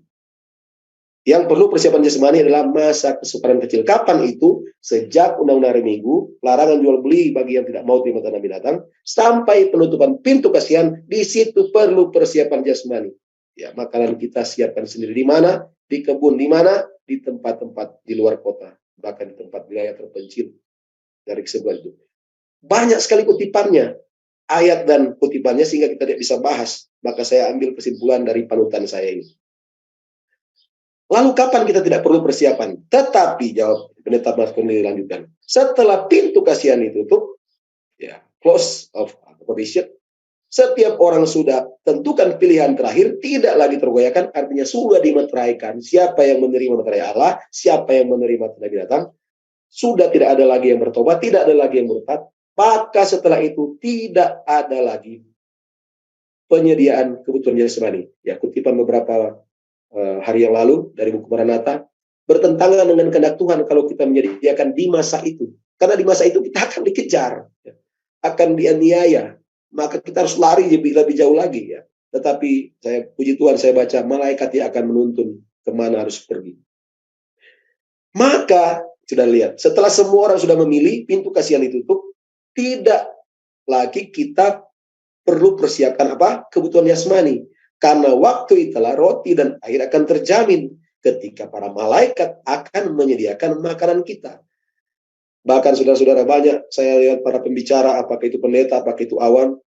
Yang perlu persiapan jasmani adalah masa kesukaran kecil. Kapan itu? Sejak undang-undang hari Minggu, larangan jual beli bagi yang tidak mau terima tanda binatang, sampai penutupan pintu kasihan. Di situ perlu persiapan jasmani. Ya, makanan kita siapkan sendiri. Di mana? Di kebun. Di mana? Di tempat-tempat di luar kota, bahkan di tempat wilayah terpencil dari sebelah itu. Banyak sekali kutipannya, ayat dan kutipannya, sehingga kita tidak bisa bahas. Maka saya ambil kesimpulan dari panutan saya ini. Lalu kapan kita tidak perlu persiapan? Tetapi, jawab Pendeta Mas Kurnia, lanjutkan. Setelah pintu kasihan ditutup, ya, close of accommodation, setiap orang sudah tentukan pilihan terakhir, tidak lagi tergoyahkan, artinya sudah dimeteraikan. Siapa yang menerima meterai Allah, siapa yang menerima tanda binatang, sudah tidak ada lagi yang bertobat, tidak ada lagi yang murtad. Maka setelah itu tidak ada lagi penyediaan kebutuhan jasmani. Ya, kutipan beberapa hari yang lalu dari buku Maranatha, bertentangan dengan kehendak Tuhan kalau kita menyediakan di masa itu. Karena di masa itu kita akan dikejar, akan dianiaya, maka kita harus lari lebih jauh lagi, ya. Tetapi saya puji Tuhan, saya baca malaikat yang akan menuntun kemana harus pergi. Maka sudah lihat, setelah semua orang sudah memilih, pintu kasihan ditutup, tidak lagi kita perlu persiapkan kebutuhan jasmani. Karena waktu itulah roti dan air akan terjamin ketika para malaikat akan menyediakan makanan kita. Bahkan saudara-saudara, banyak saya lihat para pembicara, apakah itu pendeta, apakah itu awam,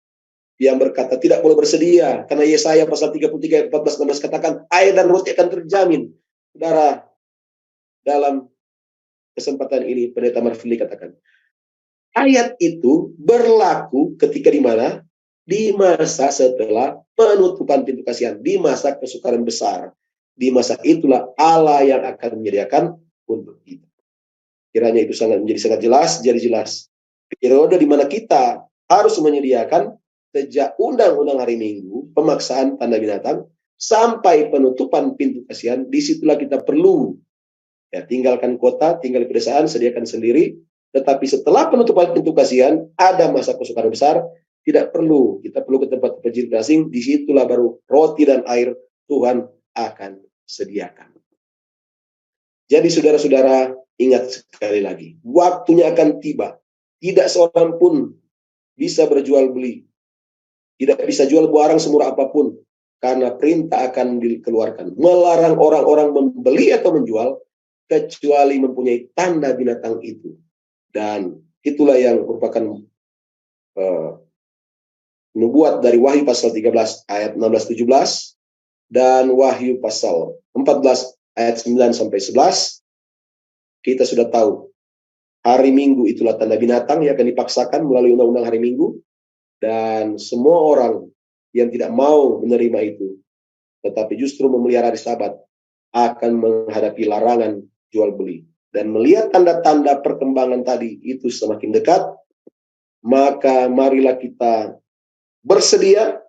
yang berkata tidak boleh bersedia. Karena Yesaya pasal 33, 14, 16 katakan air dan roti akan terjamin. Saudara, dalam kesempatan ini Pendeta Marfili katakan, ayat itu berlaku ketika di mana? Di masa setelah penutupan pintu kasihan, di masa kesukaran besar. Di masa itulah Allah yang akan menyediakan untuk kita. Kiranya itu menjadi sangat jelas, jadi jelas. Periode di mana kita harus menyediakan sejak undang-undang hari Minggu, pemaksaan tanda binatang, sampai penutupan pintu kasihan, disitulah kita perlu, ya, tinggalkan kota, tinggal di pedesaan, sediakan sendiri. Tetapi setelah penutupan pintu kasihan, ada masa kesukaran besar. Tidak perlu, kita perlu ke tempat terpencil asing, disitulah baru roti dan air Tuhan akan sediakan. Jadi saudara-saudara, ingat sekali lagi, waktunya akan tiba. Tidak seorang pun bisa berjual beli, tidak bisa jual barang semurah apapun, karena perintah akan dikeluarkan, melarang orang-orang membeli atau menjual, kecuali mempunyai tanda binatang itu. Dan itulah yang merupakan nubuat dari Wahyu pasal 13 ayat 16-17 dan Wahyu pasal 14 ayat 9 sampai 11. Kita sudah tahu hari Minggu itulah tanda binatang yang akan dipaksakan melalui undang-undang hari Minggu, dan semua orang yang tidak mau menerima itu tetapi justru memelihara hari Sabat akan menghadapi larangan jual beli. Dan melihat tanda-tanda perkembangan tadi itu semakin dekat, maka marilah kita bersedia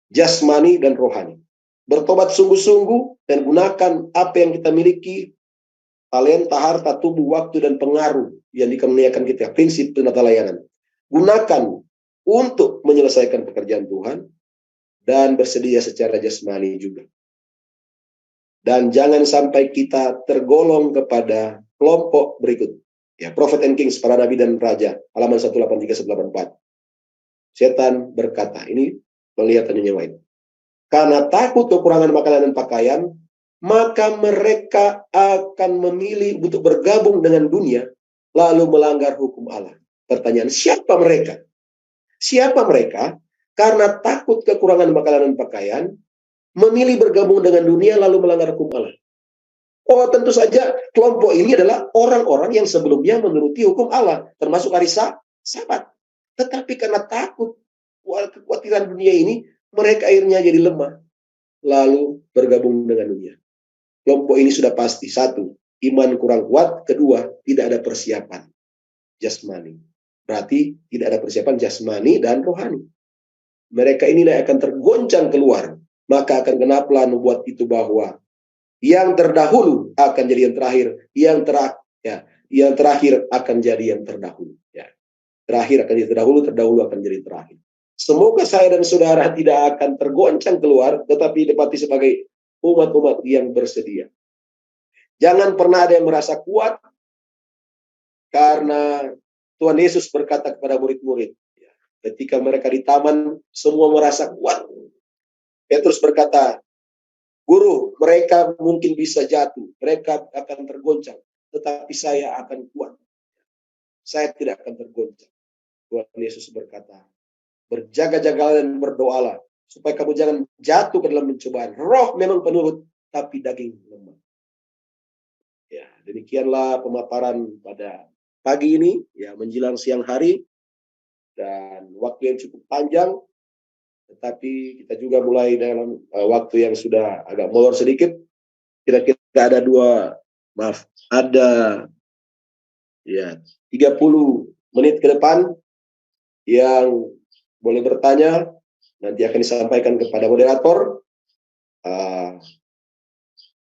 jasmani dan rohani. Bertobat sungguh-sungguh dan gunakan apa yang kita miliki, talenta, harta, tubuh, waktu, dan pengaruh yang dikaruniakan kita. Prinsip penata layanan. Gunakan untuk menyelesaikan pekerjaan Tuhan dan bersedia secara jasmani juga. Dan jangan sampai kita tergolong kepada kelompok berikut. Ya, Prophet and Kings, para nabi dan raja, halaman 183-184. Setan berkata, ini penglihatan yang lain. Karena takut kekurangan makanan dan pakaian, maka mereka akan memilih untuk bergabung dengan dunia, lalu melanggar hukum Allah. Pertanyaan, siapa mereka? Siapa mereka? Karena takut kekurangan makanan dan pakaian, memilih bergabung dengan dunia, lalu melanggar hukum Allah. Oh, tentu saja kelompok ini adalah orang-orang yang sebelumnya menuruti hukum Allah, termasuk hari Sabat. Tetapi karena takut kekhawatiran dunia ini, mereka akhirnya jadi lemah, lalu bergabung dengan dunia. Kelompok ini sudah pasti, satu, iman kurang kuat, kedua, tidak ada persiapan jasmani. Berarti tidak ada persiapan jasmani dan rohani. Mereka inilah akan tergoncang keluar. Maka akan kenapa membuat itu bahwa yang terdahulu akan jadi yang terakhir, yang terakhir akan jadi yang terdahulu. Ya. Terakhir akan jadi terdahulu akan jadi terakhir. Semoga saya dan saudara tidak akan tergoncang keluar, tetapi dapati sebagai umat-umat yang bersedia. Jangan pernah ada yang merasa kuat, karena Tuhan Yesus berkata kepada murid-murid, ketika mereka di taman, semua merasa kuat. Petrus berkata, Guru, mereka mungkin bisa jatuh, mereka akan tergoncang, tetapi saya akan kuat. Saya tidak akan tergoncang. Tuhan Yesus berkata, berjaga-jagalah dan berdoalah, supaya kamu jangan jatuh ke dalam pencobaan. Roh memang penurut, tapi daging lemah. Ya, demikianlah pemaparan pada pagi ini, ya, menjelang siang hari, dan waktu yang cukup panjang, tetapi kita juga mulai dalam waktu yang sudah agak molor sedikit. Kira-kira ada 30 menit ke depan yang boleh bertanya, nanti akan disampaikan kepada moderator.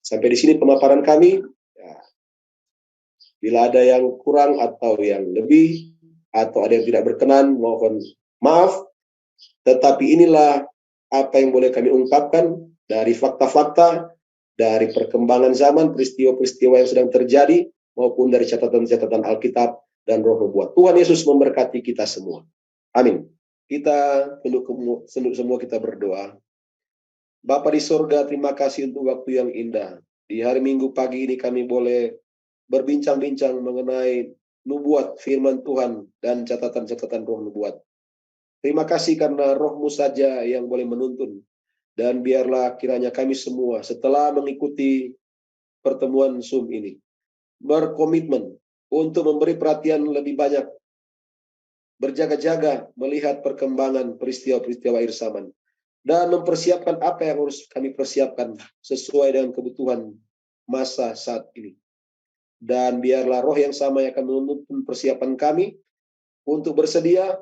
Sampai di sini pemaparan kami. Ya. Bila ada yang kurang atau yang lebih, atau ada yang tidak berkenan, mohon maaf. Tetapi inilah apa yang boleh kami ungkapkan dari fakta-fakta, dari perkembangan zaman, peristiwa-peristiwa yang sedang terjadi, maupun dari catatan-catatan Alkitab dan Roh Nubuat. Tuhan Yesus memberkati kita semua. Amin. Kita tunduk semua kita berdoa. Bapa di sorga, terima kasih untuk waktu yang indah. Di hari Minggu pagi ini kami boleh berbincang-bincang mengenai nubuat firman Tuhan dan catatan-catatan Roh Nubuat. Terima kasih karena Roh-Mu saja yang boleh menuntun. Dan biarlah kiranya kami semua setelah mengikuti pertemuan Zoom ini berkomitmen untuk memberi perhatian lebih banyak, berjaga-jaga melihat perkembangan peristiwa-peristiwa akhir zaman, dan mempersiapkan apa yang harus kami persiapkan sesuai dengan kebutuhan masa saat ini. Dan biarlah Roh yang sama yang akan menuntun persiapan kami untuk bersedia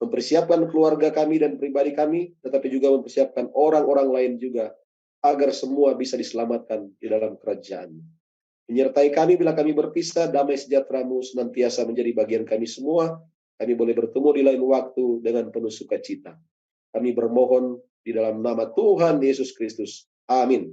mempersiapkan keluarga kami dan pribadi kami, tetapi juga mempersiapkan orang-orang lain juga, agar semua bisa diselamatkan di dalam kerajaan. Menyertai kami bila kami berpisah, damai sejahtera-Mu senantiasa menjadi bagian kami semua. Kami boleh bertemu di lain waktu dengan penuh sukacita. Kami bermohon di dalam nama Tuhan Yesus Kristus. Amin.